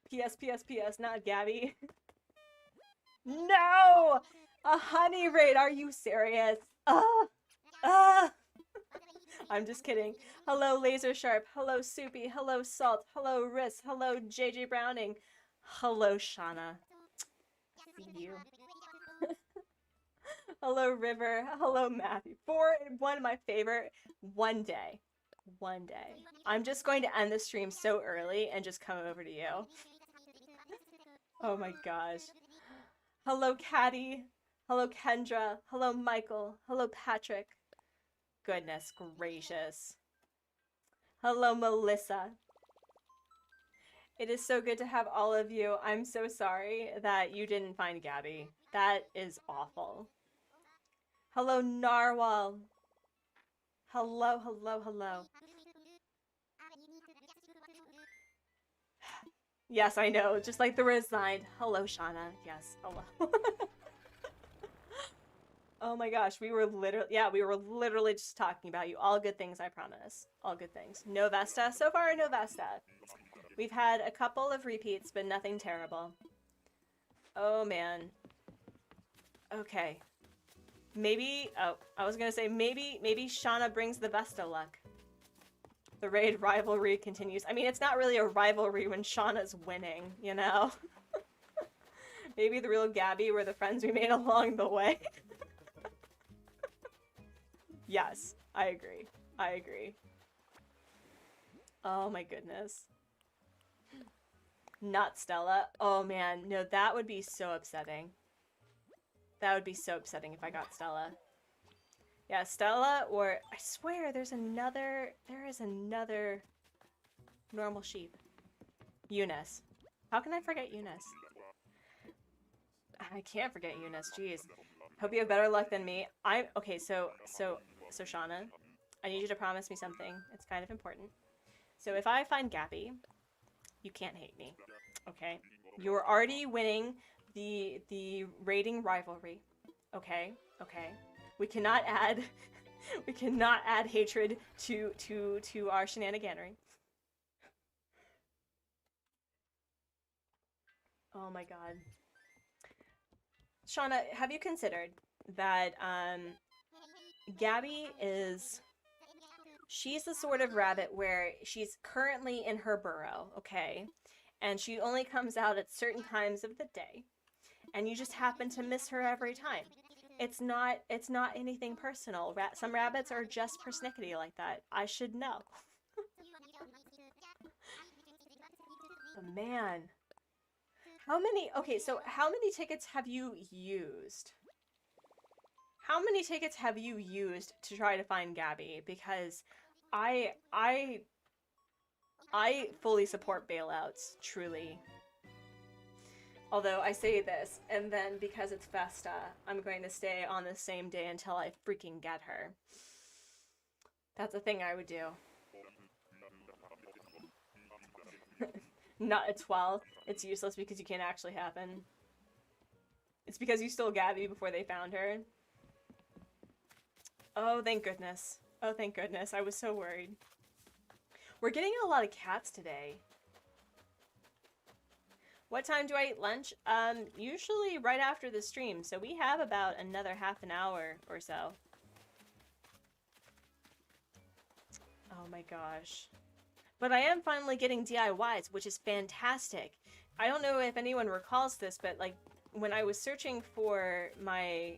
P.S. Not Gabby. No! A honey raid, are you serious? I'm just kidding. Hello, Laser Sharp. Hello, Soupy. Hello, Salt. Hello, Riss. Hello, JJ Browning. Hello, Shauna. See you. Hello, River. Hello, Matthew. One of my favorite. One day. One day. I'm just going to end the stream so early and just come over to you. Oh my gosh. Hello, Caddy. Hello, Kendra. Hello, Michael. Hello, Patrick. Goodness gracious. Hello, Melissa. It is so good to have all of you. I'm so sorry that you didn't find Gabby. That is awful. Hello, Narwhal. Hello, hello, hello. Yes, I know. Just like the resigned. Hello, Shauna. Yes, hello. Oh my gosh, we were literally, yeah, we were literally just talking about you. All good things, I promise. All good things. No Vesta. So far, no Vesta. We've had a couple of repeats, but nothing terrible. Oh man. Okay. Maybe, oh, I was gonna say maybe Shauna brings the Vesta luck. The raid rivalry continues. I mean, it's not really a rivalry when Shauna's winning, you know? Maybe the real Gabby were the friends we made along the way. Yes, I agree. I agree. Oh my goodness. Not Stella. Oh man, no, that would be so upsetting. That would be so upsetting if I got Stella. Yeah, Stella, or I swear there is another normal sheep. Eunice. How can I forget Eunice? I can't forget Eunice, jeez. Hope you have better luck than me. Okay, so Shauna, I need you to promise me something. It's kind of important. So if I find Gabby, you can't hate me. Okay? You're already winning the rating rivalry. Okay? Okay. We cannot add hatred to our shenaniganery. Oh my god. Shauna, have you considered that Gabby she's the sort of rabbit where she's currently in her burrow, okay? And she only comes out at certain times of the day. And you just happen to miss her every time. It's not anything personal. Some rabbits are just persnickety like that. I should know. But man. How many tickets have you used? How many tickets have you used to try to find Gabby? Because I fully support bailouts, truly. Although I say this, and then because it's Vesta, I'm going to stay on the same day until I freaking get her. That's a thing I would do. Not at 12. It's useless because you can't actually happen. It's because you stole Gabby before they found her. Oh, thank goodness. Oh, thank goodness. I was so worried. We're getting a lot of cats today. What time do I eat lunch? Usually right after the stream, so we have about another half an hour or so. Oh my gosh. But I am finally getting DIYs, which is fantastic. I don't know if anyone recalls this, but like when I was searching for my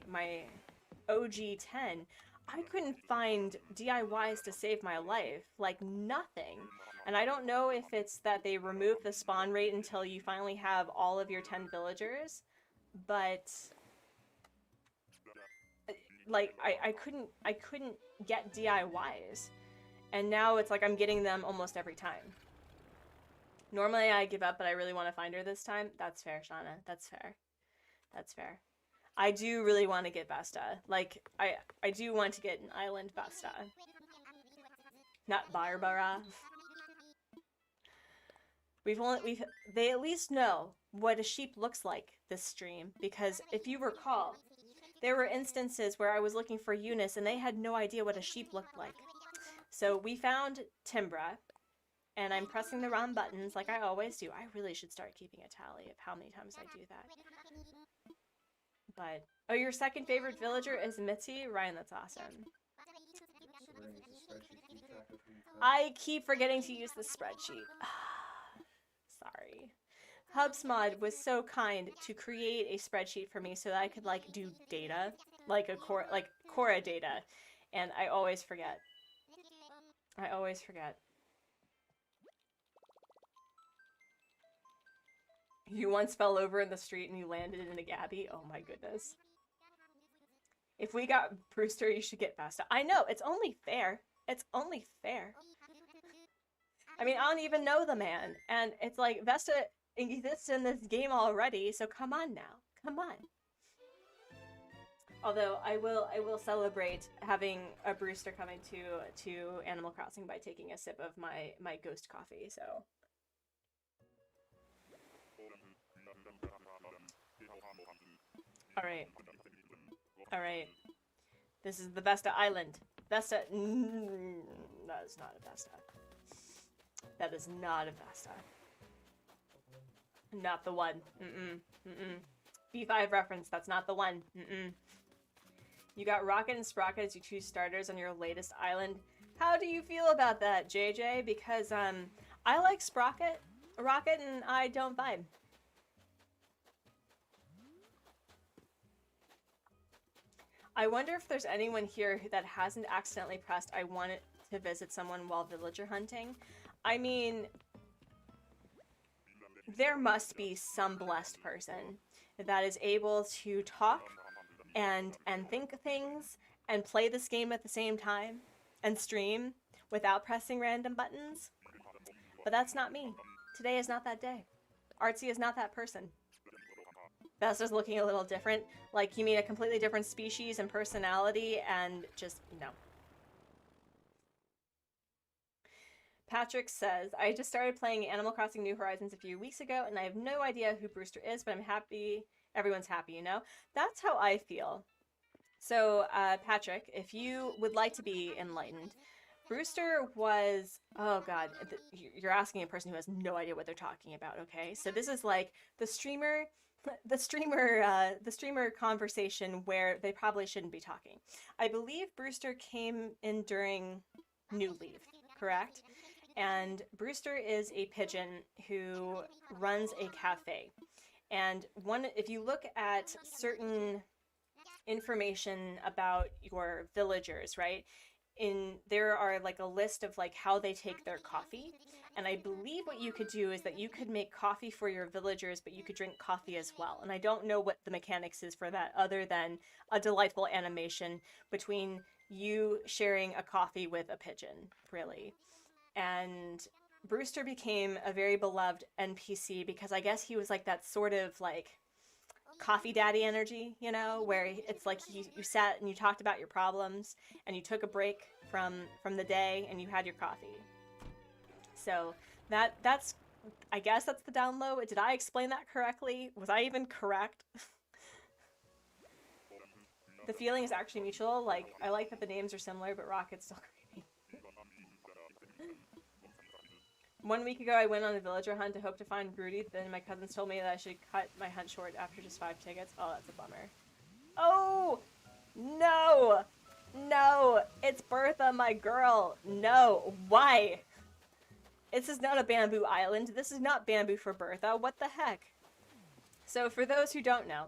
OG 10, I couldn't find DIYs to save my life. Like nothing. And I don't know if it's that they remove the spawn rate until you finally have all of your 10 villagers, but like I couldn't get DIYs. And now it's like I'm getting them almost every time. Normally I give up, but I really want to find her this time. That's fair, Shauna. That's fair. That's fair. I do really want to get Vesta. Like, I do want to get an island Vesta. Not Barbara. They at least know what a sheep looks like this stream, because if you recall, there were instances where I was looking for Eunice and they had no idea what a sheep looked like. So we found Timbra, and I'm pressing the wrong buttons like I always do. I really should start keeping a tally of how many times I do that. But, oh, your second favorite villager is Mitzi? Ryan, that's awesome. I keep forgetting to use the spreadsheet. Sorry. HubSmod was so kind to create a spreadsheet for me so that I could like do data, like Cora data, and I always forget. I always forget. You once fell over in the street and you landed in a Gabby? Oh my goodness. If we got Brewster, you should get Vesta. I know, it's only fair. It's only fair. I mean, I don't even know the man. And it's like, Vesta exists in this game already, so come on now. Come on. Although I will celebrate having a Brewster coming to Animal Crossing by taking a sip of my ghost coffee. So. All right. All right. This is the Vesta Island. Vesta. That is not a Vesta. That is not a Vesta. Not the one. B5 reference. That's not the one. You got Rocket and Sprocket as your two starters on your latest island. How do you feel about that, JJ? Because I like Sprocket. Rocket and I don't vibe. I wonder if there's anyone here that hasn't accidentally pressed I wanted to visit someone while villager hunting. I mean, there must be some blessed person that is able to talk and think things and play this game at the same time and stream without pressing random buttons. But that's not me. Today is not that day. Artsy is not that person. Vesta's looking a little different. Like, you mean a completely different species and personality and just, no. Patrick says, I just started playing Animal Crossing New Horizons a few weeks ago, and I have no idea who Brewster is, but I'm happy. Everyone's happy, you know? That's how I feel. So, Patrick, if you would like to be enlightened, Brewster was, oh god, you're asking a person who has no idea what they're talking about, okay? So this is like the streamer conversation where they probably shouldn't be talking. I believe Brewster came in during New Leaf, correct? And Brewster is a pigeon who runs a cafe. And if you look at certain information about your villagers, right? There are like a list of like how they take their coffee. And I believe what you could do is that you could make coffee for your villagers, but you could drink coffee as well. And I don't know what the mechanics is for that other than a delightful animation between you sharing a coffee with a pigeon, really. And Brewster became a very beloved NPC because I guess he was like that sort of like coffee daddy energy, you know, where it's like you sat and you talked about your problems and you took a break from the day and you had your coffee. So that's I guess that's the down low. Did I explain that correctly? Was I even correct? The feeling is actually mutual. Like, I like that the names are similar, but Rocket's still creepy. 1 week ago, I went on a villager hunt to hope to find Broody. Then my cousins told me that I should cut my hunt short after just 5 tickets. Oh, that's a bummer. Oh! No! No! It's Bertha, my girl! No! Why? This is not a bamboo island. This is not bamboo for Bertha. What the heck? So for those who don't know,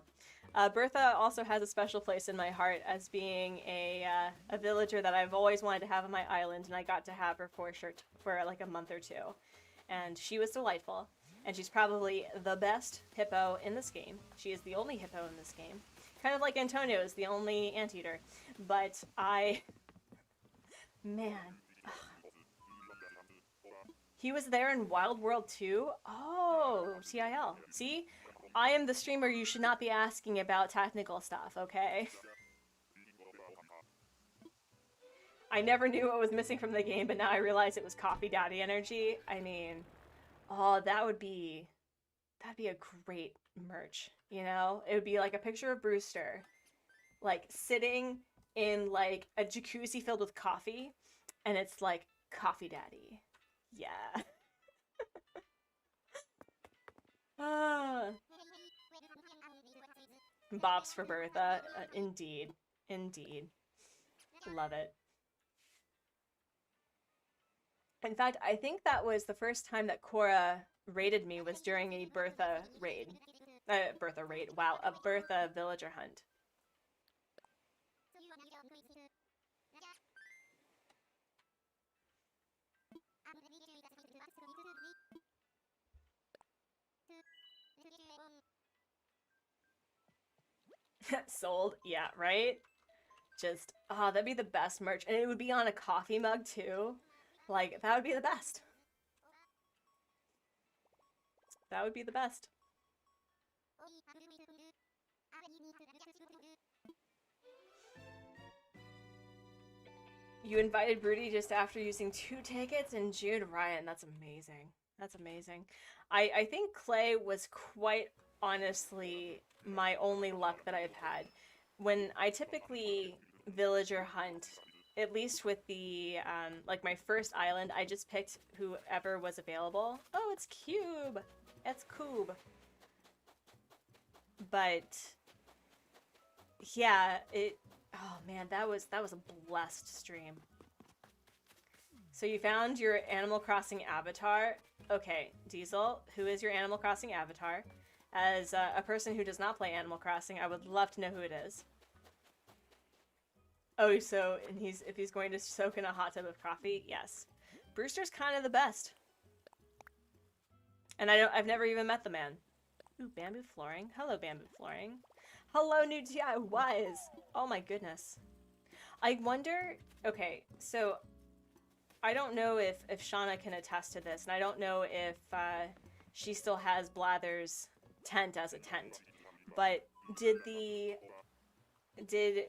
Bertha also has a special place in my heart as being a villager that I've always wanted to have on my island, and I got to have her for like a month or two. And she was delightful, and she's probably the best hippo in this game. She is the only hippo in this game. Kind of like Antonio is the only anteater. But man. He was there in Wild World 2? Oh, TIL. See? I am the streamer you should not be asking about technical stuff, okay? I never knew what was missing from the game, but now I realize it was Coffee Daddy energy. I mean, oh, that'd be a great merch, you know? It would be like a picture of Brewster, like sitting in like a jacuzzi filled with coffee, and it's like Coffee Daddy. Yeah. Bops for Bertha. Indeed. Indeed. Love it. In fact, I think that was the first time that Cora raided me was during a Bertha raid. Bertha raid. Wow, a Bertha villager hunt. Sold? Yeah, right? Just, oh, that'd be the best merch. And it would be on a coffee mug, too. Like, that would be the best. That would be the best. You invited Broody just after using 2 tickets in June. Ryan, that's amazing. That's amazing. I think Clay was quite honestly my only luck that I've had. When I typically villager hunt, at least with the, like my first island, I just picked whoever was available. Oh, it's Cube. It's Cube. But yeah, oh man, that was a blessed stream. So you found your Animal Crossing avatar. Okay, Diesel, who is your Animal Crossing avatar? As a person who does not play Animal Crossing, I would love to know who it is. Oh, so if he's going to soak in a hot tub of coffee, yes. Brewster's kind of the best. And I've never even met the man. Ooh, bamboo flooring. Hello, bamboo flooring. Hello, new DIYs. Oh my goodness. I wonder, okay, so I don't know if Shauna can attest to this, and I don't know if she still has Blather's tent as a tent, but did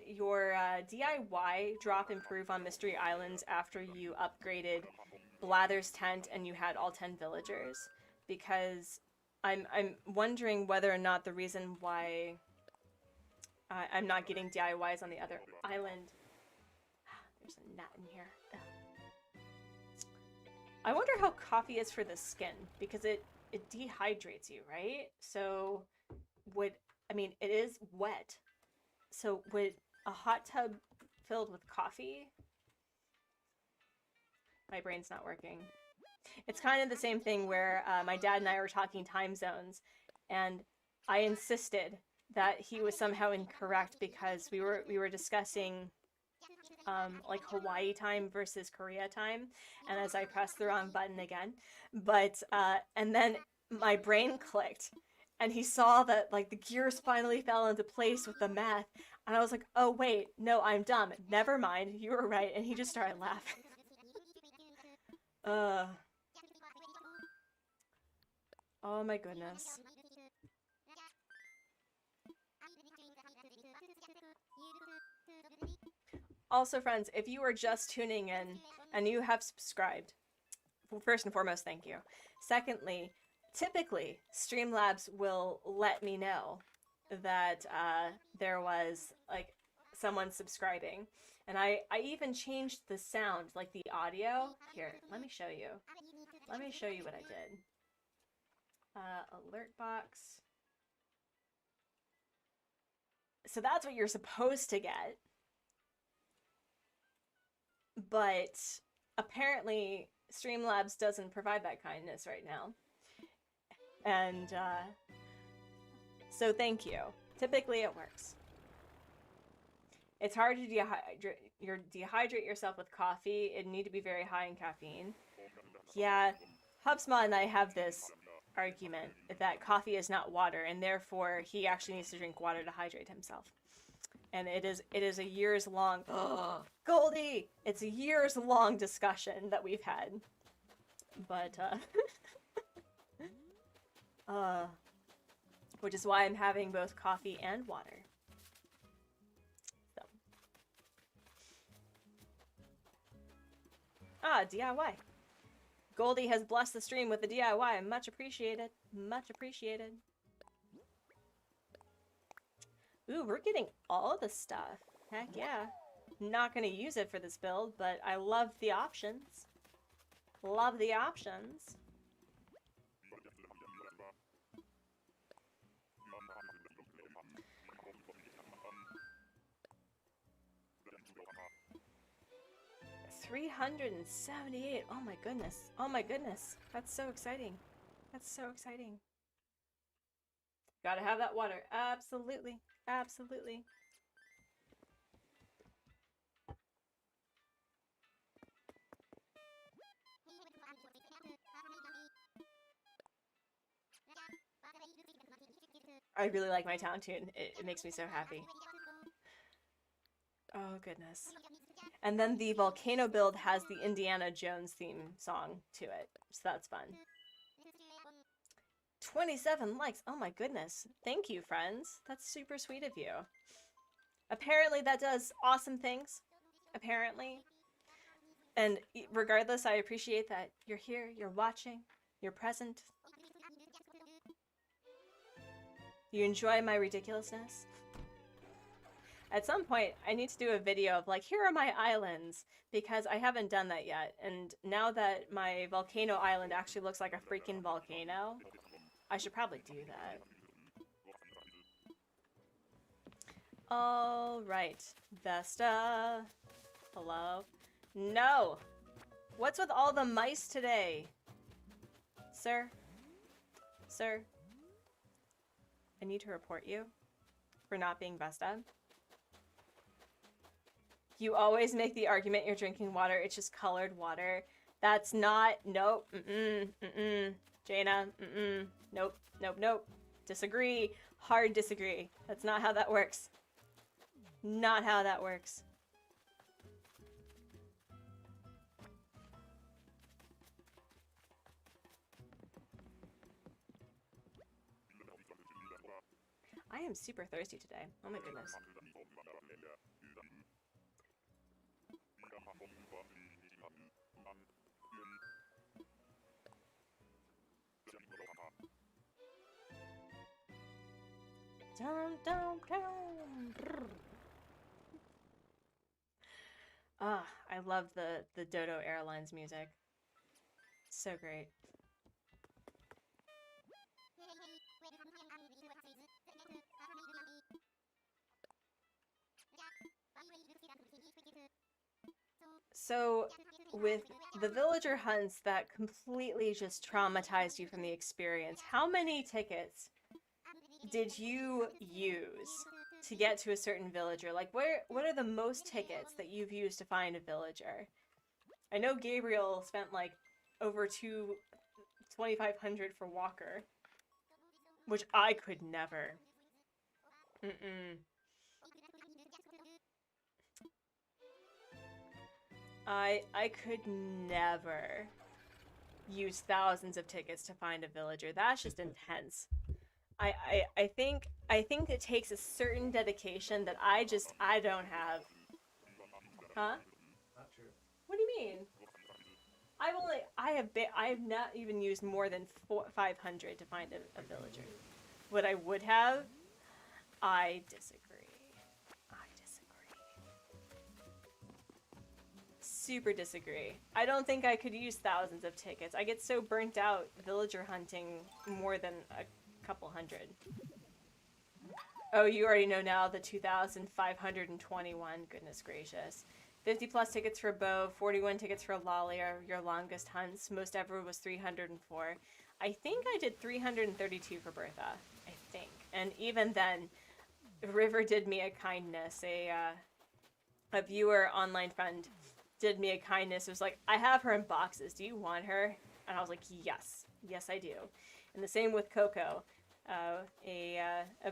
your DIY drop improve on Mystery Islands after you upgraded Blather's tent and you had all 10 villagers? Because I'm wondering whether or not the reason why I'm not getting DIYs on the other island. There's a gnat in here. Ugh. I wonder how coffee is for the skin, because it dehydrates you, right? So it is wet. So would a hot tub filled with coffee? My brain's not working. It's kind of the same thing where my dad and I were talking time zones, and I insisted that he was somehow incorrect because we were discussing like Hawaii time versus Korea time, and as I pressed the wrong button again, but and then my brain clicked, and he saw that like the gears finally fell into place with the math, and I was like, oh wait, no, I'm dumb. Never mind, you were right, and he just started laughing. Oh my goodness. Also, friends, if you are just tuning in and you have subscribed, first and foremost, thank you. Secondly, typically, Streamlabs will let me know that there was like someone subscribing. And I even changed the sound, like the audio. Here, let me show you. Let me show you what I did. Alert box. So that's what you're supposed to get. But apparently Streamlabs doesn't provide that kindness right now. And so thank you. Typically it works. It's hard to dehydrate yourself with coffee. It'd need to be very high in caffeine. Yeah, HubSpot and I have this argument that coffee is not water, and therefore he actually needs to drink water to hydrate himself. And it is a years long Goldie! It's a years long discussion that we've had. But which is why I'm having both coffee and water. So. DIY. Goldie has blessed the stream with the DIY. Much appreciated. Much appreciated. Ooh, we're getting all the stuff. Heck yeah. Not gonna use it for this build, but I love the options. Love the options. $378. Oh my goodness. Oh my goodness. That's so exciting. That's so exciting. Gotta have that water. Absolutely. Absolutely. I really like my town tune. It makes me so happy. Oh goodness. And then the volcano build has the Indiana Jones theme song to it, so that's fun. 27 likes. Oh my goodness. Thank you, friends. That's super sweet of you. Apparently that does awesome things. Apparently. And regardless, I appreciate that you're here, you're watching, you're present. You enjoy my ridiculousness. At some point, I need to do a video of like, here are my islands, because I haven't done that yet. And now that my volcano island actually looks like a freaking volcano, I should probably do that. All right, Vesta. Hello? No! What's with all the mice today? Sir? Sir? I need to report you for not being Vesta. You always make the argument you're drinking water, it's just colored water. That's not, nope, Jaina, nope, nope, nope. Disagree, hard disagree. That's not how that works. Not how that works. I am super thirsty today. Oh my goodness. Dum, dum, dum. Ah, I love the Dodo Airlines music. So great. So, with the villager hunts that completely just traumatized you from the experience, how many tickets did you use to get to a certain villager? Like, what are the most tickets that you've used to find a villager? I know Gabriel spent like over 2,500 for Walker, which I could never. I could never use thousands of tickets to find a villager. That's just intense. I think it takes a certain dedication that I don't have. Huh? Not true. What do you mean? I have not even used more than 500 to find a villager. What I would have, I disagree. Super disagree. I don't think I could use thousands of tickets. I get so burnt out villager hunting more than a couple hundred. Oh, you already know now the 2,521. Goodness gracious. 50 plus tickets for Bo, 41 tickets for Lolly are your longest hunts. Most ever was 304. I think I did 332 for Bertha. I think. And even then, River did me a kindness. A viewer, online friend, did me a kindness. It was like, I have her in boxes. Do you want her? And I was like, yes. Yes, I do. And the same with Coco. A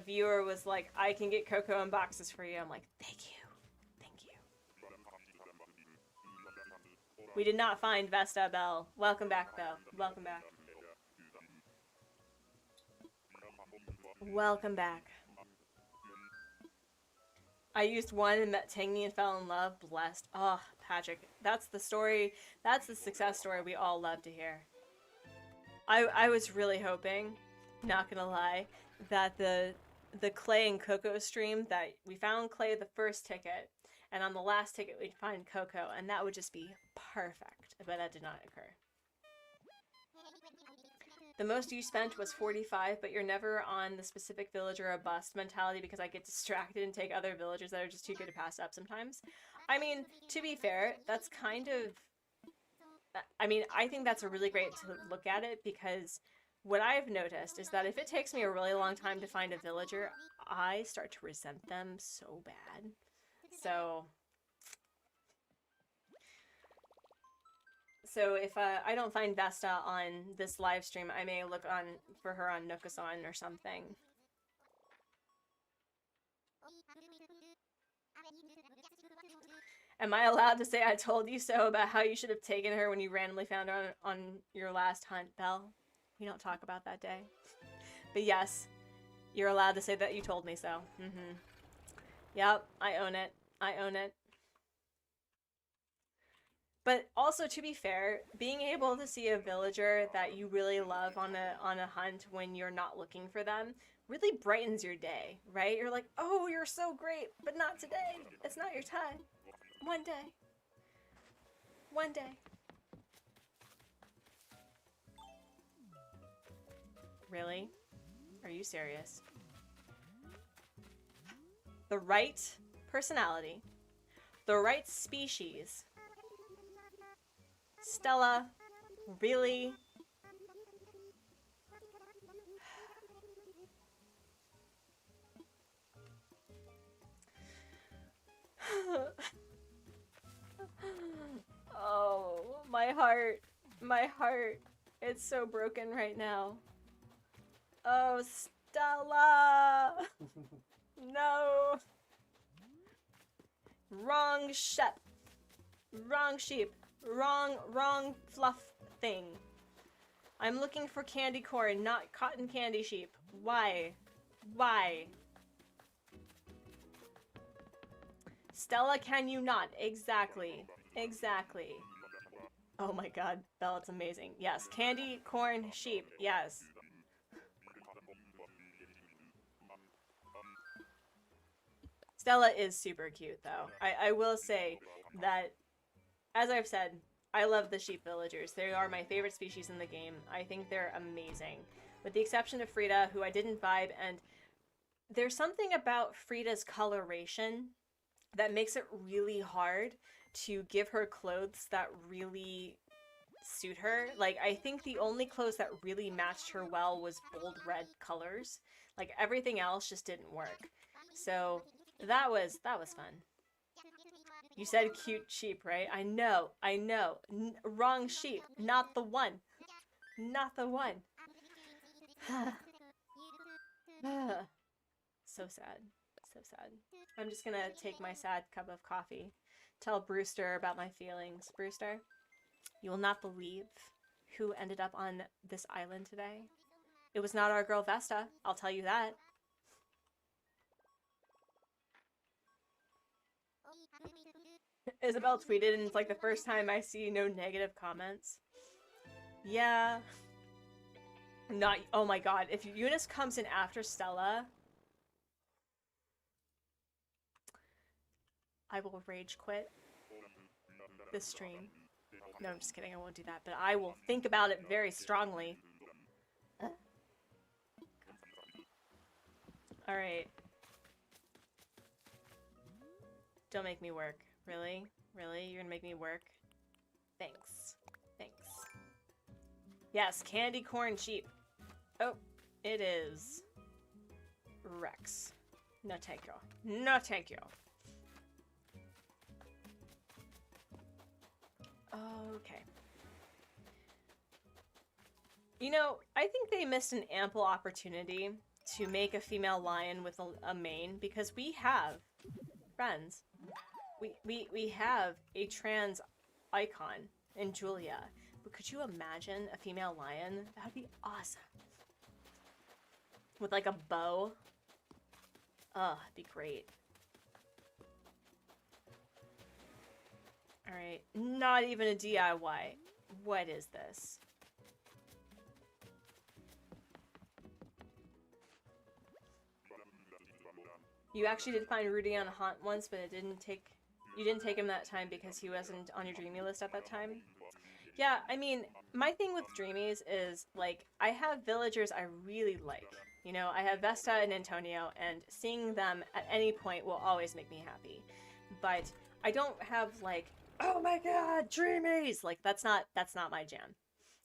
viewer was like, I can get Coco in boxes for you. I'm like, thank you. Thank you. We did not find Vesta, Belle. Welcome back, Belle. Welcome back. Welcome back. I used one and met Tangy and fell in love. Blessed. Oh, Patrick. That's the story. That's the success story we all love to hear. I was really hoping, not gonna lie, that the Clay and Coco stream, that we found Clay the first ticket, and on the last ticket we'd find Coco, and that would just be perfect. But that did not occur. The most you spent was 45, but you're never on the specific villager or bust mentality because I get distracted and take other villagers that are just too good to pass up sometimes. I mean, to be fair, that's kind of... I mean, I think that's a really great to look at it, because what I've noticed is that if it takes me a really long time to find a villager, I start to resent them so bad. So if I don't find Vesta on this live stream, I may look for her on nookazon or something. Am I allowed to say I told you so about how you should have taken her when you randomly found her on your last hunt, Belle? We don't talk about that day. But yes, you're allowed to say that you told me so. Yep, I own it. I own it. But also, to be fair, being able to see a villager that you really love on a hunt when you're not looking for them really brightens your day, right? You're like, oh, you're so great, but not today. It's not your time. One day. One day. Really? Are you serious? The right personality. The right species. Stella, really? Oh, my heart. My heart. It's so broken right now. Oh, Stella! No! Wrong shep. Wrong sheep. Wrong fluff thing. I'm looking for candy corn, not cotton candy sheep. Why? Why? Stella, can you not? Exactly. Exactly. Oh my god, Belle, it's amazing. Yes, candy corn sheep. Yes. Stella is super cute, though. I will say that, as I've said, I love the sheep villagers. They are my favorite species in the game. I think they're amazing. With the exception of Frida, who I didn't vibe, and there's something about Frida's coloration that makes it really hard to give her clothes that really suit her. Like, I think the only clothes that really matched her well was bold red colors. Like, everything else just didn't work. So that was fun. You said cute sheep, right? I know. Wrong sheep. Not the one. Not the one. So sad. So sad. I'm just gonna take my sad cup of coffee. Tell Brewster about my feelings. Brewster, you will not believe who ended up on this island today. It was not our girl Vesta, I'll tell you that. Isabel tweeted, and it's like the first time I see no negative comments. Yeah. Not, oh my god, if Eunice comes in after Stella, I will rage quit this stream. No, I'm just kidding, I won't do that, but I will think about it very strongly. Alright. Don't make me work. Really? Really? You're gonna make me work? Thanks. Thanks. Yes, candy corn sheep. Oh, it is Rex. No thank you. No thank you. Okay. You know, I think they missed an ample opportunity to make a female lion with a mane, because we have friends. We have a trans icon in Julia. But could you imagine a female lion? That would be awesome. With like a bow. Ugh, it'd be great. Alright, not even a DIY. What is this? You actually did find Rudy on a haunt once, but it didn't take... You didn't take him that time because he wasn't on your dreamy list at that time? Yeah, I mean, my thing with dreamies is, like, I have villagers I really like. You know, I have Vesta and Antonio, and seeing them at any point will always make me happy. But I don't have, like, oh my god, dreamies! Like, that's not my jam.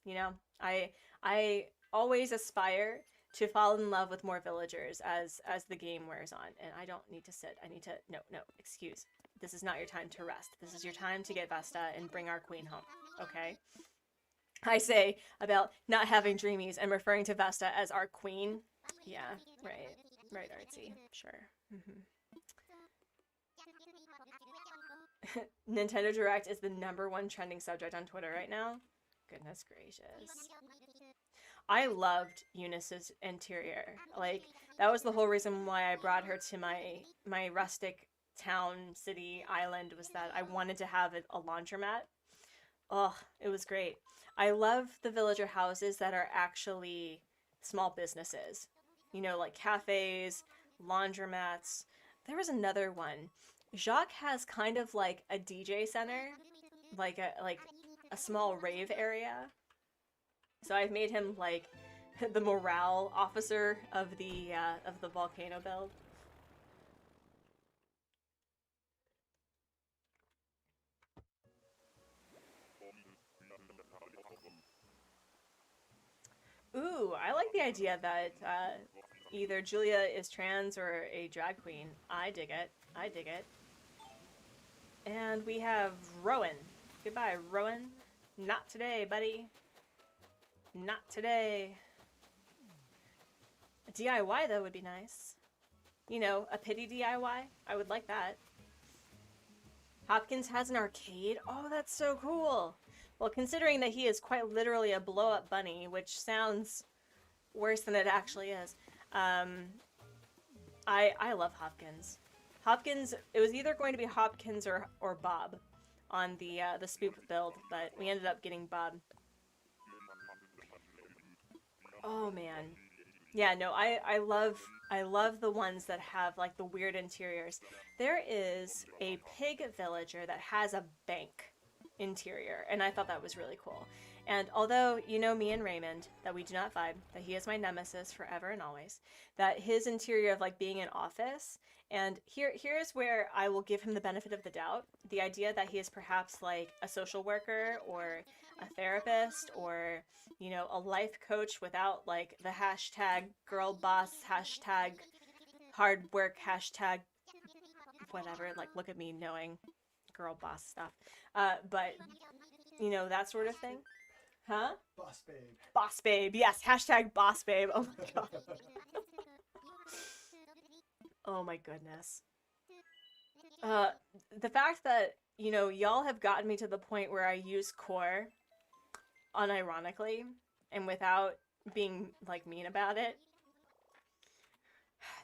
You know? I always aspire to fall in love with more villagers as the game wears on, and I don't need to sit. I need to... No, excuse. This is not your time to rest. This is your time to get Vesta and bring our queen home, okay? I say about not having dreamies and referring to Vesta as our queen. Yeah, right. Right, Artsy. Sure. Nintendo Direct is the #1 trending subject on Twitter right now. Goodness gracious. I loved Eunice's interior. Like, that was the whole reason why I brought her to my rustic town, city, island, was that I wanted to have a laundromat. Oh, it was great. I love the villager houses that are actually small businesses. You know, like cafes, laundromats. There was another one. Jacques has kind of like a DJ center, like a small rave area. So I've made him like the morale officer of the volcano build. Ooh, I like the idea that either Julia is trans or a drag queen. I dig it. I dig it. And we have Rowan. Goodbye, Rowan. Not today, buddy. Not today. A DIY, though, would be nice. You know, a pity DIY. I would like that. Hopkins has an arcade? Oh, that's so cool. Well, considering that he is quite literally a blow-up bunny, which sounds worse than it actually is, I love Hopkins. Hopkins, it was either going to be Hopkins or Bob on the spook build, but we ended up getting Bob. Oh man. Yeah, no, I love the ones that have like the weird interiors. There is a pig villager that has a bank interior, and I thought that was really cool. And although you know me and Raymond that we do not vibe, that he is my nemesis forever and always, that his interior of like being an office, and here's where I will give him the benefit of the doubt. The idea that he is perhaps like a social worker or a therapist or you know, a life coach without like the hashtag girl boss, hashtag hard work, hashtag whatever, like look at me knowing girl boss stuff. But you know, that sort of thing. Huh? Boss babe. Boss babe, yes, hashtag boss babe. Oh my god. Oh my goodness. Uh, the fact that, you know, y'all have gotten me to the point where I use core unironically and without being like mean about it.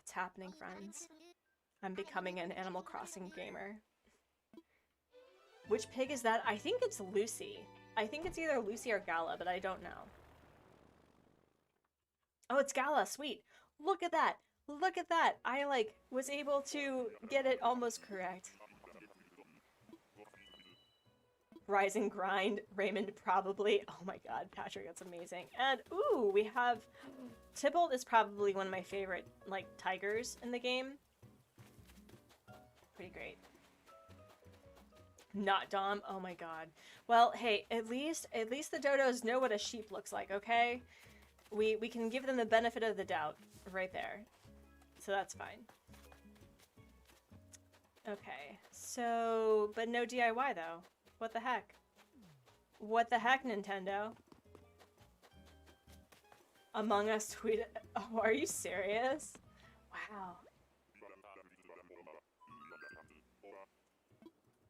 It's happening, friends. I'm becoming an Animal Crossing gamer. Which pig is that? I think it's Lucy. I think it's either Lucy or Gala, but I don't know. Oh, it's Gala. Sweet. Look at that. Look at that. I like was able to get it almost correct. Rise and grind. Raymond probably. Oh my god, Patrick, that's amazing. And ooh, we have Tybalt is probably one of my favorite like tigers in the game. Pretty great. Not Dom. Oh my god. Well, hey, at least the dodos know what a sheep looks like, okay? We can give them the benefit of the doubt right there. So that's fine. Okay. So, but no DIY though. What the heck? What the heck, Nintendo? Among Us tweeted. Oh, are you serious? Wow.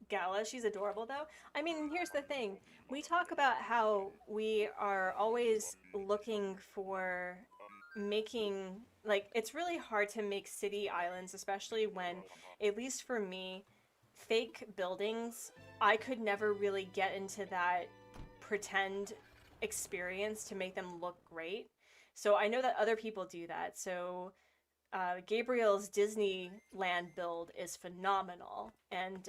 Gala, she's adorable though. I mean, here's the thing. We talk about how we are always looking for making, like, it's really hard to make city islands, especially when, at least for me, fake buildings, I could never really get into that pretend experience to make them look great. So I know that other people do that. So Gabriel's Disneyland build is phenomenal. And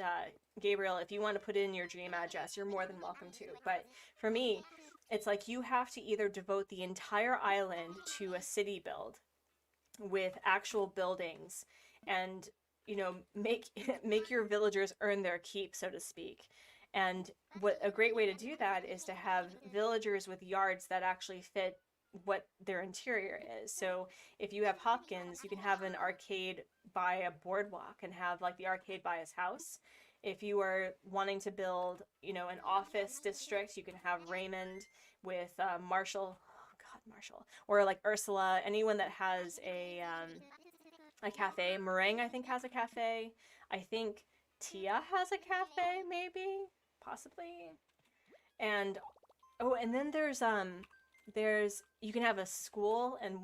Gabriel, if you want to put in your dream address, you're more than welcome to. But for me, it's like you have to either devote the entire island to a city build with actual buildings and, you know, make make your villagers earn their keep, so to speak. And what a great way to do that is to have villagers with yards that actually fit what their interior is. So if you have Hopkins, you can have an arcade by a boardwalk and have like the arcade by his house. If you are wanting to build, you know, an office district, you can have Raymond with Marshall, oh God, Marshall, or like Ursula, anyone that has a cafe. Meringue, I think, has a cafe. I think Tia has a cafe, maybe, possibly. And oh, and then there's you can have a school, and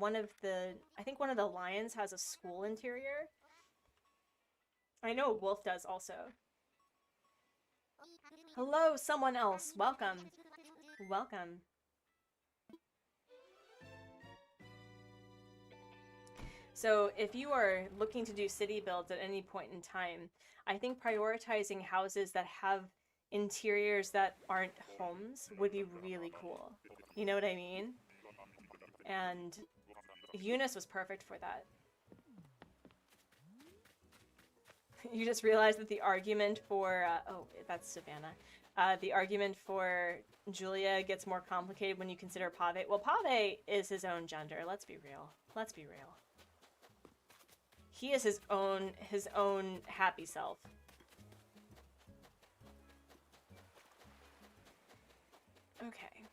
I think one of the lions has a school interior. I know Wolf does also. Hello, someone else. Welcome. Welcome. So if you are looking to do city builds at any point in time, I think prioritizing houses that have interiors that aren't homes would be really cool. You know what I mean? And Eunice was perfect for that. You just realized that the argument for, oh, that's Savannah. The argument for Julia gets more complicated when you consider Pave. Well, Pave is his own gender. Let's be real. Let's be real. He is his own happy self. Okay.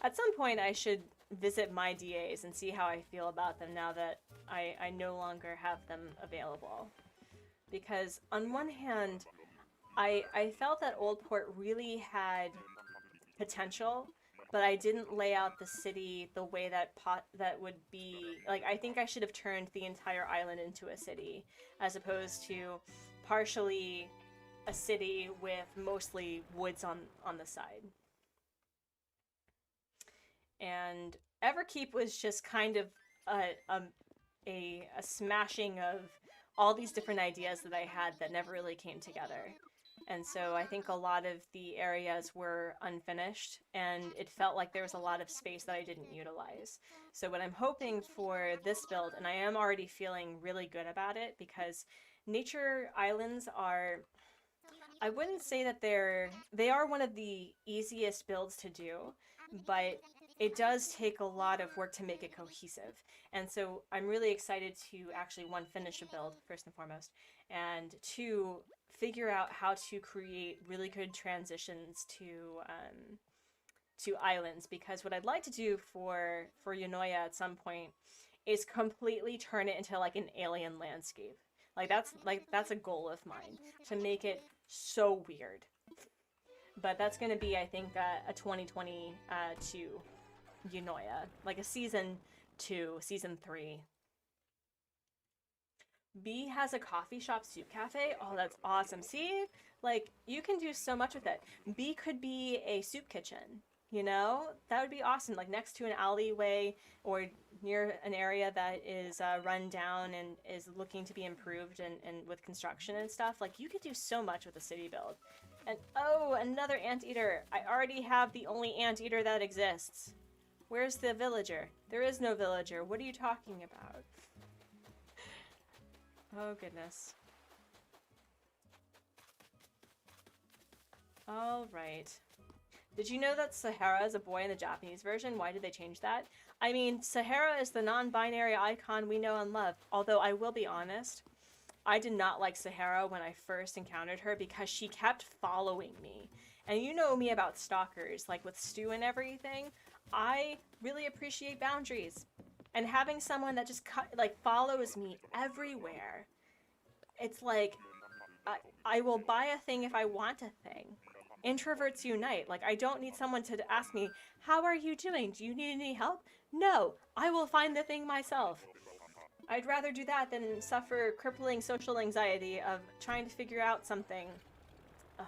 At some point, I should visit my DAs and see how I feel about them now that I no longer have them available. Because on one hand, I felt that Old Port really had potential, but I didn't lay out the city the way that would be, like, I think I should have turned the entire island into a city, as opposed to partially a city with mostly woods on the side. And Everkeep was just kind of a smashing of all these different ideas that I had that never really came together. And so I think a lot of the areas were unfinished, and it felt like there was a lot of space that I didn't utilize. So what I'm hoping for this build, and I am already feeling really good about it, because nature islands are, I wouldn't say that they are one of the easiest builds to do, but it does take a lot of work to make it cohesive. And so I'm really excited to actually, one, finish a build, first and foremost, and two, figure out how to create really good transitions to islands, because what I'd like to do for EUNOIA at some point is completely turn it into like an alien landscape. That's a goal of mine, to make it so weird. But that's going to be, I think, a 2022 EUNOIA, like a season 2, season 3. B has a coffee shop soup cafe. Oh, that's awesome. See, like, you can do so much with it. B could be a soup kitchen, you know? That would be awesome, like next to an alleyway or near an area that is run down and is looking to be improved, and with construction and stuff. Like, you could do so much with a city build. And oh, another anteater. I already have the only anteater that exists. Where's the villager? There is no villager. What are you talking about? Oh, goodness. All right. Did you know that Sahara is a boy in the Japanese version? Why did they change that? I mean, Sahara is the non-binary icon we know and love. Although I will be honest, I did not like Sahara when I first encountered her, because she kept following me. And you know me about stalkers, like with Stu and everything. I really appreciate boundaries. And having someone that just follows me everywhere. It's like, I will buy a thing if I want a thing. Introverts unite. Like, I don't need someone to ask me, how are you doing? Do you need any help? No, I will find the thing myself. I'd rather do that than suffer crippling social anxiety of trying to figure out something.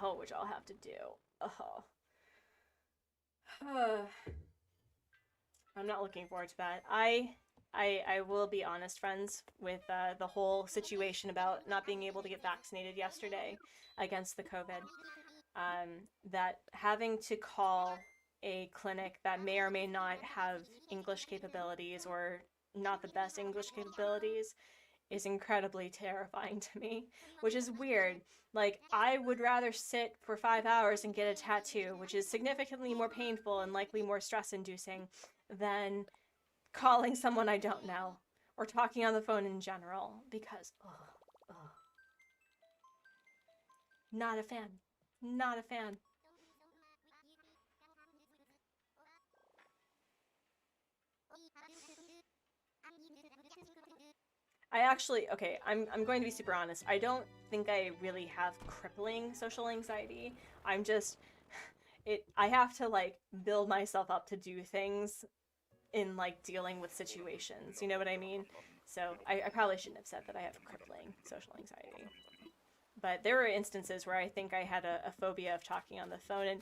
Oh, which I'll have to do. Oh. I'm not looking forward to that. I will be honest, friends, with the whole situation about not being able to get vaccinated yesterday against the COVID. That having to call a clinic that may or may not have English capabilities, or not the best English capabilities, is incredibly terrifying to me, which is weird. Like, I would rather sit for 5 hours and get a tattoo, which is significantly more painful and likely more stress-inducing, than calling someone I don't know, or talking on the phone in general, because, ugh. Not a fan. Not a fan. I actually, okay, I'm going to be super honest. I don't think I really have crippling social anxiety. I'm just, I have to, like, build myself up to do things in, like, dealing with situations. You know what I mean? So I probably shouldn't have said that I have crippling social anxiety. But there were instances where I think I had a phobia of talking on the phone, and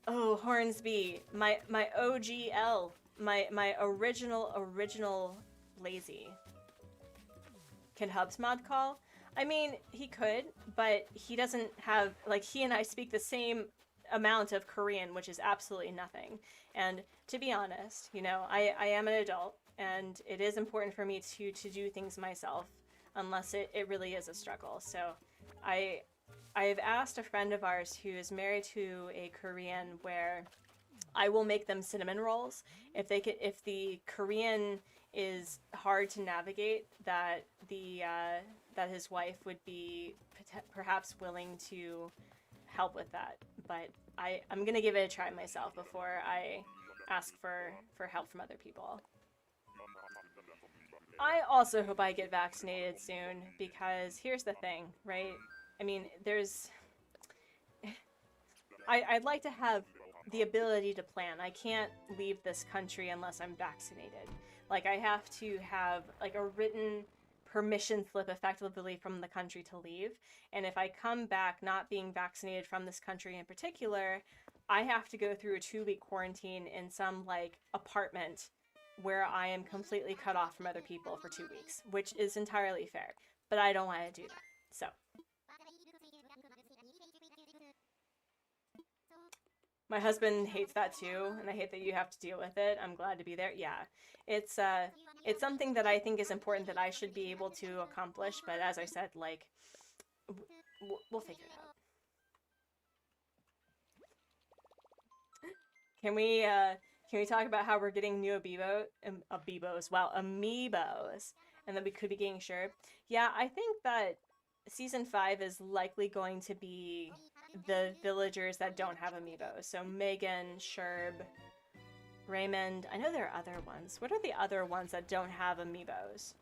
oh, Hornsby, my OGL, my original lazy. Can Hubs mod call? I mean, he could, but he doesn't have, like, he and I speak the same amount of Korean, which is absolutely nothing. And to be honest, you know, I am an adult, and it is important for me to do things myself, unless it really is a struggle. So I've asked a friend of ours who is married to a Korean where I will make them cinnamon rolls. If the Korean is hard to navigate, that that his wife would be perhaps willing to help with that. But I'm gonna give it a try myself before I ask for help from other people. I also hope I get vaccinated soon, because here's the thing, right? I mean, I'd like to have the ability to plan. I can't leave this country unless I'm vaccinated. Like, I have to have, like, a written permission slip effectively from the country to leave. And if I come back not being vaccinated from this country in particular, I have to go through a 2-week quarantine in some, like, apartment where I am completely cut off from other people for 2 weeks, which is entirely fair. But I don't want to do that. So. My husband hates that too, and I hate that you have to deal with it. I'm glad to be there. Yeah, it's something that I think is important that I should be able to accomplish, but as I said, like, we'll figure it out. Can we talk about how we're getting new amiibos, and that we could be getting Sherb? Yeah, I think that Season 5 is likely going to be the villagers that don't have amiibos. So Megan, Sherb, Raymond. I know there are other ones. What are the other ones that don't have amiibos?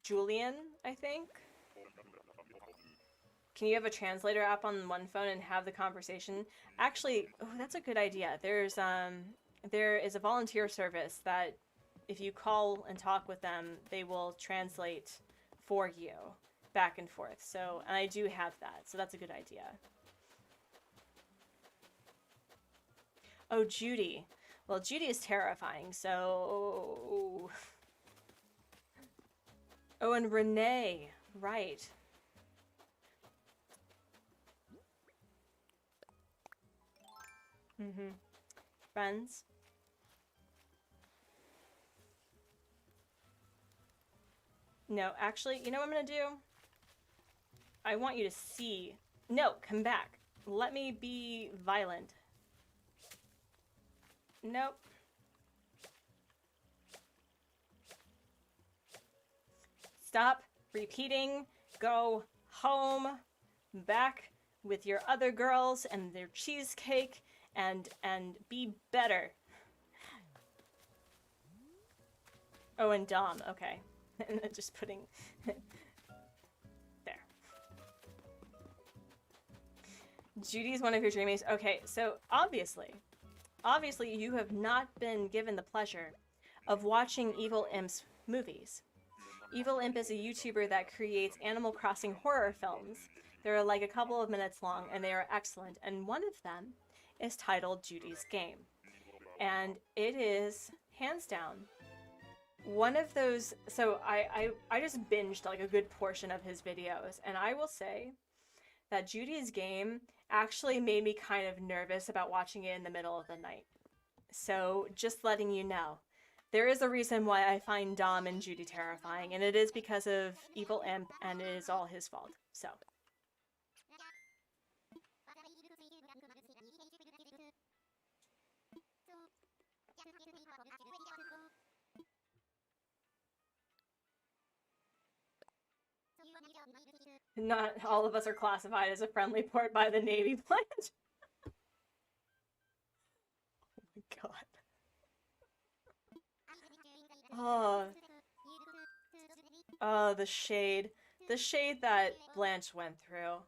Julian, I think. Can you have a translator app on one phone and have the conversation? Actually, oh, that's a good idea. There is a volunteer service that if you call and talk with them, they will translate for you back and forth. So, and I do have that, so that's a good idea. Oh, Judy. Well, Judy is terrifying, so... Oh, and Renee. Right. Mm-hmm. Friends. No, actually, you know what I'm gonna do? I want you to see. No, come back. Let me be violent. Nope. Stop repeating. Go home. Back with your other girls and their cheesecake and be better. Oh, and Dom. Okay. And then just putting there. Judy's one of your dreamies. Okay, so obviously you have not been given the pleasure of watching Evil Imp's movies. Evil Imp is a YouTuber that creates Animal Crossing horror films. They're like a couple of minutes long, and they are excellent. And one of them is titled Judy's Game. And it is, hands down, one of those. So I just binged like a good portion of his videos, and I will say that Judy's Game actually made me kind of nervous about watching it in the middle of the night. So just letting you know, there is a reason why I find Dom and Judy terrifying, and it is because of Evil Imp, and it is all his fault. So. Not all of us are classified as a friendly port by the Navy plant. Oh my god. Oh, the shade. The shade that Blanche went through.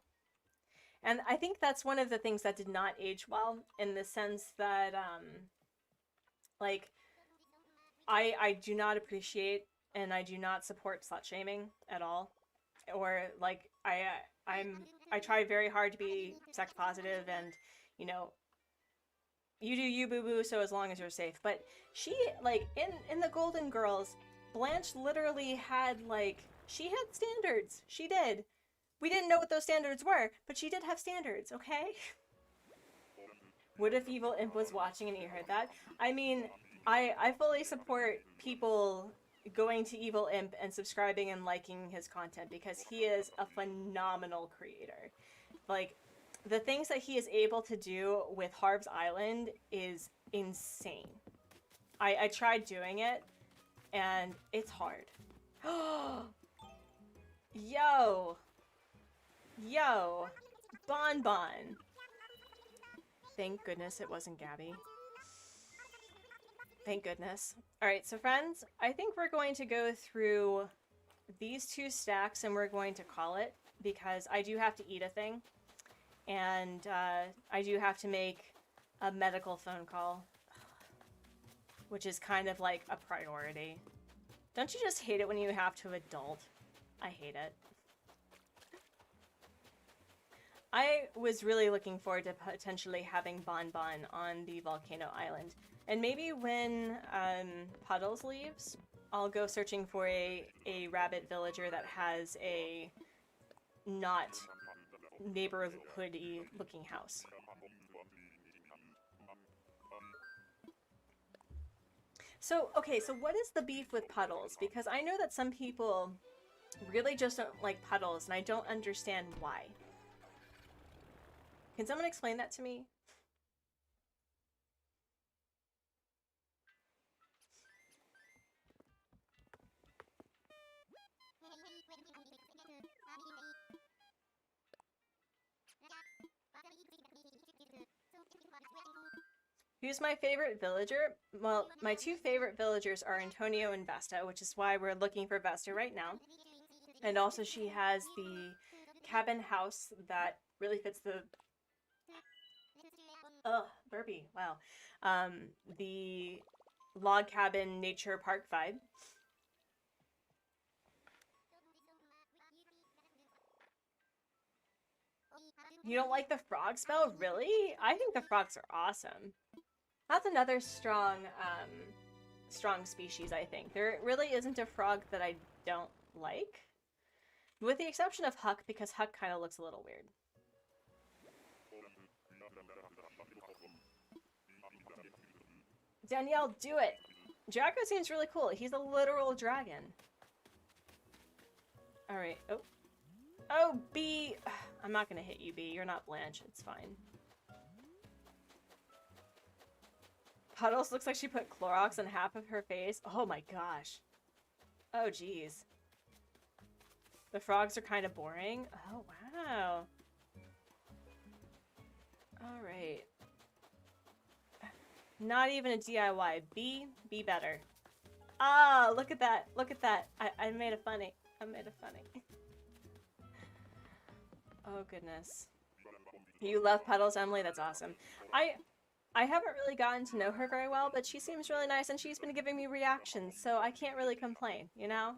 And I think that's one of the things that did not age well, in the sense that, like, I do not appreciate and I do not support slut shaming at all. Or like I try very hard to be sex positive and, you know, you do you, boo boo, so as long as you're safe. But she, like, in the Golden Girls, Blanche literally had, like, she had standards. She did. We didn't know what those standards were, but she did have standards, okay? What if Evil Imp was watching and he heard that? I mean, I fully support people going to Evil Imp and subscribing and liking his content because he is a phenomenal creator. Like, the things that he is able to do with Harv's Island is insane. I tried doing it, and it's hard. Yo! Yo! Bon Bon! Thank goodness it wasn't Gabby. Thank goodness. Alright, so friends, I think we're going to go through these 2 stacks and we're going to call it, because I do have to eat a thing. And I do have to make a medical phone call, which is kind of like a priority. Don't you just hate it when you have to adult? I hate it. I was really looking forward to potentially having Bon Bon on the volcano island. And maybe when Puddles leaves, I'll go searching for a rabbit villager that has a not neighborhoody looking house. So, okay, so what is the beef with Puddles? Because I know that some people really just don't like Puddles, and I don't understand why. Can someone explain that to me? Who's my favorite villager? Well, my 2 favorite villagers are Antonio and Vesta, which is why we're looking for Vesta right now. And also she has the cabin house that really fits the... Ugh, burpee, wow. The log cabin nature park vibe. You don't like the frog smell? Really? I think the frogs are awesome. That's another strong species, I think. There really isn't a frog that I don't like. With the exception of Huck, because Huck kind of looks a little weird. Danielle, do it! Draco seems really cool. He's a literal dragon. Alright, oh. Oh, Bee! I'm not gonna hit you, Bee. You're not Blanche. It's fine. Puddles looks like she put Clorox on half of her face. Oh my gosh. Oh geez. The frogs are kind of boring. Oh wow. Alright. Not even a DIY. Be better. Ah, look at that. Look at that. I made a funny. I made a funny. Oh goodness. You love Puddles, Emily? That's awesome. I haven't really gotten to know her very well, but she seems really nice and she's been giving me reactions, so I can't really complain, you know?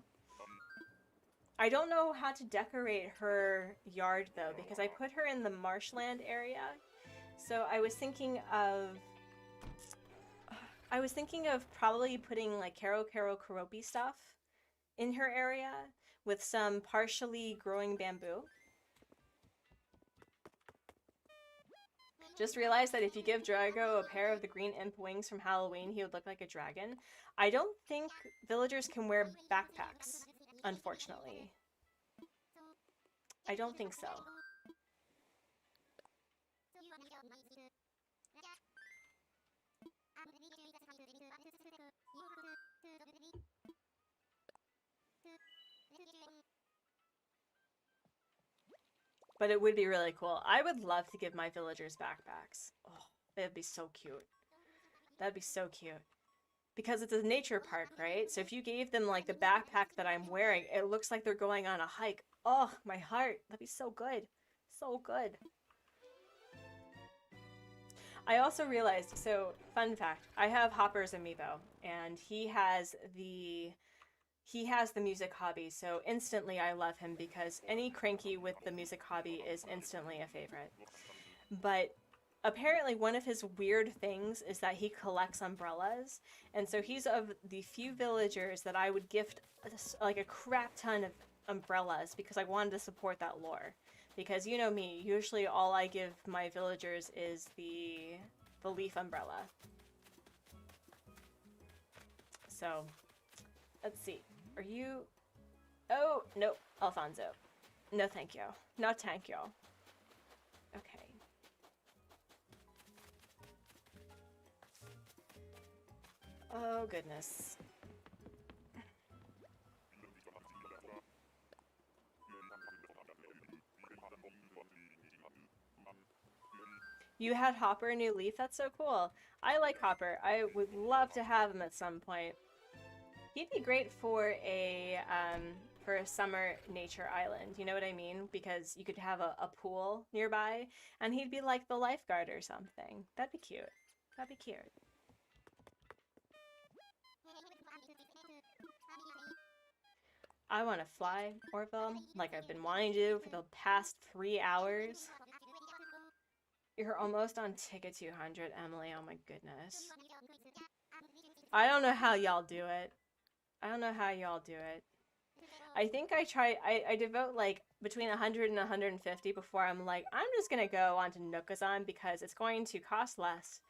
I don't know how to decorate her yard though, because I put her in the marshland area. So I was thinking of probably putting like Karo Karopi stuff in her area with some partially growing bamboo. Just realized that if you give Drago a pair of the green imp wings from Halloween, he would look like a dragon. I don't think villagers can wear backpacks, unfortunately. I don't think so. But it would be really cool. I would love to give my villagers backpacks. Oh, that'd be so cute. That'd be so cute. Because it's a nature park, right? So if you gave them like the backpack that I'm wearing, it looks like they're going on a hike. Oh, my heart. That'd be so good. So good. I also realized, so fun fact, I have Hopper's amiibo, and he has the he has the music hobby, so instantly I love him because any cranky with the music hobby is instantly a favorite. But apparently one of his weird things is that he collects umbrellas, and so he's of the few villagers that I would gift like a crap ton of umbrellas because I wanted to support that lore. Because you know me, usually all I give my villagers is the leaf umbrella. So, let's see. Are you... Oh, nope. Alfonso. No thank you. No thank you. Okay. Oh, goodness. You had Hopper a new leaf? That's so cool. I like Hopper. I would love to have him at some point. He'd be great for a summer nature island, you know what I mean? Because you could have a pool nearby, and he'd be like the lifeguard or something. That'd be cute. That'd be cute. I want to fly, Orville, like I've been wanting to do for the past 3 hours. You're almost on ticket 200, Emily. Oh my goodness. I don't know how y'all do it. I don't know how y'all do it. I think I devote like between 100 and 150 before I'm like, I'm just gonna go onto nookazon because it's going to cost less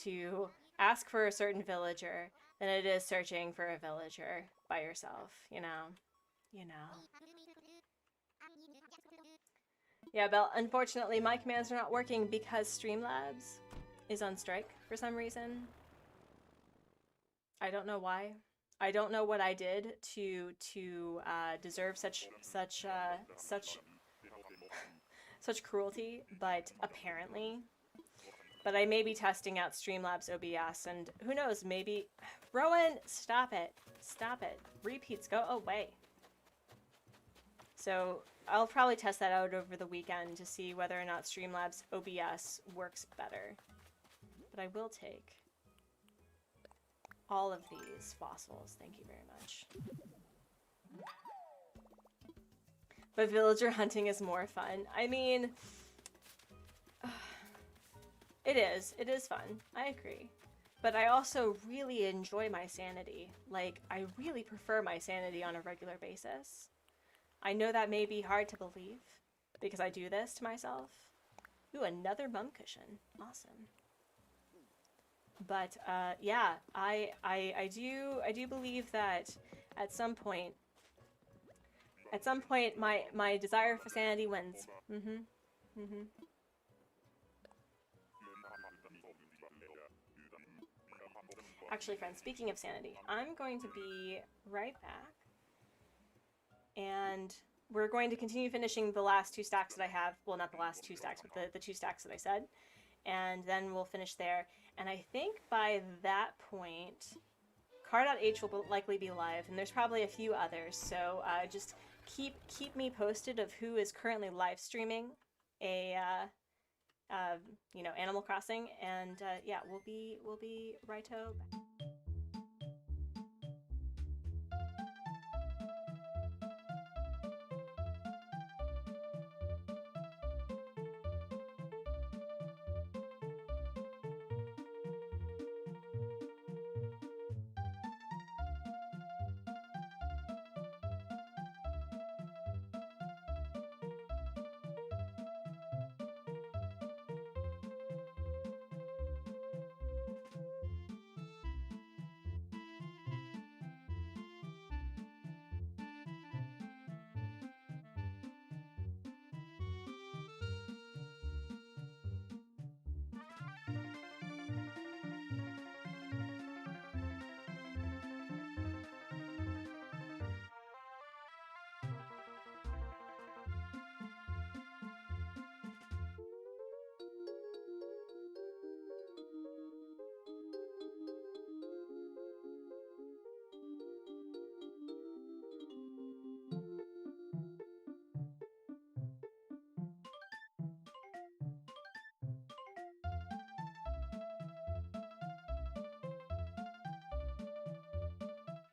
to ask for a certain villager than it is searching for a villager by yourself, you know? You know. Yeah, Belle, unfortunately my commands are not working because Streamlabs is on strike for some reason. I don't know why. I don't know what I did to deserve such cruelty, but apparently. But I may be testing out Streamlabs OBS, and who knows, maybe... Rowan, stop it. Stop it. Repeats, go away. So I'll probably test that out over the weekend to see whether or not Streamlabs OBS works better. But I will take all of these fossils. Thank you very much. But villager hunting is more fun. I mean, it is. It is fun. I agree. But I also really enjoy my sanity. Like, I really prefer my sanity on a regular basis. I know that may be hard to believe because I do this to myself. Ooh, another bum cushion. Awesome. But yeah, I do believe that at some point my desire for sanity wins. Actually, friends, speaking of sanity, I'm going to be right back, and we're going to continue finishing the last 2 stacks that I have. Well, not the last 2 stacks, but the 2 stacks that I said, and then we'll finish there. And I think by that point, car.h will likely be live, and there's probably a few others. So just keep me posted of who is currently live streaming you know, Animal Crossing, and yeah, we'll be righto back.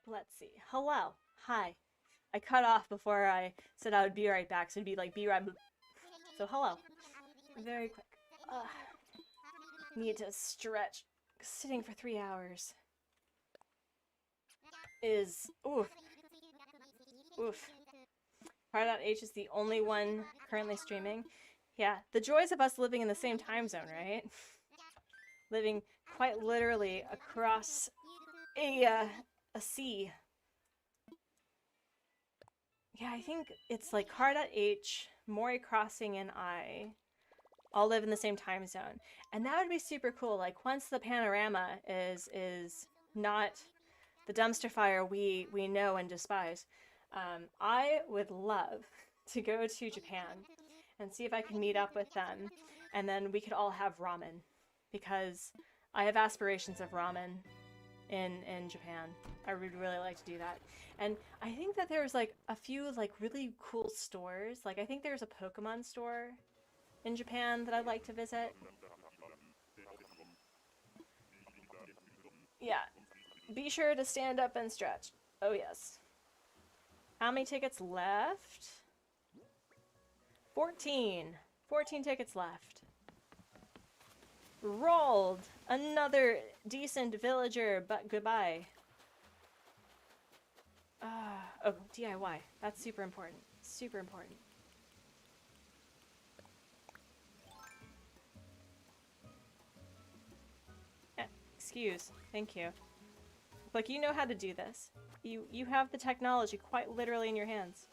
Let's see. Hello. Hi. I cut off before I said I would be right back, so it'd be like, be right. So hello. Very quick. Need to stretch. Sitting for 3 hours is oof. Oof. H is the only one currently streaming. Yeah, the joys of us living in the same time zone, right? Living quite literally across a sea. Yeah, I think it's like H, Morri Crossing, and I all live in the same time zone. And that would be super cool. Like, once the panorama is not the dumpster fire we know and despise, I would love to go to Japan and see if I can meet up with them, and then we could all have ramen, because I have aspirations of ramen in Japan. I would really like to do that. And I think that there's like a few like really cool stores. Like, I think there's a Pokemon store in Japan that I'd like to visit. Yeah. Be sure to stand up and stretch. Oh yes. How many tickets left? 14. 14 tickets left. Rolled. Another decent villager, but goodbye. Oh, DIY. That's super important. Super important. Excuse. Thank you. Like, you know how to do this. You have the technology quite literally in your hands.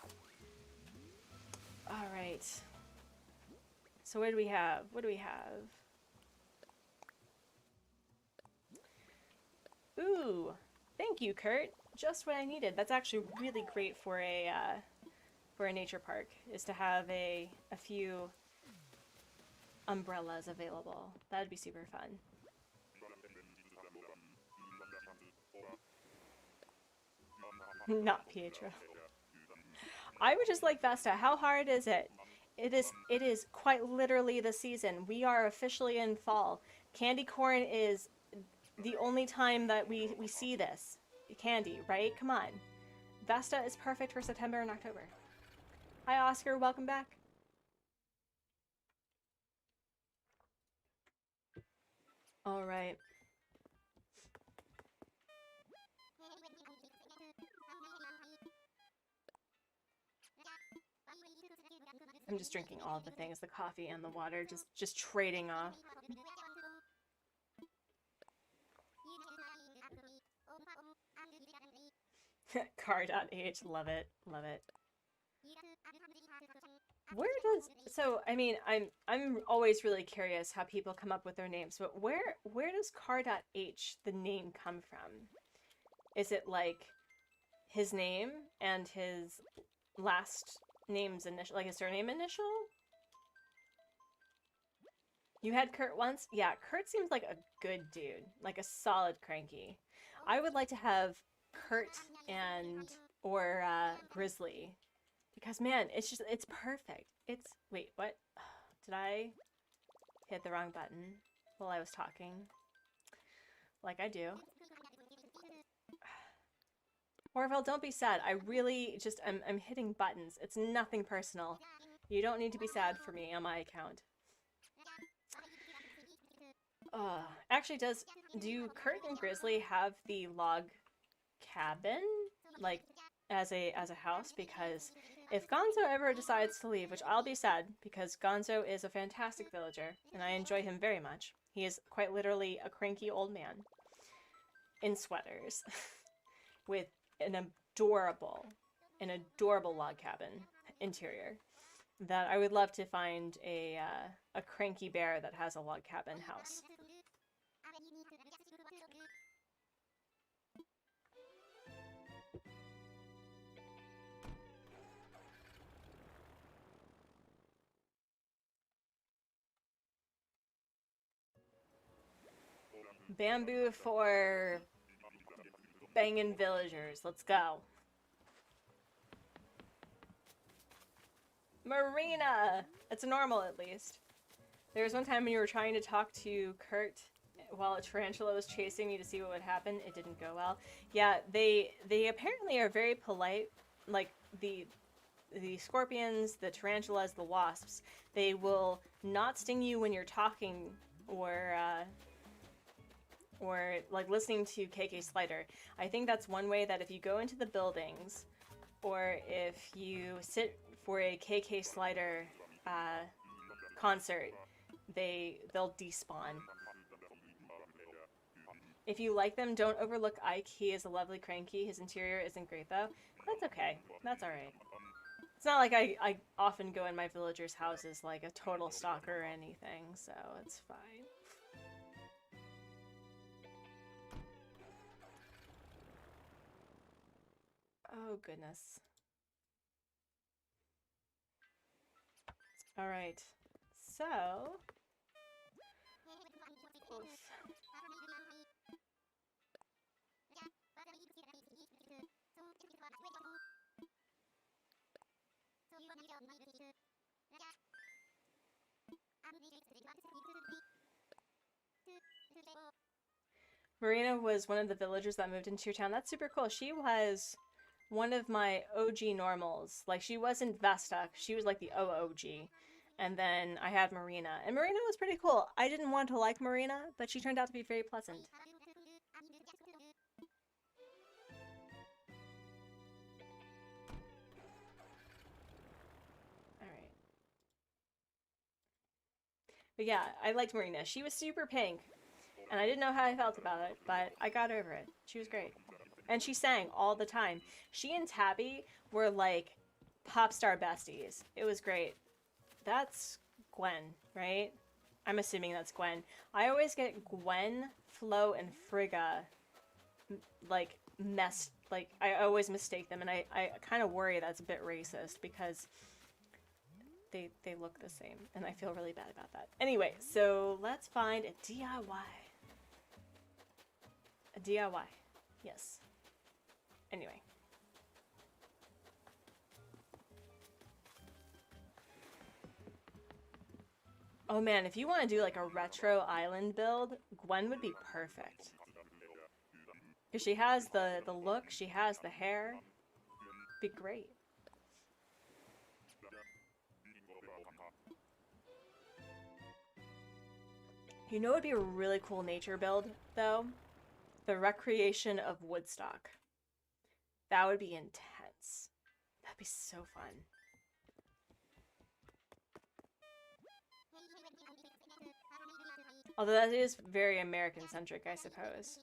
Alright. So what do we have? What do we have? Ooh. Thank you, Kurt. Just what I needed. That's actually really great for a nature park, is to have a few umbrellas available. That'd be super fun. Not Pietro. I would just like Vesta. How hard is it? It is quite literally the season. We are officially in fall. Candy corn is the only time that we see this. Candy, right? Come on. Vesta is perfect for September and October. Hi, Oscar. Welcome back. All right. I'm just drinking all of the things, the coffee and the water, just trading off. Car.h, love it, love it. Where does, so I mean, I'm always really curious how people come up with their names, but where does Car.h, the name, come from? Is it like his name and his last name's initial, like his surname initial? You had Kurt once? Yeah, Kurt seems like a good dude, like a solid cranky. I would like to have Kurt and or Grizzly, because man, it's perfect. It's, wait, what? Did I hit the wrong button while I was talking? Like I do. Orville, don't be sad. I really just, I'm hitting buttons. It's nothing personal. You don't need to be sad for me on my account. Actually, do Kurt and Grizzly have the log cabin, like, as a house? Because if Gonzo ever decides to leave, which I'll be sad, because Gonzo is a fantastic villager, and I enjoy him very much. He is quite literally a cranky old man in sweaters with an adorable log cabin interior that I would love to find a cranky bear that has a log cabin house. Bamboo for banging villagers. Let's go. Marina! It's normal, at least. There was one time when you were trying to talk to Kurt while a tarantula was chasing me to see what would happen. It didn't go well. Yeah, they apparently are very polite. Like the scorpions, the tarantulas, the wasps, they will not sting you when you're talking or like listening to KK Slider. I think that's one way that if you go into the buildings or if you sit for a KK Slider concert, they'll despawn. If you like them, don't overlook Ike. He is a lovely cranky. His interior isn't great though. That's okay. That's alright. It's not like I often go in my villagers' houses like a total stalker or anything, so it's fine. Oh, goodness. Alright. So... Oof. Marina was one of the villagers that moved into your town. That's super cool. She was one of my OG normals. Like, she wasn't Vesta. She was like the OOG. And then I had Marina. And Marina was pretty cool. I didn't want to like Marina, but she turned out to be very pleasant. Alright. But yeah, I liked Marina. She was super pink. And I didn't know how I felt about it, but I got over it. She was great. And she sang all the time. She and Tabby were like pop star besties. It was great. That's Gwen, right? I'm assuming that's Gwen. I always get Gwen, Flo, and Frigga like I always mistake them, and I kind of worry that's a bit racist because they look the same, and I feel really bad about that. Anyway, so let's find a DIY. A DIY. Yes. Anyway. Oh man, if you want to do like a retro island build, Gwen would be perfect. Because she has the look, she has the hair. Be great. You know what would be a really cool nature build, though? The recreation of Woodstock. That would be intense. That'd be so fun. Although that is very American-centric, I suppose.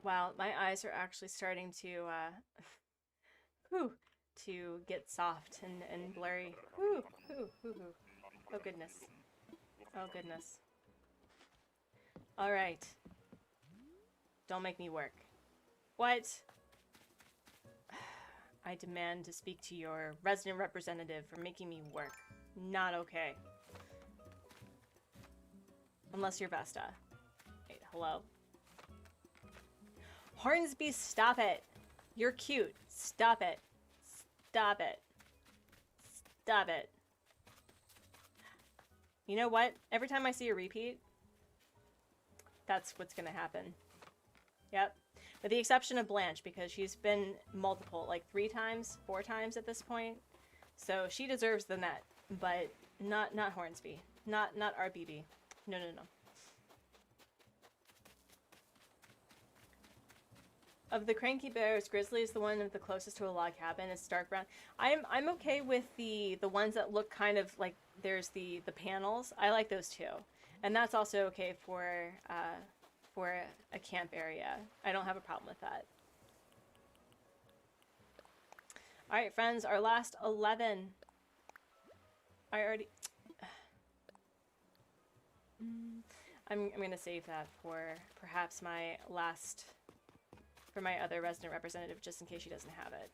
Wow, my eyes are actually starting to, to get soft and blurry. Oh goodness. Oh goodness. Alright. Don't make me work. What? I demand to speak to your resident representative for making me work. Not okay. Unless you're Vesta. Wait, hello? Hornsby, stop it! You're cute. Stop it. Stop it. Stop it. You know what? Every time I see a repeat, that's what's gonna happen. Yep. With the exception of Blanche, because she's been multiple, like 3 times, 4 times at this point. So she deserves the net, but not Hornsby. Not RBB. No. Of the cranky bears, Grizzly is the one of the closest to a log cabin. It's dark brown. I'm okay with the ones that look kind of like there's the panels. I like those too, and that's also okay for a camp area. I don't have a problem with that. All right, friends, our last 11. I I'm gonna save that for perhaps my last, for my other resident representative, just in case she doesn't have it.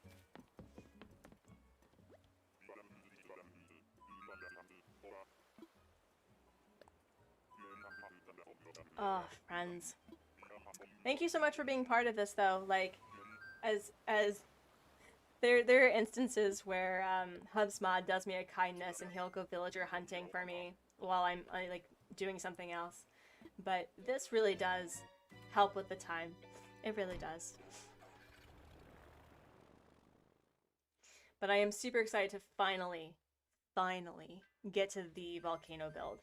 Oh, friends. Thank you so much for being part of this, though. Like, as there are instances where Hubsmod does me a kindness and he'll go villager hunting for me while I'm like doing something else. But this really does help with the time. It really does. But I am super excited to finally get to the volcano build.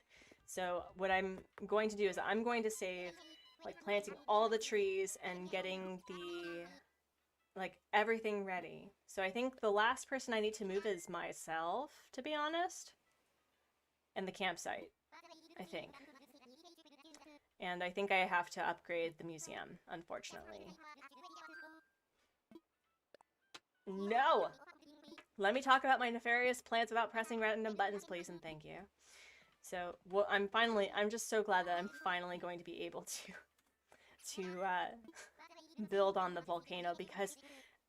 So what I'm going to do is I'm going to save like planting all the trees and getting the like everything ready. So I think the last person I need to move is myself, to be honest. And the campsite, I think. And I think I have to upgrade the museum, unfortunately. No! Let me talk about my nefarious plans without pressing random buttons, please, and thank you. So, well, I'm just so glad that I'm finally going to be able to build on the volcano, because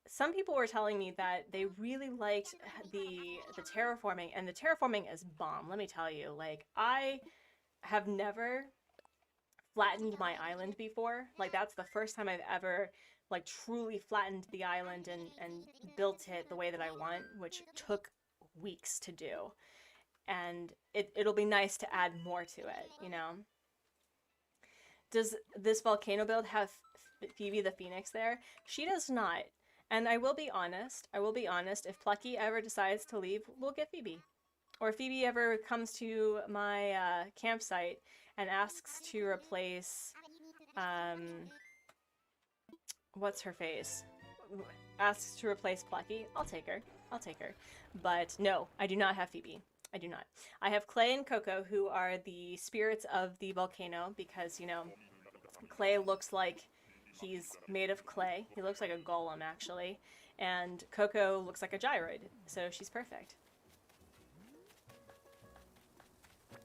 some people were telling me that they really liked the terraforming, and the terraforming is bomb, let me tell you. Like, I have never flattened my island before. Like, that's the first time I've ever like truly flattened the island and built it the way that I want, which took weeks to do. And it'll be nice to add more to it, you know? Does this volcano build have Phoebe the Phoenix there? She does not. And I will be honest, if Plucky ever decides to leave, we'll get Phoebe. Or if Phoebe ever comes to my campsite and asks to replace, what's her face? Asks to replace Plucky, I'll take her. But no, I do not have Phoebe. I do not. I have Clay and Coco, who are the spirits of the volcano, because, you know, Clay looks like he's made of clay. He looks like a golem, actually. And Coco looks like a gyroid, so she's perfect.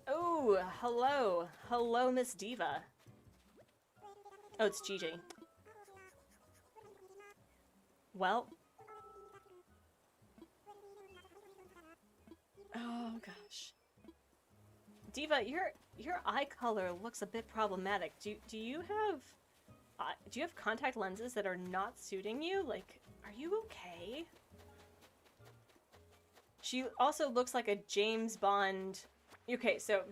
Oh, hello. Hello, Miss Diva. Oh, it's Gigi. Well. Oh, gosh. Diva, your eye color looks a bit problematic. Do you have contact lenses that are not suiting you? Like, are you okay? She also looks like a James Bond. Okay, so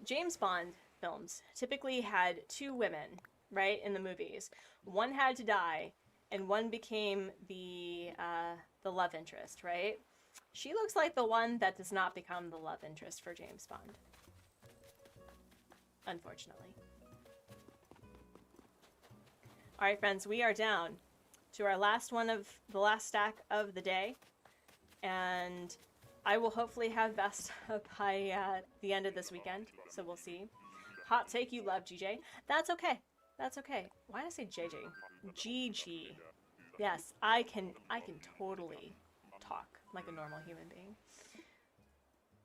James Bond films typically had two women, right, in the movies. One had to die, and one became the love interest, right? She looks like the one that does not become the love interest for James Bond. Unfortunately. Alright, friends, we are down to our last one of the last stack of the day. And I will hopefully have Vesta by the end of this weekend, so we'll see. Hot take, you love GJ. That's okay. That's okay. Why did I say JJ? GG. Yes, I can totally talk like a normal human being.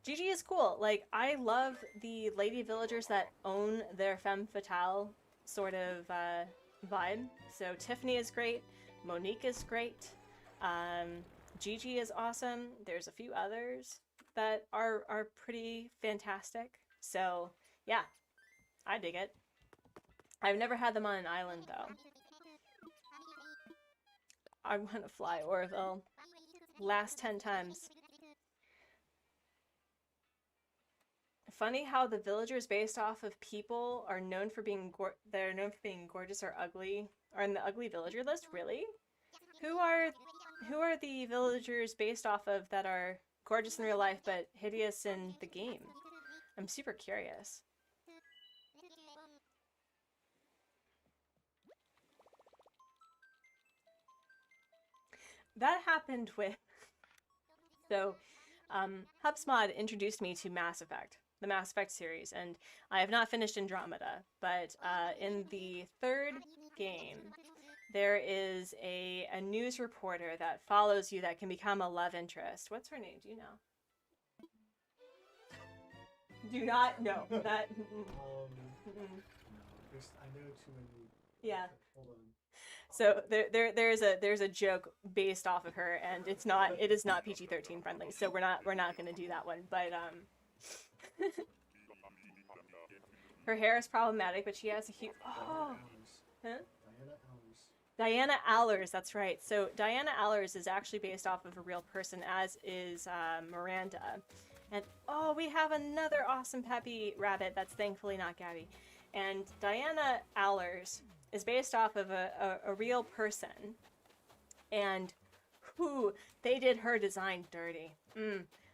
GG is cool. Like, I love the lady villagers that own their femme fatale sort of vibe. So Tiffany is great. Monique is great. Gigi is awesome. There's a few others that are pretty fantastic. So, yeah, I dig it. I've never had them on an island, though. I want to fly Orville. Last 10 times. Funny how the villagers based off of people are known for being gorgeous or ugly, are in the ugly villager list. Really? Who are the villagers based off of that are gorgeous in real life but hideous in the game? I'm super curious. That happened with... So, Hubsmod introduced me to Mass Effect, the Mass Effect series, and I have not finished Andromeda, but in the third game, there is a news reporter that follows you that can become a love interest. What's her name? Do you know? Do not, no, that, No, I know too many. yeah. Hold on. So there's a joke based off of her, and it is not PG-13 friendly, so we're not gonna do that one. But her hair is problematic, but she has a huge. Oh, huh? Diana Allers, that's right. So Diana Allers is actually based off of a real person, as is Miranda. And oh, we have another awesome peppy rabbit that's thankfully not Gabby. And Diana Allers is based off of a real person. And who they did her design dirty.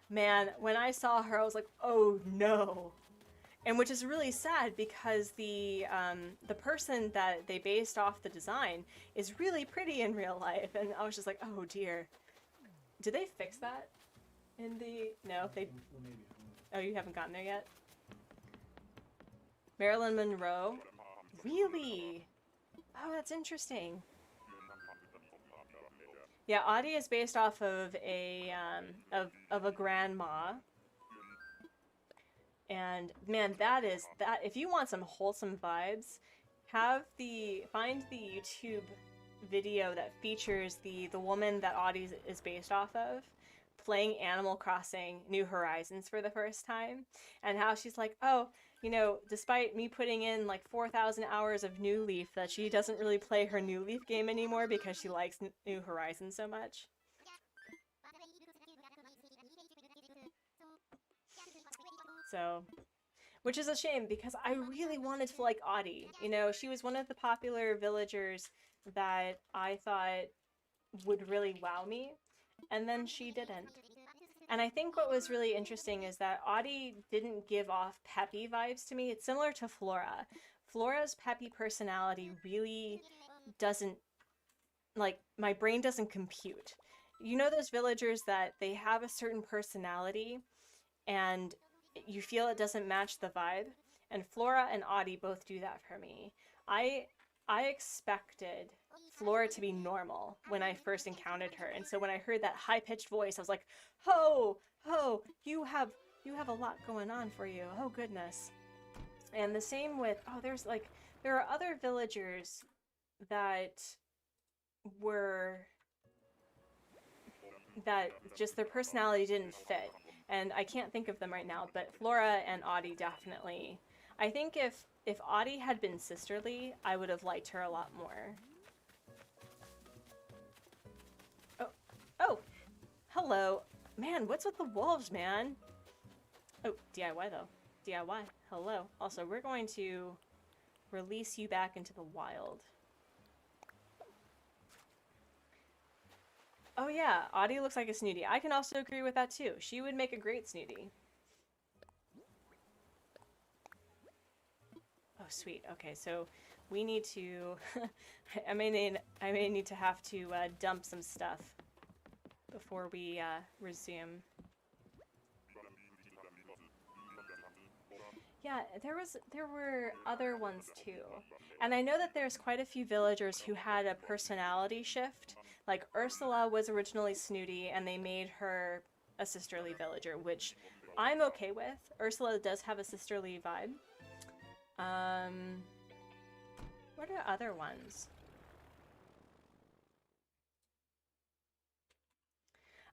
Man, when I saw her, I was like, oh no. And which is really sad because the person that they based off the design is really pretty in real life, and I was just like, oh dear. Did they fix that in the? No, they. Well, maybe. Oh, you haven't gotten there yet. Marilyn Monroe, really? Oh, that's interesting. Yeah, Audie is based off of a grandma. And man, that if you want some wholesome vibes, find the YouTube video that features the woman that Audie is based off of playing Animal Crossing New Horizons for the first time, and how she's like, oh, you know, despite me putting in like 4,000 hours of New Leaf, that she doesn't really play her New Leaf game anymore because she likes New Horizons so much. So, which is a shame because I really wanted to like Audie. You know, she was one of the popular villagers that I thought would really wow me, and then she didn't. And I think what was really interesting is that Audie didn't give off peppy vibes to me. It's similar to Flora. Flora's peppy personality really doesn't, like, my brain doesn't compute. You know those villagers that they have a certain personality and you feel it doesn't match the vibe? And Flora and Audie both do that for me. I expected Flora to be normal when I first encountered her, and so when I heard that high-pitched voice, I was like, ho, ho, you have a lot going on for you. Oh goodness. And the same with, oh, there are other villagers that just their personality didn't fit. And I can't think of them right now, but Flora and Audie definitely. I think if Audie had been sisterly, I would have liked her a lot more. Oh, hello. Man, what's with the wolves, man? Oh, DIY though. DIY. Hello. Also, we're going to release you back into the wild. Oh yeah, Audie looks like a snooty. I can also agree with that too. She would make a great snooty. Oh sweet. Okay, so we need to. I may need to have to dump some stuff before we resume. Yeah, there were other ones too. And I know that there's quite a few villagers who had a personality shift. Like Ursula was originally snooty and they made her a sisterly villager, which I'm okay with. Ursula does have a sisterly vibe. What are other ones?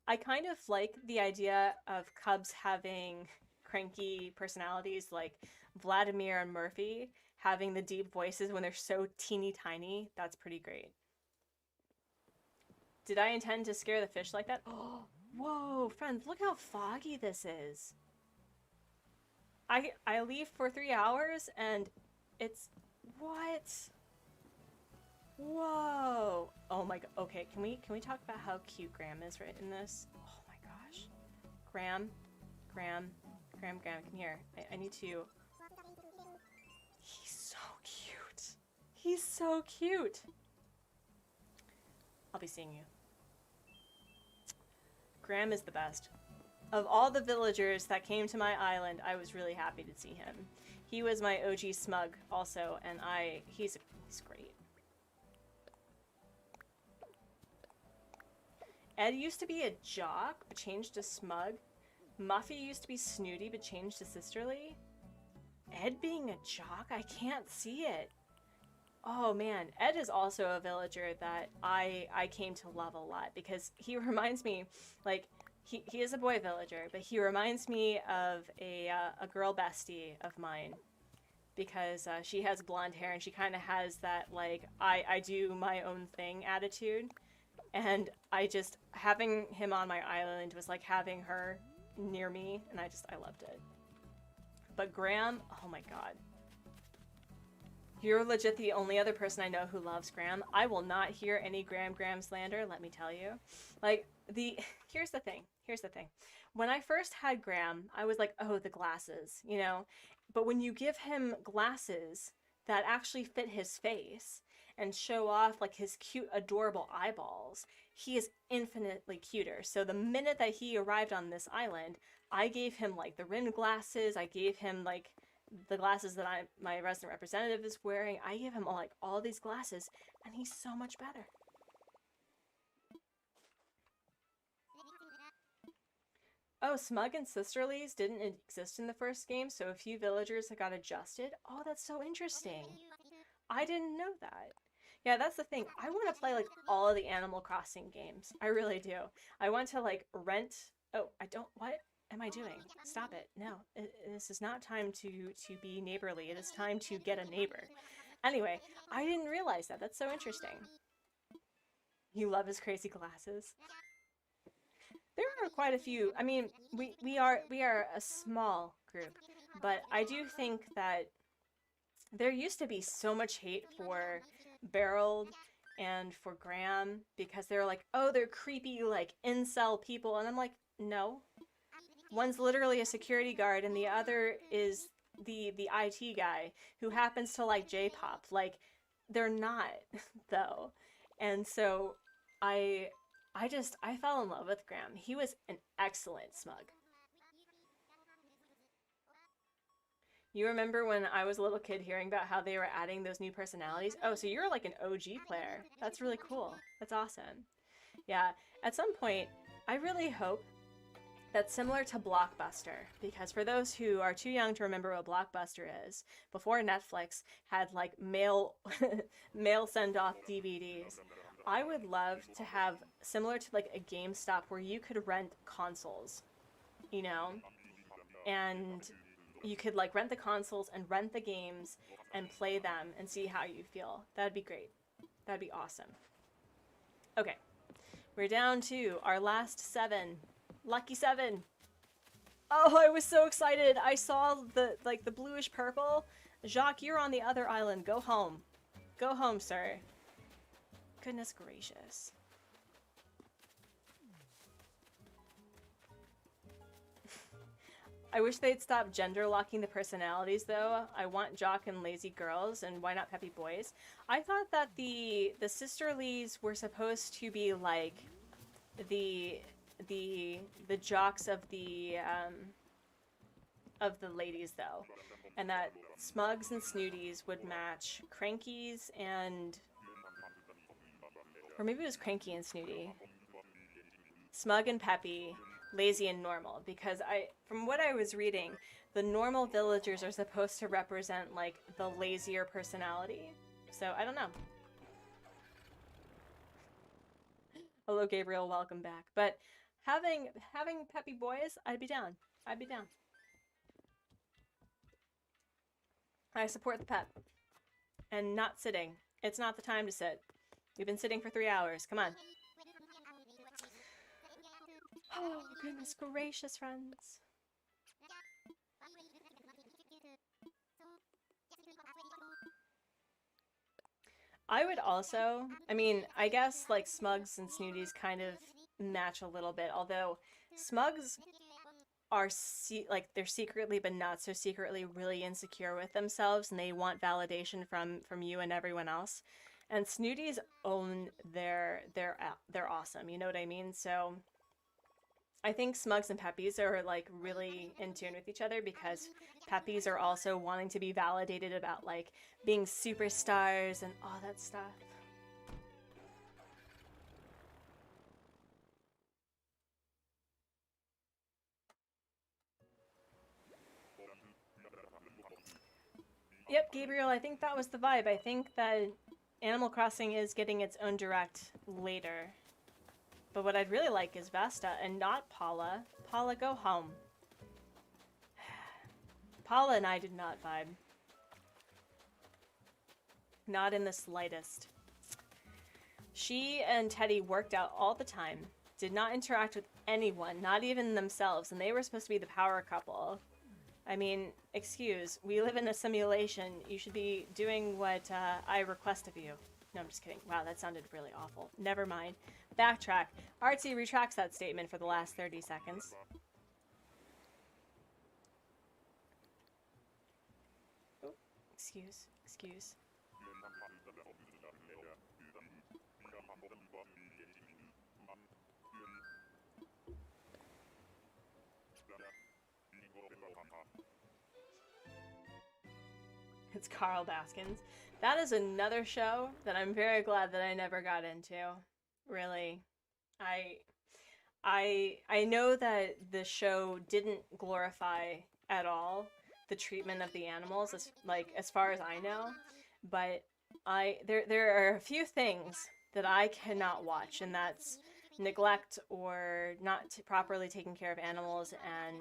I kind of like the idea of cubs having cranky personalities, like Vladimir and Murphy having the deep voices when they're so teeny tiny. That's pretty great. Did I intend to scare the fish like that? Oh, whoa, friends, look how foggy this is. I leave for 3 hours and it's what? Whoa. Oh my god. Okay, can we talk about how cute Graham is right in this? Oh my gosh. Graham, come here. I need to. He's so cute. He's so cute. I'll be seeing you. Graham is the best. Of all the villagers that came to my island, I was really happy to see him. He was my OG smug also, and he's great. Ed used to be a jock, but changed to smug. Muffy used to be snooty but changed to sisterly. Ed being a jock? I can't see it. Oh man, Ed is also a villager that I came to love a lot because he reminds me, like, he is a boy villager, but he reminds me of a girl bestie of mine because she has blonde hair and she kind of has that, like, I do my own thing attitude. And having him on my island was like having her near me, and I loved it. But Graham, oh my god. You're legit the only other person I know who loves Graham. I will not hear any Graham slander, let me tell you. Like, here's the thing. When I first had Graham, I was like, oh, the glasses, you know? But when you give him glasses that actually fit his face and show off, like, his cute, adorable eyeballs, he is infinitely cuter. So the minute that he arrived on this island, I gave him, like, the rimmed glasses, I gave him, like, the glasses that my resident representative is wearing. I gave him all these glasses, and he's so much better. Oh, Smug and Sisterlies didn't exist in the first game, so a few villagers got adjusted. Oh, that's so interesting. I didn't know that. Yeah, that's the thing. I want to play, like, all of the Animal Crossing games. I really do. I want to, like, rent... Oh, I don't... What am I doing? Stop it. No, this is not time to be neighborly. It is time to get a neighbor. Anyway, I didn't realize that. That's so interesting. You love his crazy glasses. There are quite a few. I mean, we are a small group, but I do think that there used to be so much hate for Barreled and for Graham because they're like, oh, they're creepy, like, incel people. And I'm like, no. One's literally a security guard and the other is the IT guy who happens to like J-pop. Like, they're not, though. And so I fell in love with Graham. He was an excellent Smug. You remember when I was a little kid hearing about how they were adding those new personalities? Oh, so you're like an OG player. That's really cool. That's awesome. Yeah, at some point, I really hope that's similar to Blockbuster, because for those who are too young to remember what Blockbuster is, before Netflix had like mail send-off DVDs, I would love to have similar to like a GameStop where you could rent consoles, you know, and you could like rent the consoles and rent the games and play them and see how you feel. That'd be great. That'd be awesome. Okay, we're down to our last 7. Lucky 7. Oh, I was so excited. I saw the bluish purple. Jacques, you're on the other island. Go home. Go home, sir. Goodness gracious. I wish they'd stop gender locking the personalities, though. I want jock and lazy girls, and why not peppy boys? I thought that the sisterlies were supposed to be like the jocks of the ladies, though, and that Smugs and Snooties would match Crankies and, or maybe it was Cranky and Snooty, Smug and Peppy, Lazy and Normal, because from what I was reading, the normal villagers are supposed to represent like the lazier personality. So I don't know. Hello, Gabriel. Welcome back. But having peppy boys, I'd be down. I'd be down. I support the pep. And not sitting. It's not the time to sit. We've been sitting for 3 hours. Come on. Oh, goodness gracious, friends. I would also, I mean, I guess like Smugs and Snooties kind of match a little bit, although Smugs are like they're secretly but not so secretly really insecure with themselves and they want validation from you and everyone else. And Snooties own they're awesome, you know what I mean? So I think Smugs and Peppies are like really in tune with each other because Peppies are also wanting to be validated about like being superstars and all that stuff. Yep, Gabriel, I think that was the vibe. I think that Animal Crossing is getting its own direct later. But what I'd really like is Vesta and not Paula. Paula, go home. Paula and I did not vibe. Not in the slightest. She and Teddy worked out all the time, did not interact with anyone, not even themselves, and they were supposed to be the power couple. I mean, excuse, we live in a simulation. You should be doing what I request of you. No, I'm just kidding. Wow, that sounded really awful. Never mind. Backtrack. Artsy retracts that statement for the last 30 seconds. Oh, excuse. It's Carl Baskins. That is another show that I'm very glad that I never got into. Really. I know that the show didn't glorify at all the treatment of the animals, as far as I know, but there are a few things that I cannot watch, and that's neglect or not properly taking care of animals, and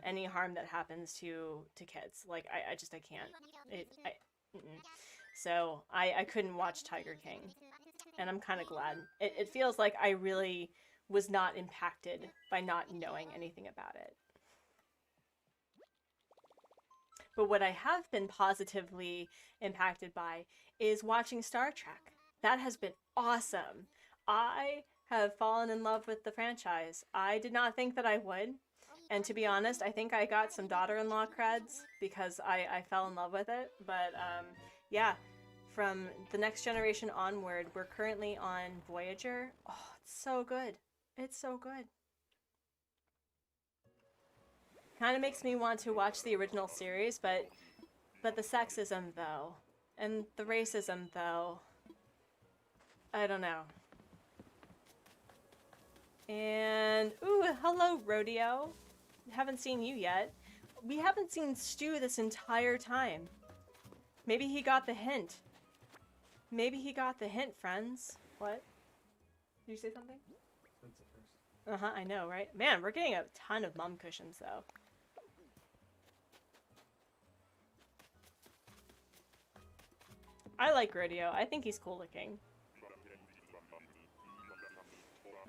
any harm that happens to kids. Like I can't. So I couldn't watch Tiger King, and I'm kind of glad. It feels like I really was not impacted by not knowing anything about it. But what I have been positively impacted by is watching Star Trek. That has been awesome. I have fallen in love with the franchise. I did not think that I would. And to be honest, I think I got some daughter-in-law creds because I fell in love with it. But yeah, from the Next Generation onward, we're currently on Voyager. Oh, it's so good. It's so good. Kind of makes me want to watch the original series, but the sexism, though, and the racism, though, I don't know. And, ooh, hello, Rodeo. Haven't seen you yet. We haven't seen Stu this entire time. Maybe he got the hint. Maybe he got the hint, friends. What? Did you say something? Uh-huh, I know, right? Man, we're getting a ton of mum cushions, though. I like Rodeo. I think he's cool looking.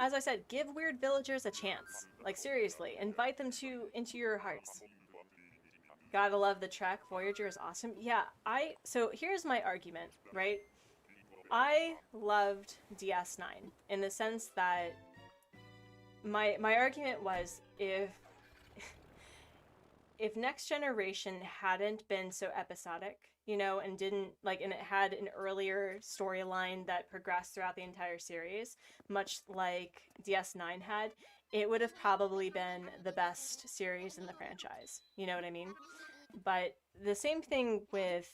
As I said, give weird villagers a chance. Like, seriously, invite them into your hearts. Gotta love the Trek. Voyager is awesome. Yeah, so here's my argument, right? I loved DS9 in the sense that my argument was if Next Generation hadn't been so episodic, you know, and didn't and it had an earlier storyline that progressed throughout the entire series, much like DS9 had, it would have probably been the best series in the franchise. You know what I mean? But the same thing with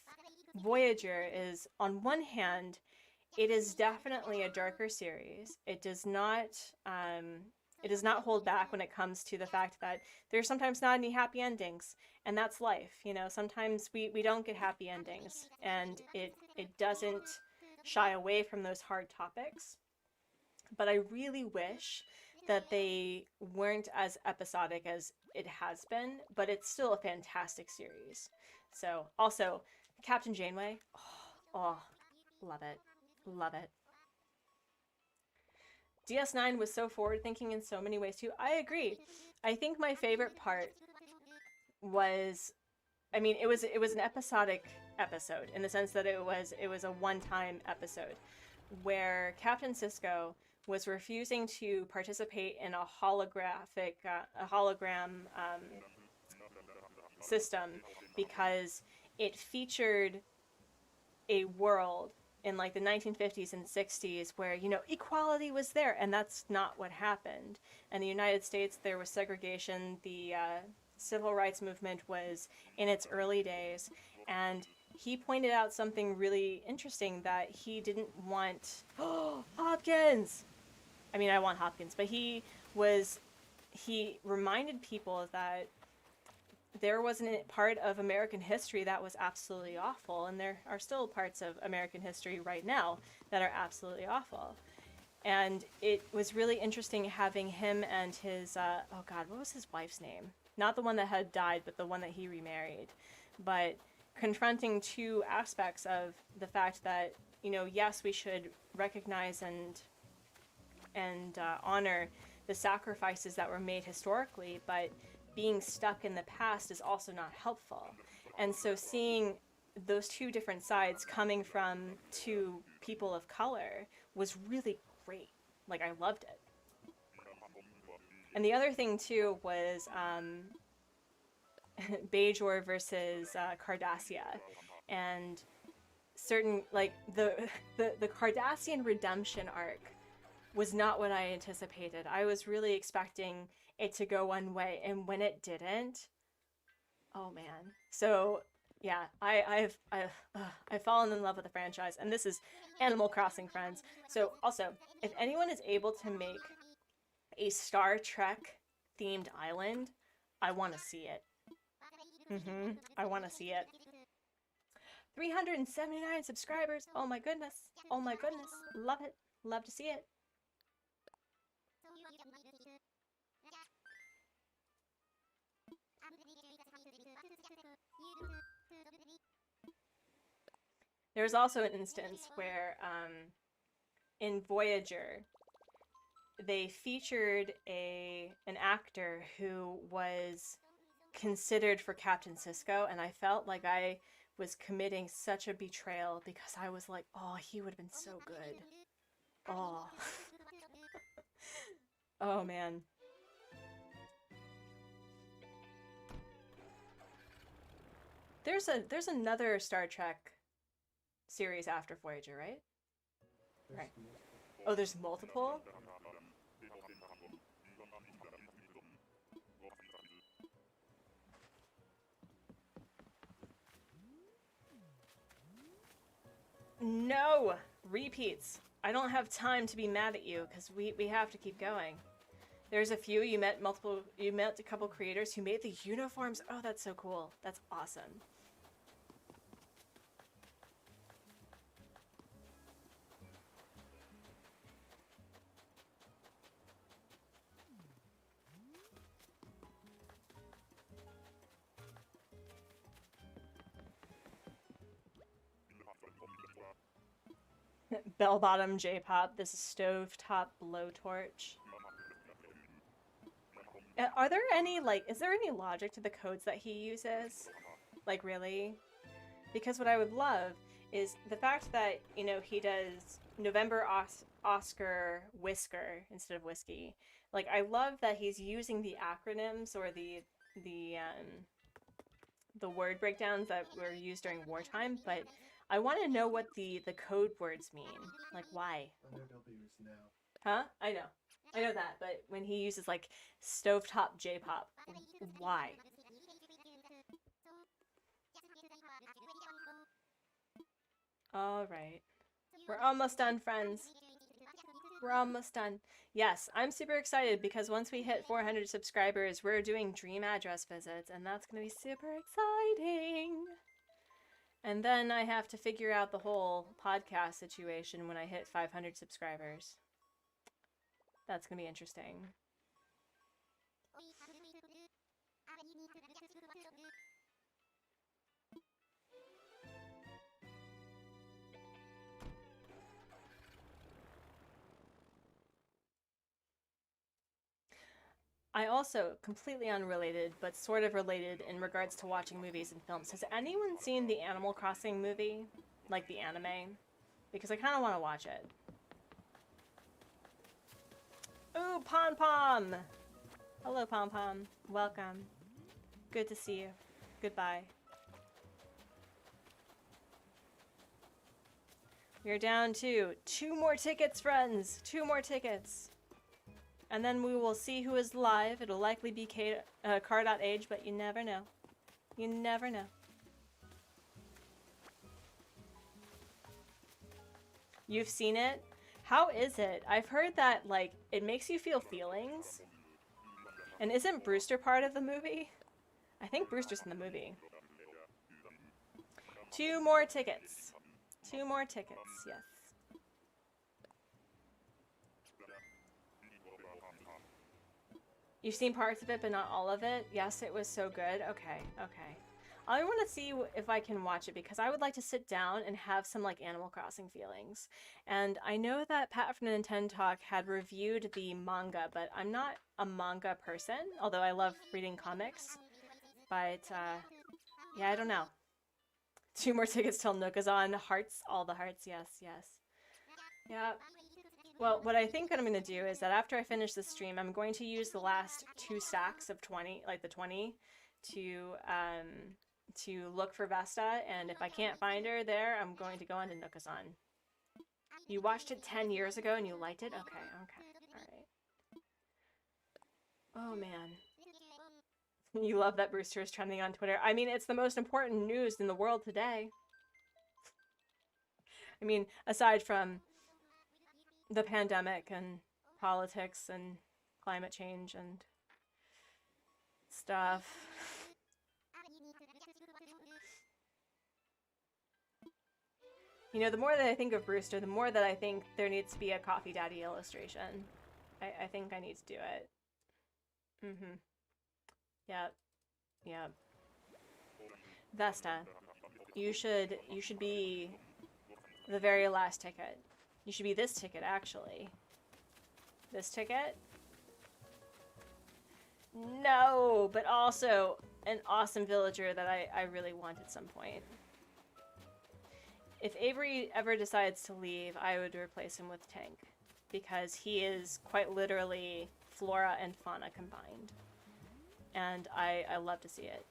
Voyager is, on one hand, it is definitely a darker series. It does not hold back when it comes to the fact that there's sometimes not any happy endings, and that's life. You know, sometimes we don't get happy endings, and it doesn't shy away from those hard topics. But I really wish that they weren't as episodic as it has been, but it's still a fantastic series. So, also, Captain Janeway, oh, love it. Love it. DS9 was so forward-thinking in so many ways, too. I agree. I think my favorite part was, I mean, it was an episodic episode in the sense that it was a one-time episode where Captain Sisko was refusing to participate in a hologram system because it featured a world in like the 1950s and 60s where, you know, equality was there, and that's not what happened. In the United States, there was segregation. The civil rights movement was in its early days, and he pointed out something really interesting, that he didn't want Hopkins. I mean, I want Hopkins, but he reminded people that there wasn't a part of American history that was absolutely awful, and there are still parts of American history right now that are absolutely awful. And it was really interesting having him and his, oh God, what was his wife's name? Not the one that had died, but the one that he remarried. But confronting two aspects of the fact that, you know, yes, we should recognize and honor the sacrifices that were made historically, but being stuck in the past is also not helpful. And so seeing those two different sides coming from two people of color was really great. Like, I loved it. And the other thing too was Bajor versus Cardassia, and certain, like, the Cardassian redemption arc was not what I anticipated. I was really expecting it to go one way, and when it didn't, oh man. So yeah, I've fallen in love with the franchise, and this is Animal Crossing, friends. So also, if anyone is able to make a Star Trek themed island, I want to see it. I want to see it. 379 subscribers. Oh my goodness. Oh my goodness. Love it. Love to see it. There's also an instance where in Voyager they featured an actor who was considered for Captain Sisko, and I felt like I was committing such a betrayal because I was like, oh, he would have been so good. Oh. Oh man. There's another Star Trek series after Voyager, right? Right. Oh, there's multiple? No! Repeats. I don't have time to be mad at you, because we have to keep going. There's a few, you met a couple creators who made the uniforms. Oh, that's so cool. That's awesome. Bell-bottom J-pop. This is stovetop blowtorch. Are there any, like, is there any logic to the codes that he uses? Like, really? Because what I would love is the fact that, you know, he does November Oscar Whisker instead of whiskey. Like, I love that he's using the acronyms or the word breakdowns that were used during wartime, but I want to know what the code words mean. Like, why? I know W's now. Huh? I know that, but when he uses, like, stovetop J-pop, why? Alright. We're almost done, friends. We're almost done. Yes, I'm super excited because once we hit 400 subscribers, we're doing dream address visits, and that's going to be super exciting. And then I have to figure out the whole podcast situation when I hit 500 subscribers. That's going to be interesting. I also, completely unrelated, but sort of related in regards to watching movies and films. Has anyone seen the Animal Crossing movie? Like the anime? Because I kind of want to watch it. Ooh, Pom Pom! Hello, Pom Pom. Welcome. Good to see you. Goodbye. We're down to 2 more tickets, friends! 2 more tickets! And then we will see who is live. It'll likely be car.age, but you never know. You never know. You've seen it? How is it? I've heard that, like, it makes you feel feelings. And isn't Brewster part of the movie? I think Brewster's in the movie. 2 more tickets. 2 more tickets, yes. You've seen parts of it, but not all of it? Yes, it was so good. Okay, okay. I want to see if I can watch it because I would like to sit down and have some like Animal Crossing feelings. And I know that Pat from Nintendo Talk had reviewed the manga, but I'm not a manga person, although I love reading comics. But yeah, I don't know. 2 more tickets till nookazon. Hearts, all the hearts. Yes, yes. Yeah. Well, what I think that I'm going to do is that after I finish this stream, I'm going to use the last 2 stacks of 20, like the 20, to look for Vesta, and if I can't find her there, I'm going to go on to nookazon. You watched it 10 years ago and you liked it? Okay, okay, alright. Oh, man. You love that Brewster is trending on Twitter. I mean, it's the most important news in the world today. I mean, aside from the pandemic and politics and climate change and stuff. You know, the more that I think of Brewster, the more that I think there needs to be a Coffee Daddy illustration. I think I need to do it. Mm-hmm. Yep. Yep. Vesta, you should be the very last ticket. You should be this ticket, actually. This ticket? No, but also an awesome villager that I really want at some point. If Avery ever decides to leave, I would replace him with Tank, because he is quite literally flora and fauna combined. And I love to see it.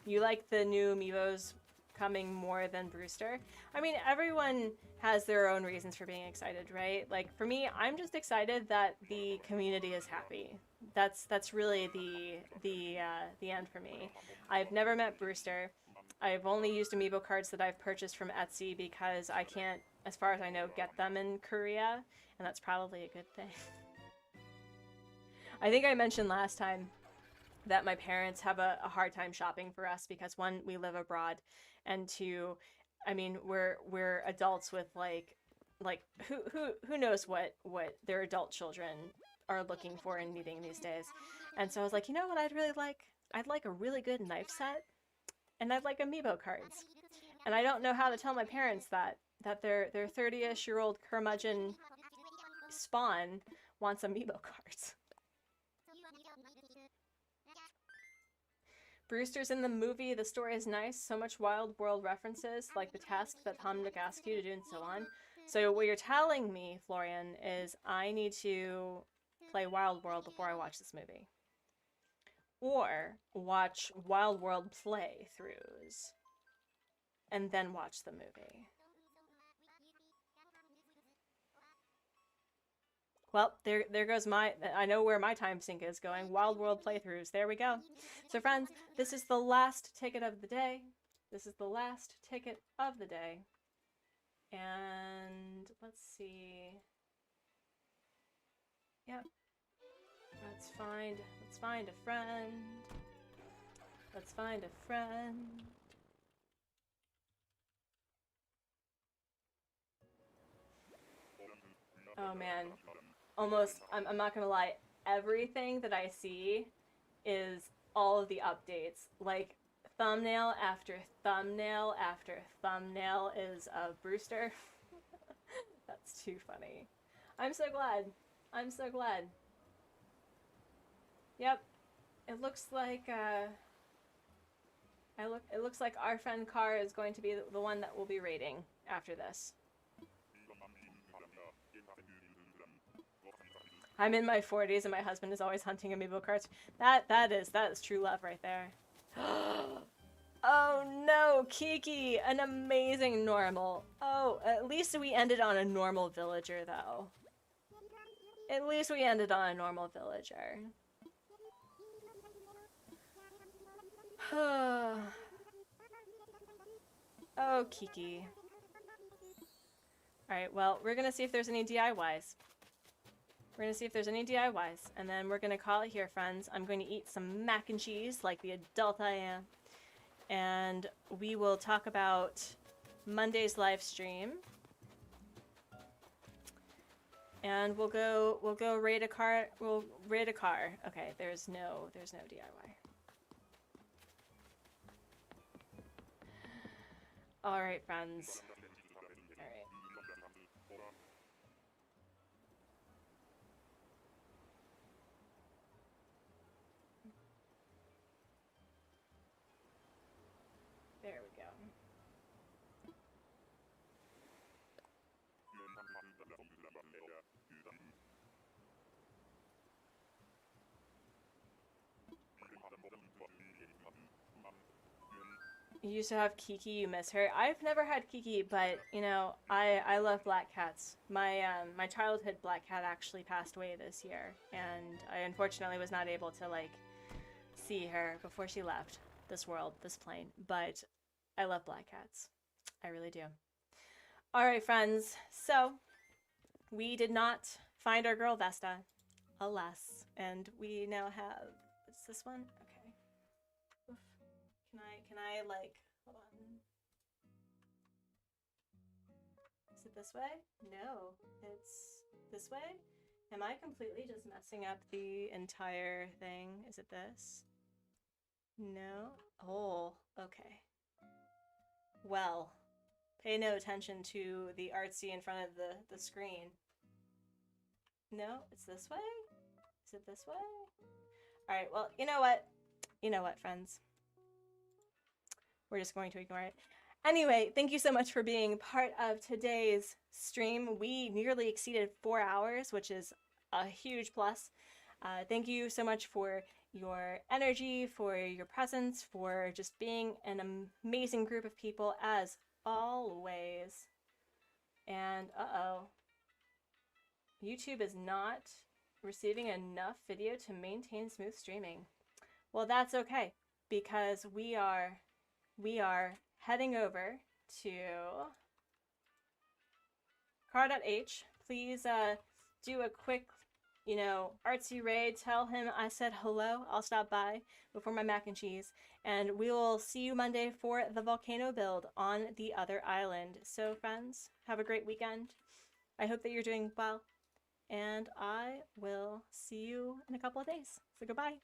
You like the new amiibos coming more than Brewster? I mean, everyone has their own reasons for being excited, right? Like, for me, I'm just excited that the community is happy. That's really the end for me. I've never met Brewster. I've only used amiibo cards that I've purchased from Artsy because I can't, as far as I know, get them in Korea, and that's probably a good thing. I think I mentioned last time that my parents have a hard time shopping for us because 1, we live abroad, and 2, I mean, we're adults with like who knows what their adult children are looking for and needing these days. And so I was like, you know what I'd really like? I'd like a really good knife set, and I'd like amiibo cards. And I don't know how to tell my parents that their 30-ish-year-old curmudgeon spawn wants amiibo cards. Brewster's in the movie, the story is nice, so much wild world references, like the task that Nook asks you to do and so on. So what you're telling me, Florian, is I need to play Wild World before I watch this movie. Or watch Wild World playthroughs, and then watch the movie. Well, there goes I know where my time sink is going. Wild World playthroughs. There we go. So friends, this is the last ticket of the day. This is the last ticket of the day. And let's see. Yep. Let's find a friend. Let's find a friend. Oh man. Almost, I'm not gonna lie, everything that I see is all of the updates. Like, thumbnail after thumbnail after thumbnail is of Brewster. That's too funny. I'm so glad. I'm so glad. Yep. It looks like, it looks like our friend Car is going to be the one that we'll be raiding after this. I'm in my 40s and my husband is always hunting amiibo cards. That is true love right there. Oh no, Kiki, an amazing normal. Oh, at least we ended on a normal villager though. At least we ended on a normal villager. Oh, Kiki. Alright, well, we're gonna see if there's any DIYs. We're gonna see if there's any DIYs, and then we're gonna call it here, friends. I'm going to eat some mac and cheese like the adult I am, and we will talk about Monday's live stream. And we'll go raid a car. We'll raid a car. Okay, there's no DIY. All right, friends. All right. There we go. You used to have Kiki, you miss her. I've never had Kiki, but you know, I love black cats. My childhood black cat actually passed away this year, and I unfortunately was not able to like see her before she left this world, this plane. But I love black cats. I really do. All right, friends. So we did not find our girl Vesta, alas, and we now have. It's this one. Okay. Oof. Can I like, hold on. Is it this way? No, it's this way? Am I completely just messing up the entire thing? Is it this? No? Oh, okay. Well, pay no attention to the artsy in front of the screen. No, it's this way? Is it this way? Alright, well, you know what? You know what, friends? We're just going to ignore it. Anyway, thank you so much for being part of today's stream. We nearly exceeded 4 hours, which is a huge plus. Thank you so much for your energy, for your presence, for just being an amazing group of people as always. And uh-oh. YouTube is not receiving enough video to maintain smooth streaming. Well, that's okay, because we are heading over to car.h. Please do a quick, you know, artsy raid. Tell him I said hello. I'll stop by before my mac and cheese. And we will see you Monday for the volcano build on the other island. So, friends, have a great weekend. I hope that you're doing well. And I will see you in a couple of days. So, goodbye.